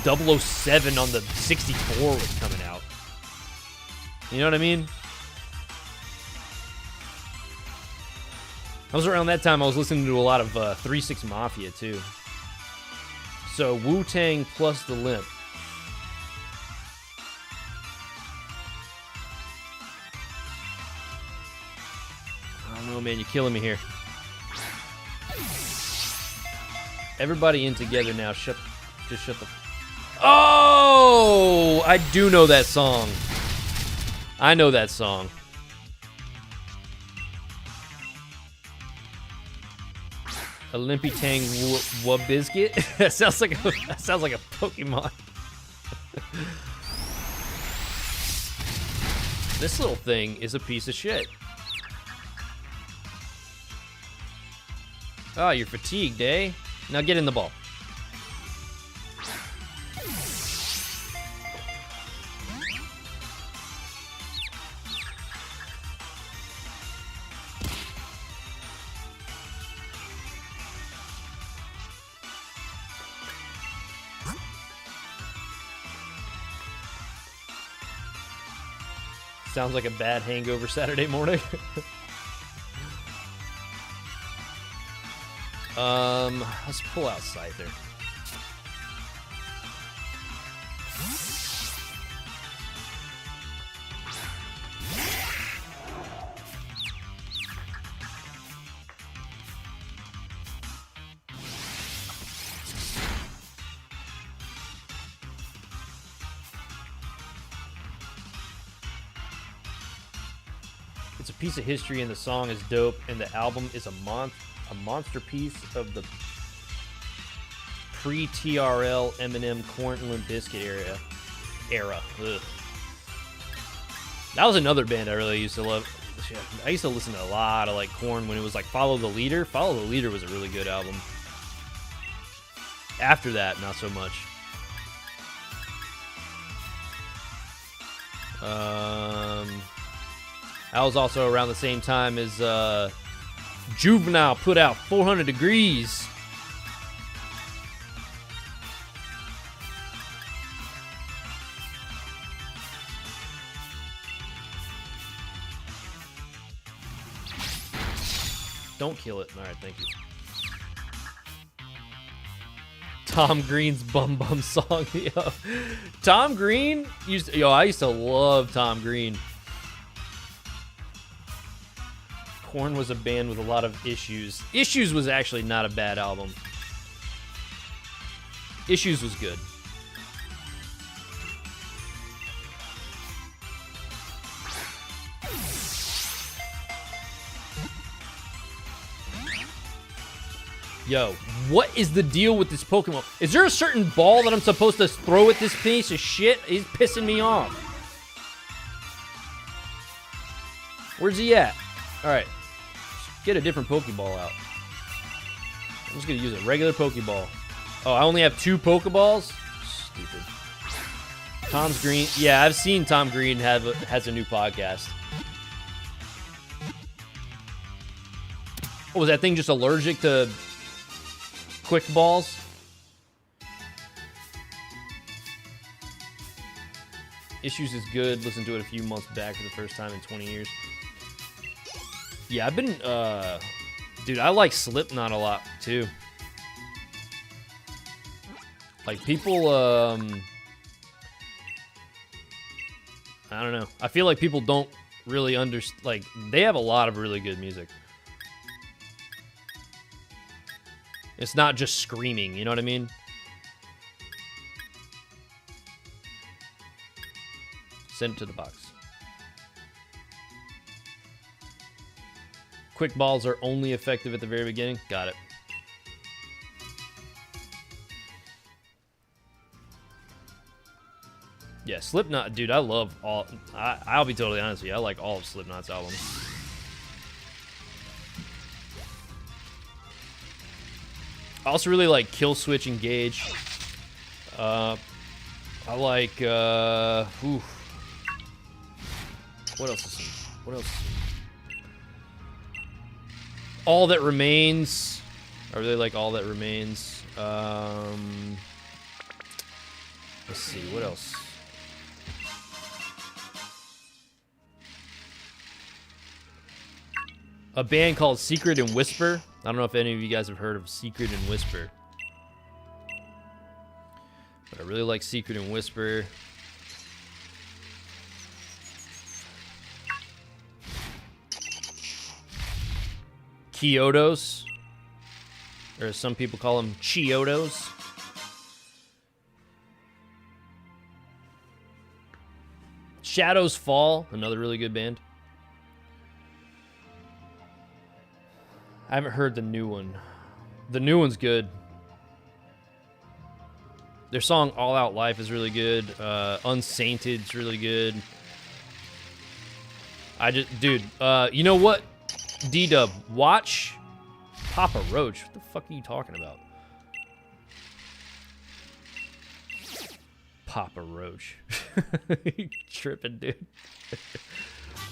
007 on the 64 was coming out. You know what I mean? I was around that time. I was listening to a lot of 3 6 Mafia too. So Wu-Tang plus the Limp. man, you're killing me here. Everybody in together now. Just shut the... Oh! I do know that song. I know that song. Olympi Tang Wabiscuit? That sounds like a Pokemon. This little thing is a piece of shit. Oh, you're fatigued, eh? Now get in the ball. Sounds like a bad hangover Saturday morning. Let's pull out Scyther. It's a piece of history, and the song is dope, and the album is a monster piece of the pre-TRL Eminem Corn and Limp Bizkit era. Ugh. That was another band I really used to love. I used to listen to a lot of like Korn when it was like Follow the Leader. Follow the Leader was a really good album. After that, not so much. That was also around the same time as Juvenile put out 400 Degrees. Don't kill it. All right, thank you. Tom Green's Bum Bum song. Yo. Tom Green I used to love Tom Green. Korn was a band with a lot of issues. Issues was actually not a bad album. Issues was good. Yo, what is the deal with this Pokemon? Is there a certain ball that I'm supposed to throw at this piece of shit? He's pissing me off. Where's he at? Alright. Get a different Pokeball out. I'm just gonna use a regular Pokeball. Oh, I only have 2 Pokeballs? Stupid. Tom's Green. Yeah, I've seen Tom Green has a new podcast. Oh, was that thing just allergic to quick balls? Issues is good. Listened to it a few months back for the first time in 20 years. Yeah, I've been, dude, I like Slipknot a lot, too. Like, people, I don't know. I feel like people don't really understand, like, they have a lot of really good music. It's not just screaming, you know what I mean? Send it to the box. Quick balls are only effective at the very beginning. Got it. Yeah, Slipknot, dude, I love all... I'll be totally honest with you. I like all of Slipknot's albums. I also really like Kill Switch Engage. I like, ooh. What else is What else? All That Remains. I really like All That Remains. Let's see, what else? A band called Secret and Whisper. I don't know if any of you guys have heard of Secret and Whisper. But I really like Secret and Whisper. Kyotos, or as some people call them, Chiotos. Shadows Fall, another really good band. I haven't heard the new one. The new one's good. Their song All Out Life is really good. Unsainted's really good. Dude, you know what? D-Dub, watch Papa Roach. What the fuck are you talking about? Papa Roach. You tripping, dude.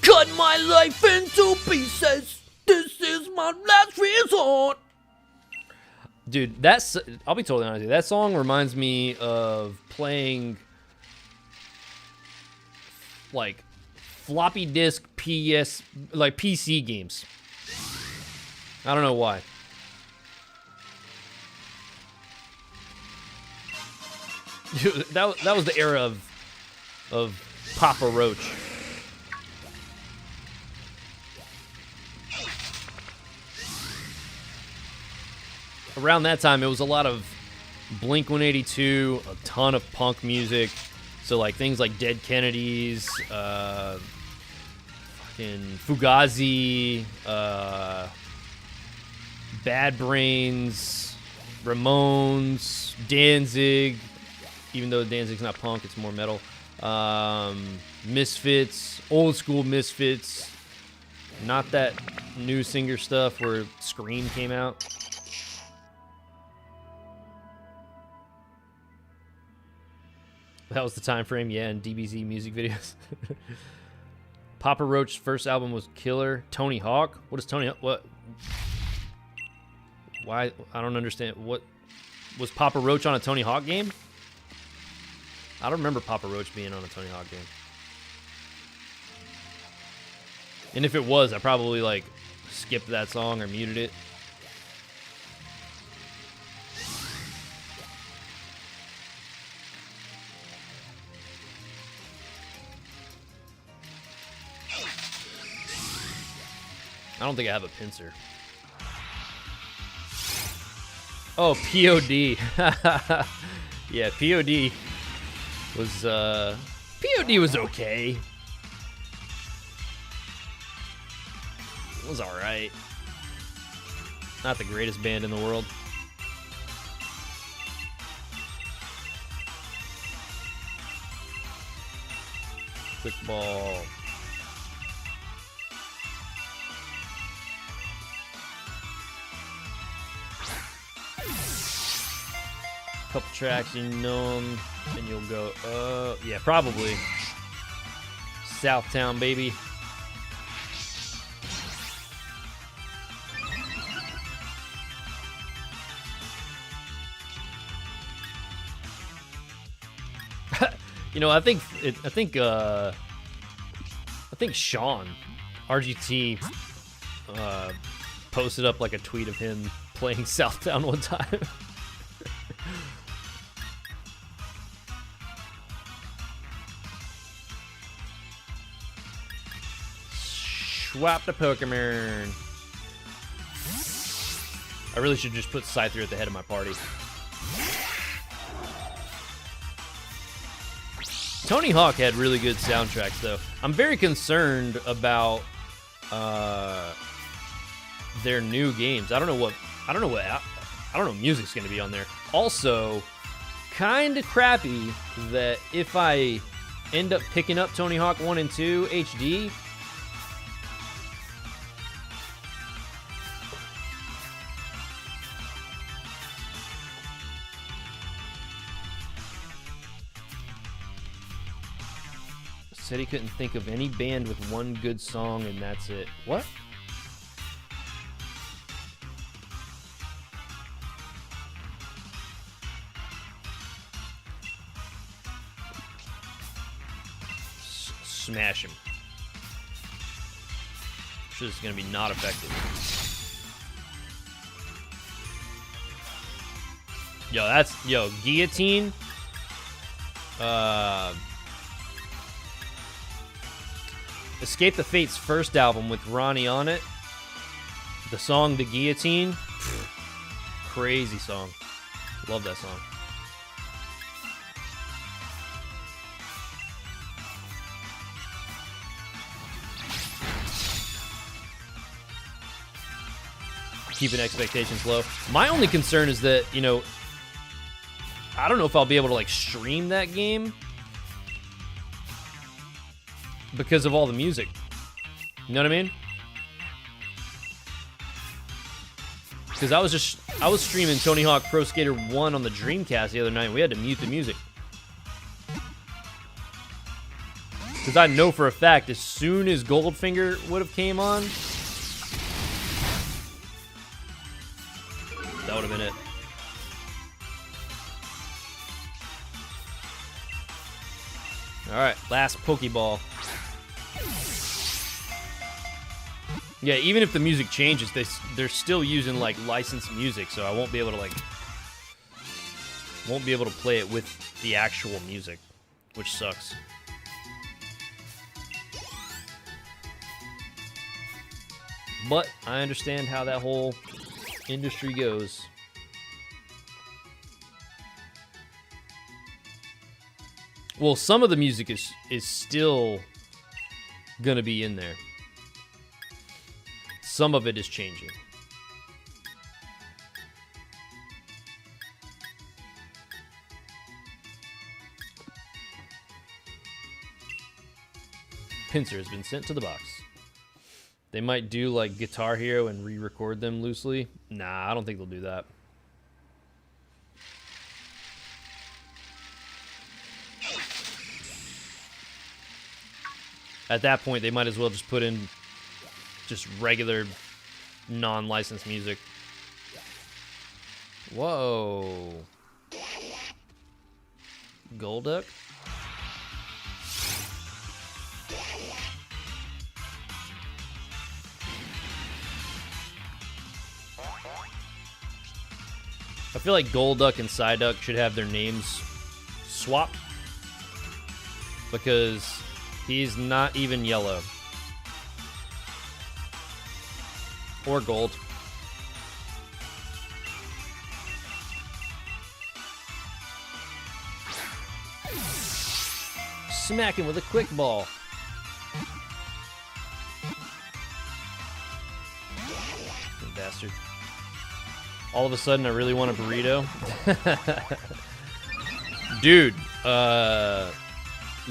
Cut my life into pieces. This is my last resort. Dude, I'll be totally honest with you. That song reminds me of playing like floppy disk PC games. I don't know why. Dude, that was the era of Papa Roach. Around that time, it was a lot of Blink-182, a ton of punk music. So, like, things like Dead Kennedys, fucking Fugazi, Bad Brains, Ramones, Danzig, even though Danzig's not punk, it's more metal. Misfits, old school Misfits. Not that new singer stuff where Scream came out. That was the time frame, yeah, in DBZ music videos. Papa Roach's first album was killer. Tony Hawk? What is Tony Hawk? What? Why? I don't understand. What? Was Papa Roach on a Tony Hawk game? I don't remember Papa Roach being on a Tony Hawk game. And if it was, I probably, like, skipped that song or muted it. I don't think I have a pincer. Oh, POD. Yeah, POD was okay. It was alright. Not the greatest band in the world. Quick ball. Couple tracks, you know them, and you'll go, yeah, probably. Southtown, baby. You know, I think Sean, RGT, posted up like a tweet of him playing Southtown one time. Swap the Pokemon. I really should just put Scyther at the head of my party. Tony Hawk had really good soundtracks, though. I'm very concerned about their new games. I don't know music's gonna be on there. Also, kind of crappy that if I end up picking up Tony Hawk 1 and 2 HD. Said he couldn't think of any band with one good song and that's it. What? Smash him. I'm sure this is gonna be not effective. Yo, Guillotine. Escape the Fate's first album with Ronnie on it. The song The Guillotine. Crazy song. Love that song. Keeping expectations low. My only concern is that, you know, I don't know if I'll be able to like stream that game because of all the music. You know what I mean? Because I was streaming Tony Hawk Pro Skater 1 on the Dreamcast the other night and we had to mute the music. Because I know for a fact as soon as Goldfinger would have came on, that would have been it. Alright, last Pokeball. Yeah, even if the music changes, they're still using like licensed music, so I won't be able to play it with the actual music, which sucks. But I understand how that whole industry goes. Well, some of the music is still gonna be in there. Some of it is changing. Pincer has been sent to the box. They might do like Guitar Hero and re-record them loosely. Nah, I don't think they'll do that. At that point, they might as well just put in just regular non-licensed music. Whoa. Golduck? I feel like Golduck and Psyduck should have their names swapped because he's not even yellow or gold. Smack him with a quick ball. You bastard. All of a sudden, I really want a burrito. Dude,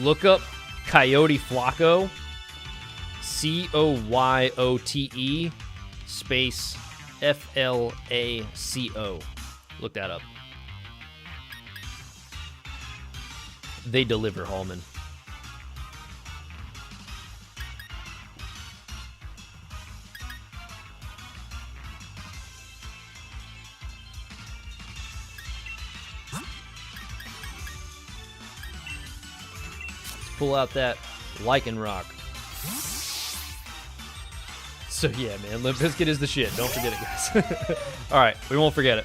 look up Coyote Flacco. Coyote space Flaco. Look that up. They deliver, Hallman. Pull out that Lichen Rock. So yeah, man, Limp Bizkit is the shit. Don't forget it, guys. All right, we won't forget it.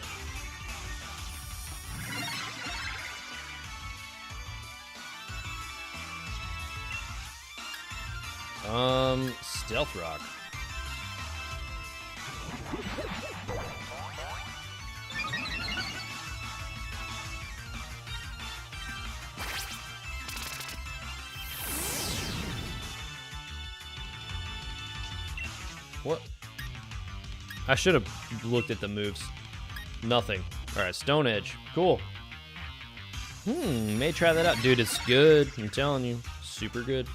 Stealth Rock. What? I should have looked at the moves. Nothing. Alright, Stone Edge. Cool. May try that out. Dude, it's good. I'm telling you. Super good.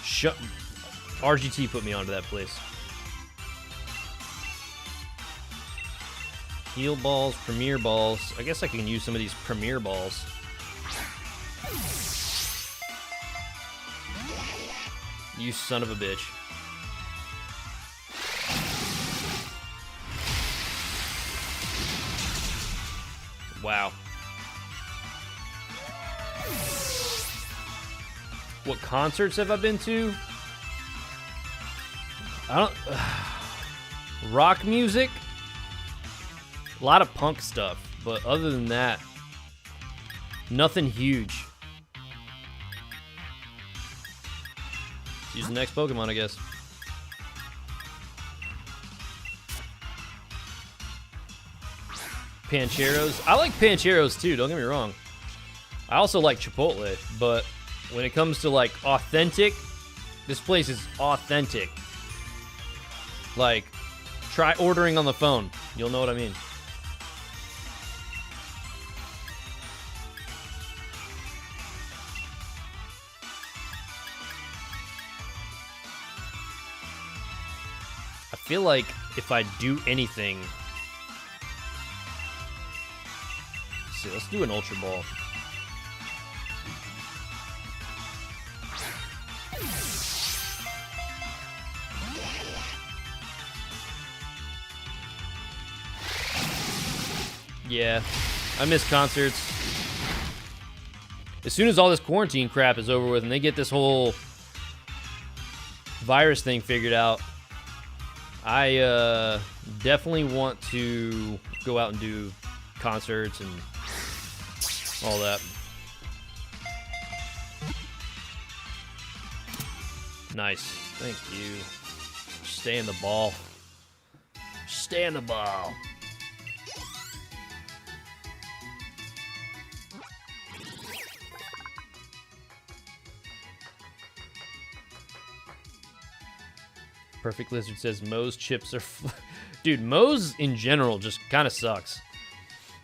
Shut. RGT put me onto that place. Heal balls, premier balls. I guess I can use some of these premier balls. You son of a bitch. Wow. What concerts have I been to? I don't... rock music? A lot of punk stuff, but other than that, nothing huge. Let's use the next Pokemon, I guess. Pancheros. I like Pancheros too, don't get me wrong. I also like Chipotle, but when it comes to like authentic, this place is authentic. Like, try ordering on the phone. You'll know what I mean. I feel like if I do anything... Let's see, let's do an Ultra Ball. Yeah, I miss concerts. As soon as all this quarantine crap is over with and they get this whole virus thing figured out, I definitely want to go out and do concerts and all that. Nice. Thank you. Stay in the ball. Stay in the ball. Perfect Lizard says Moe's chips are... Dude, Moe's in general just kind of sucks.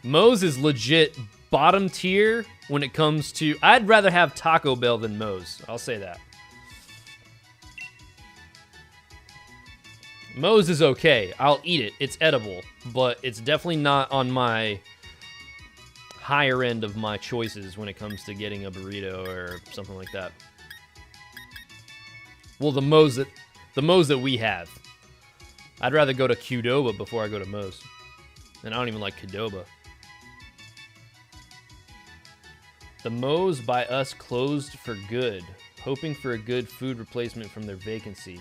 Moe's is legit bottom tier when it comes to... I'd rather have Taco Bell than Moe's. I'll say that. Moe's is okay. I'll eat it. It's edible. But it's definitely not on my higher end of my choices when it comes to getting a burrito or something like that. Well, the Moe's that we have. I'd rather go to Qdoba before I go to Moe's. And I don't even like Qdoba. The Moe's by us closed for good, hoping for a good food replacement from their vacancy.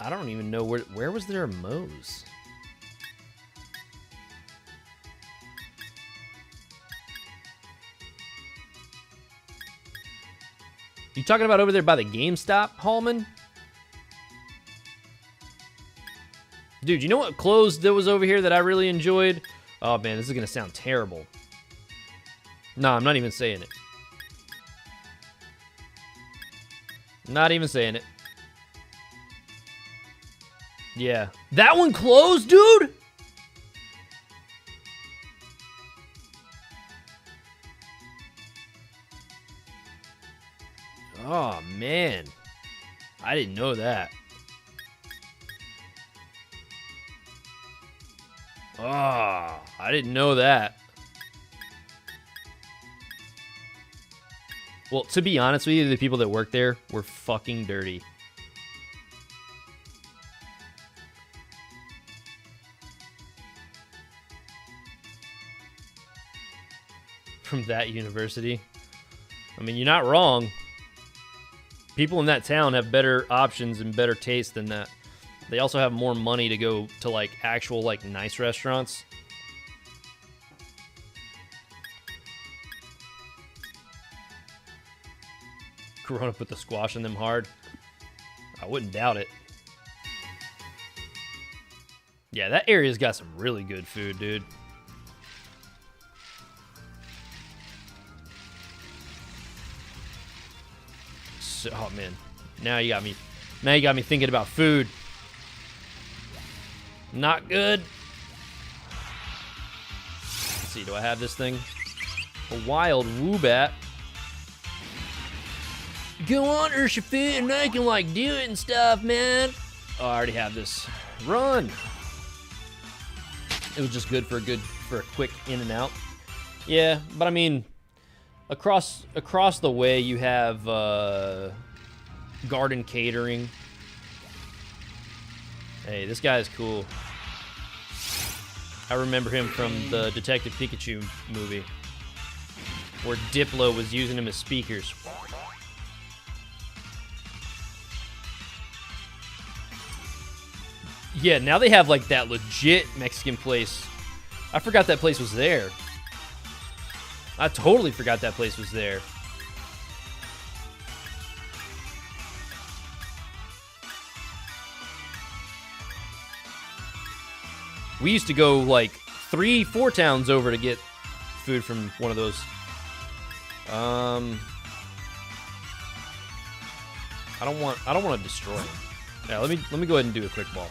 I don't even know where was there a Moe's? You talking about over there by the GameStop, Hallman? Dude, you know what closed that was over here that I really enjoyed? Oh, man, this is going to sound terrible. No, I'm not even saying it. Not even saying it. Yeah. That one closed, dude? Oh, man. I didn't know that. Oh, I didn't know that. Well, to be honest with you, the people that work there were fucking dirty. From that university. I mean, you're not wrong. People in that town have better options and better taste than that. They also have more money to go to, like, actual, like, nice restaurants. Corona put the squash in them hard. I wouldn't doubt it. Yeah, that area's got some really good food, dude. So, oh, man. Now you got me thinking about food. Not good. Let's see, do I have this thing? A wild Woobat. Go on, Urshifu, and I can, like, do it and stuff, man. Oh, I already have this. Run. It was just good for a quick in and out. Yeah, but I mean, across the way you have Garden Catering. Hey, this guy is cool. I remember him from the Detective Pikachu movie, where Diplo was using him as speakers. Yeah, now they have like that legit Mexican place I forgot that place was there. I totally forgot that place was there. We used to go like 3-4 towns over to get food from one of those. I don't want to destroy him. Yeah, let me go ahead and do a quick ball.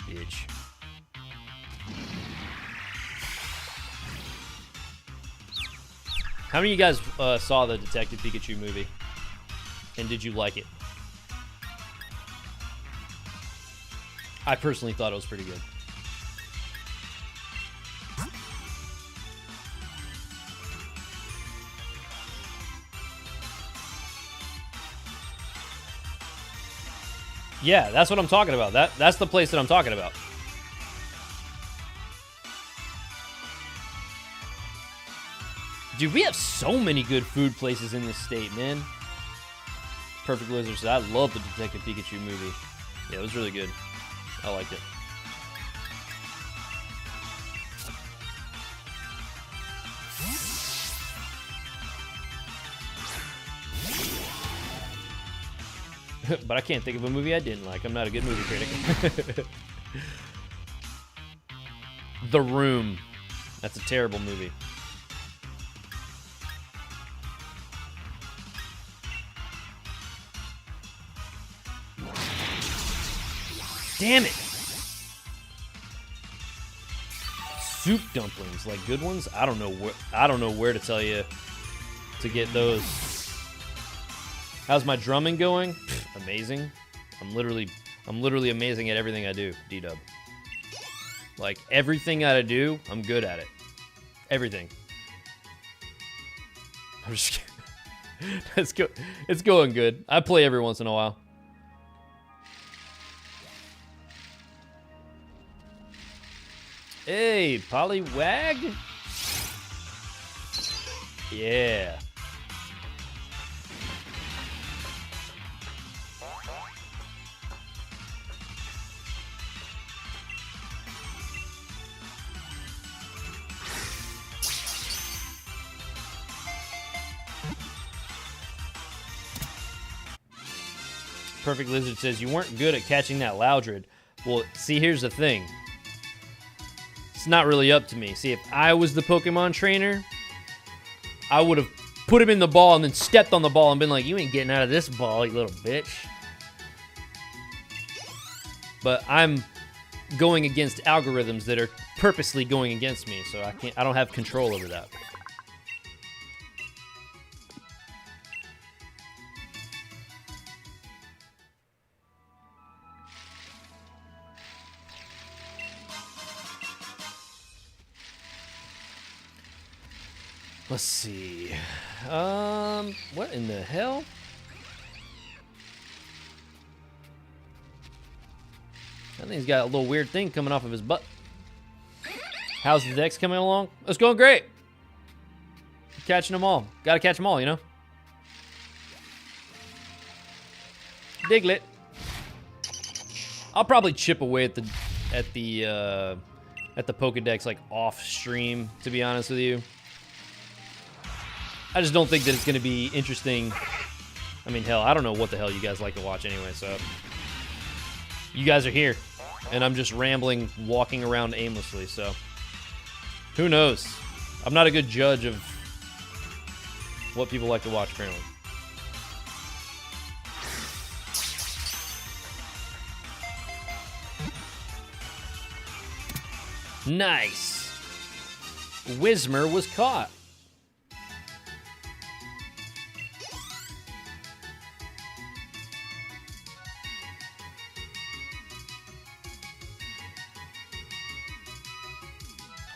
Bitch. How many of you guys saw the Detective Pikachu movie? And did you like it? I personally thought it was pretty good. Yeah, that's what I'm talking about. That's the place that I'm talking about. Dude, we have so many good food places in this state, man. Perfect Lizard said, I love the Detective Pikachu movie. Yeah, it was really good. I liked it. But I can't think of a movie I didn't like. I'm not a good movie critic. The Room. That's a terrible movie. Damn it! Soup dumplings, like good ones. I don't know where to tell you to get those. How's my drumming going? Amazing. I'm literally amazing at everything I do, D-Dub. Like everything I do, I'm good at it. Everything. I'm just kidding. It's going good. I play every once in a while. Hey, Poliwag. Yeah. Perfect Lizard says, you weren't good at catching that Loudred. Well, see, here's the thing. It's not really up to me. See, if I was the Pokemon trainer, I would have put him in the ball and then stepped on the ball and been like, you ain't getting out of this ball, you little bitch. But I'm going against algorithms that are purposely going against me, so I don't have control over that. Let's see. What in the hell? I think he's got a little weird thing coming off of his butt. How's the dex coming along? It's going great. Catching them all. Gotta catch them all, you know? Diglett. I'll probably chip away at the Pokedex like off stream, to be honest with you. I just don't think that it's going to be interesting. I mean, hell, I don't know what the hell you guys like to watch anyway, so. You guys are here, and I'm just rambling, walking around aimlessly, so. Who knows? I'm not a good judge of what people like to watch, apparently. Nice. Whismer was caught.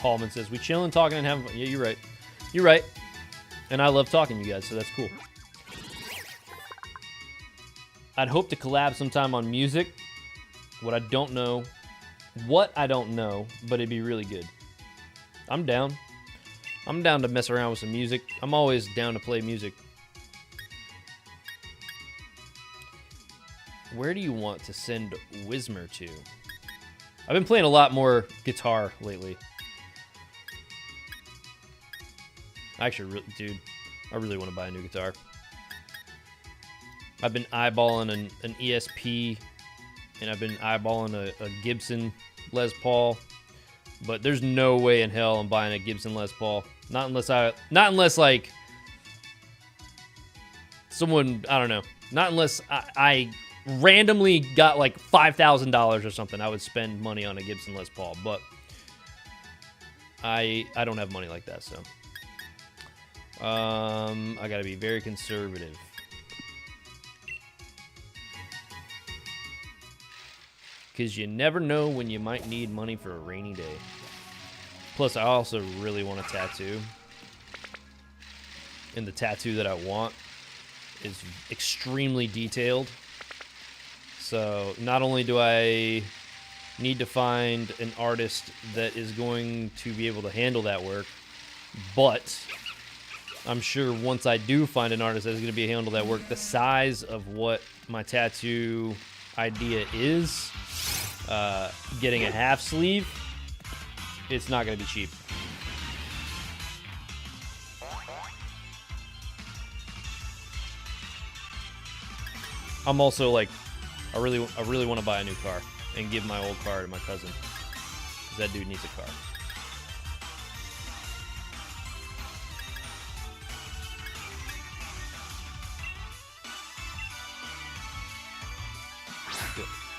Hallman says, we chillin', talking, and having fun. Yeah, you're right. You're right. And I love talking to you guys, so that's cool. I'd hope to collab sometime on music. What I don't know, but it'd be really good. I'm down. I'm down to mess around with some music. I'm always down to play music. Where do you want to send Wismer to? I've been playing a lot more guitar lately. Actually, dude, I really want to buy a new guitar. I've been eyeballing an ESP, and I've been eyeballing a Gibson Les Paul, but there's no way in hell I'm buying a Gibson Les Paul. Not unless like someone, I don't know. Not unless I randomly got like $5,000 or something. I would spend money on a Gibson Les Paul, but I don't have money like that, so I gotta be very conservative. Because you never know when you might need money for a rainy day. Plus, I also really want a tattoo. And the tattoo that I want is extremely detailed. So, not only do I need to find an artist that is going to be able to handle that work, but I'm sure once I do find an artist that is going to be able to handle that work, the size of what my tattoo idea is, getting a half sleeve, it's not going to be cheap. I'm also like, I really want to buy a new car and give my old car to my cousin, because that dude needs a car.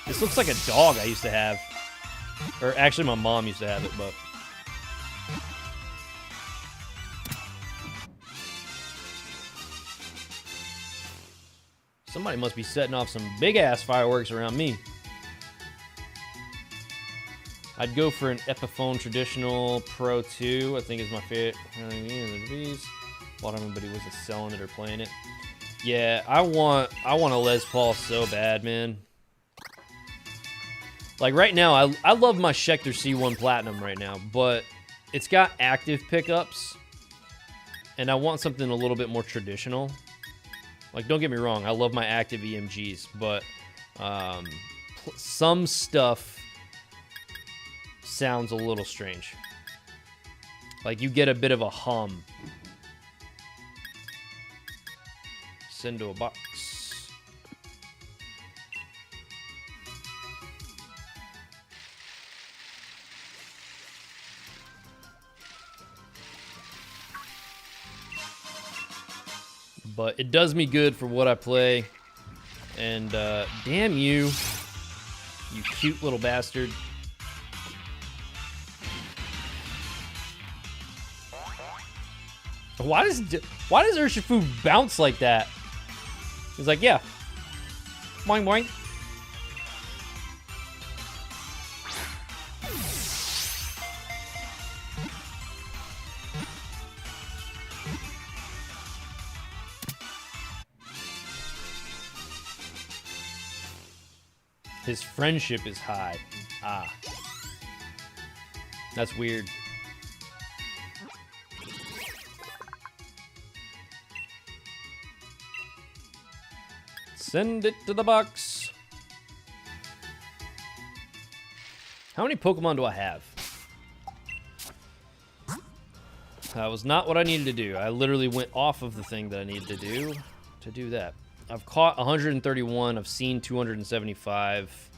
This looks like a dog I used to have. Or actually, my mom used to have it, but... Somebody must be setting off some big-ass fireworks around me. I'd go for an Epiphone Traditional Pro 2. I think is my favorite. Thought everybody wasn't selling it or playing it. Yeah, I want a Les Paul so bad, man. Like right now, I love my Schecter C1 Platinum right now, but it's got active pickups, and I want something a little bit more traditional. Like, don't get me wrong, I love my active EMGs, but some stuff sounds a little strange. Like, you get a bit of a hum. Send to a box. But it does me good for what I play. And damn you, you cute little bastard. Why does Urshifu bounce like that? He's like, yeah. Boing, boing. His friendship is high. Ah. That's weird. Send it to the box. How many Pokemon do I have? That was not what I needed to do. I literally went off of the thing that I needed to do that. I've caught 131. I've seen 275.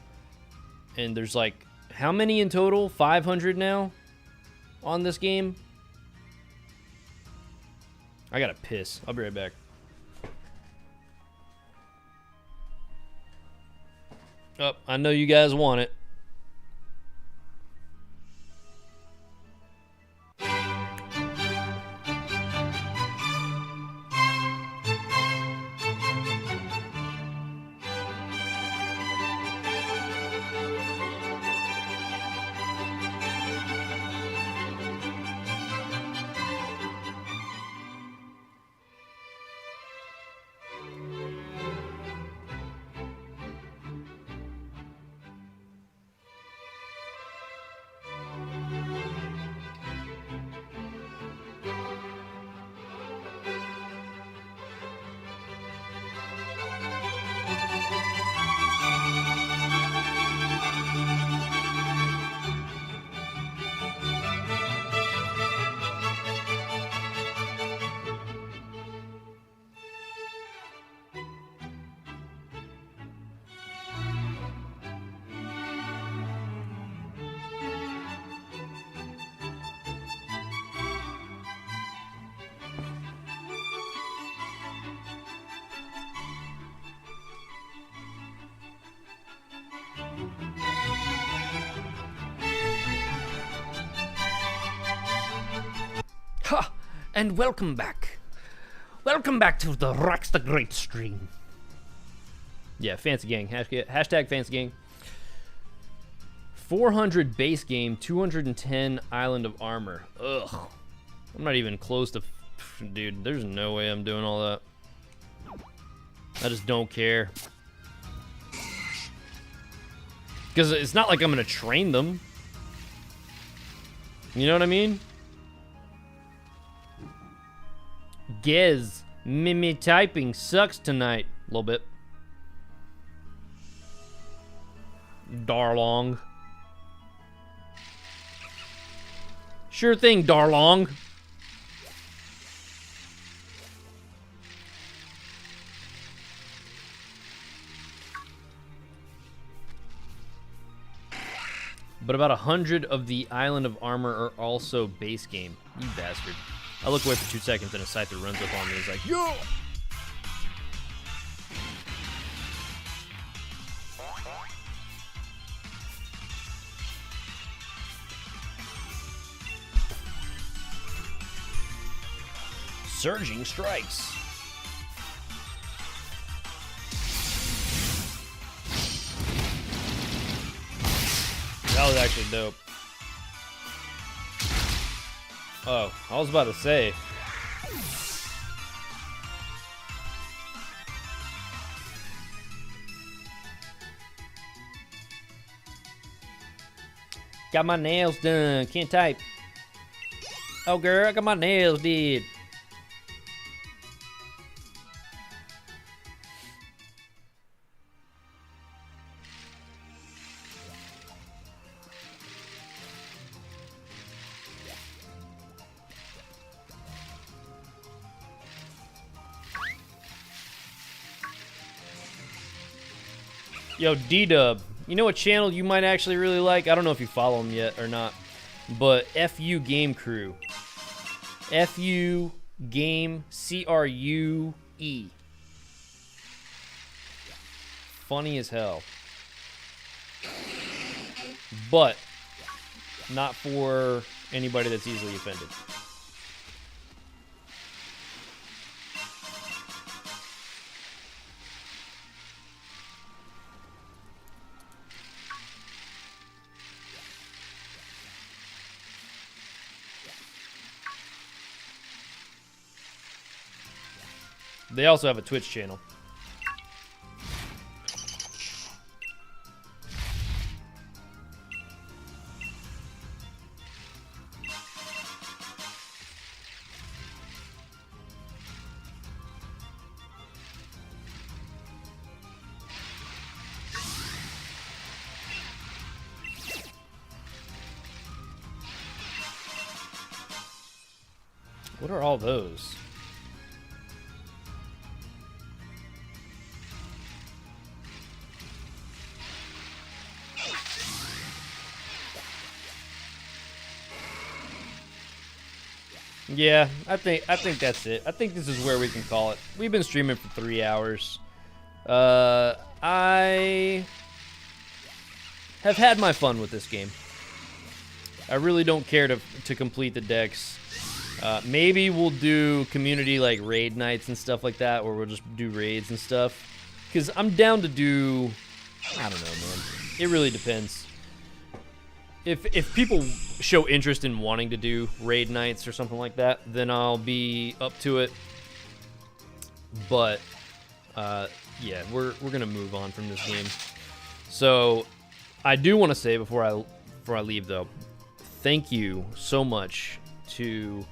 And there's like, how many in total? 500 now on this game? I gotta piss. I'll be right back. Oh, I know you guys want it. Ha! And welcome back. Welcome back to the Rex the Great stream. Yeah, Fancy Gang. Hashtag Fancy Gang. 400 base game, 210 Island of Armor. Ugh. I'm not even close to... Dude, there's no way I'm doing all that. I just don't care. Because it's not like I'm going to train them. You know what I mean? Gez, Mimi typing sucks tonight. A little bit. Darlong. Sure thing, Darlong. But about 100 of the Island of Armor are also base game. You bastard. I look away for 2 seconds and a Scyther runs up on me. He's like, yo! Surging strikes. That was actually dope. Oh, I was about to say. Got my nails done. Can't type. Oh, girl, I got my nails did. Yo, D-Dub, you know what channel you might actually really like? I don't know if you follow him yet or not, but FU Game Crew. FU Game C-R-U-E. Funny as hell. But not for anybody that's easily offended. They also have a Twitch channel. What are all those? Yeah, I think that's it. I think this is where we can call it. We've been streaming for 3 hours. I have had my fun with this game. I really don't care to complete the decks. Maybe we'll do community like raid nights and stuff like that, where we'll just do raids and stuff. Because I'm down to do, I don't know, man. It really depends. If people show interest in wanting to do raid nights or something like that, then I'll be up to it. But yeah, we're gonna move on from this game. So I do want to say before I leave though, thank you so much to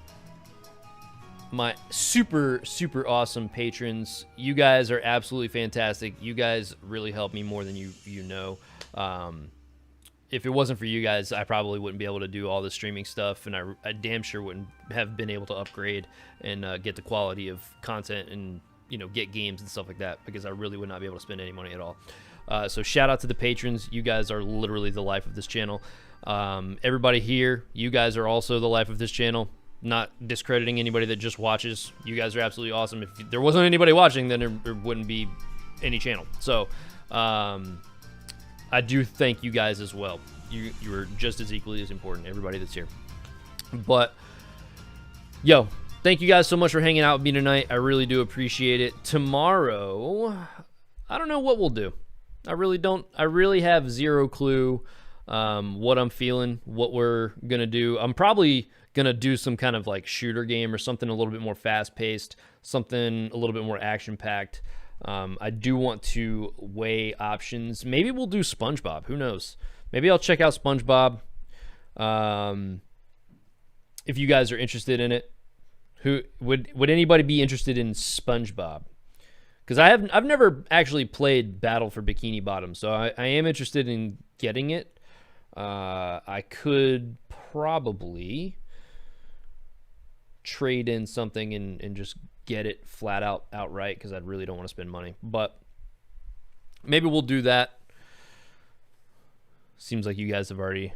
my super awesome patrons. You guys are absolutely fantastic. You guys really help me more than you know. If it wasn't for you guys, I probably wouldn't be able to do all the streaming stuff, and I damn sure wouldn't have been able to upgrade and get the quality of content and, you know, get games and stuff like that, because I really would not be able to spend any money at all. So shout out to the patrons. You guys are literally the life of this channel. Everybody here, you guys are also the life of this channel. Not discrediting anybody that just watches. You guys are absolutely awesome. If there wasn't anybody watching, then there wouldn't be any channel. So I do thank you guys as well. You are just as equally as important, everybody that's here. But Yo, thank you guys so much for hanging out with me tonight. I really do appreciate it. Tomorrow, I don't know what we'll do. I really don't. I really have zero clue what I'm feeling, what we're going to do. I'm probably going to do some kind of like shooter game or something a little bit more fast-paced, something a little bit more action-packed. I do want to weigh options. Maybe we'll do SpongeBob. Who knows? Maybe I'll check out SpongeBob. If you guys are interested in it, who would anybody be interested in SpongeBob? Because I've never actually played Battle for Bikini Bottom, so I am interested in getting it. I could probably trade in something and just get it flat out outright because I really don't want to spend money. But maybe we'll do that. Seems like you guys have already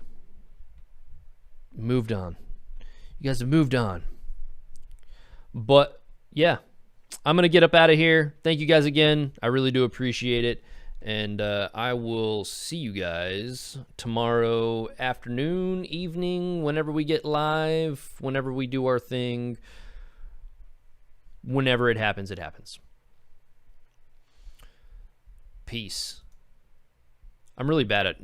moved on. You guys have moved on. But yeah, I'm going to get up out of here. Thank you guys again. I really do appreciate it. And I will see you guys tomorrow afternoon, evening, whenever we get live, whenever we do our thing. Whenever it happens, it happens. Peace. I'm really bad at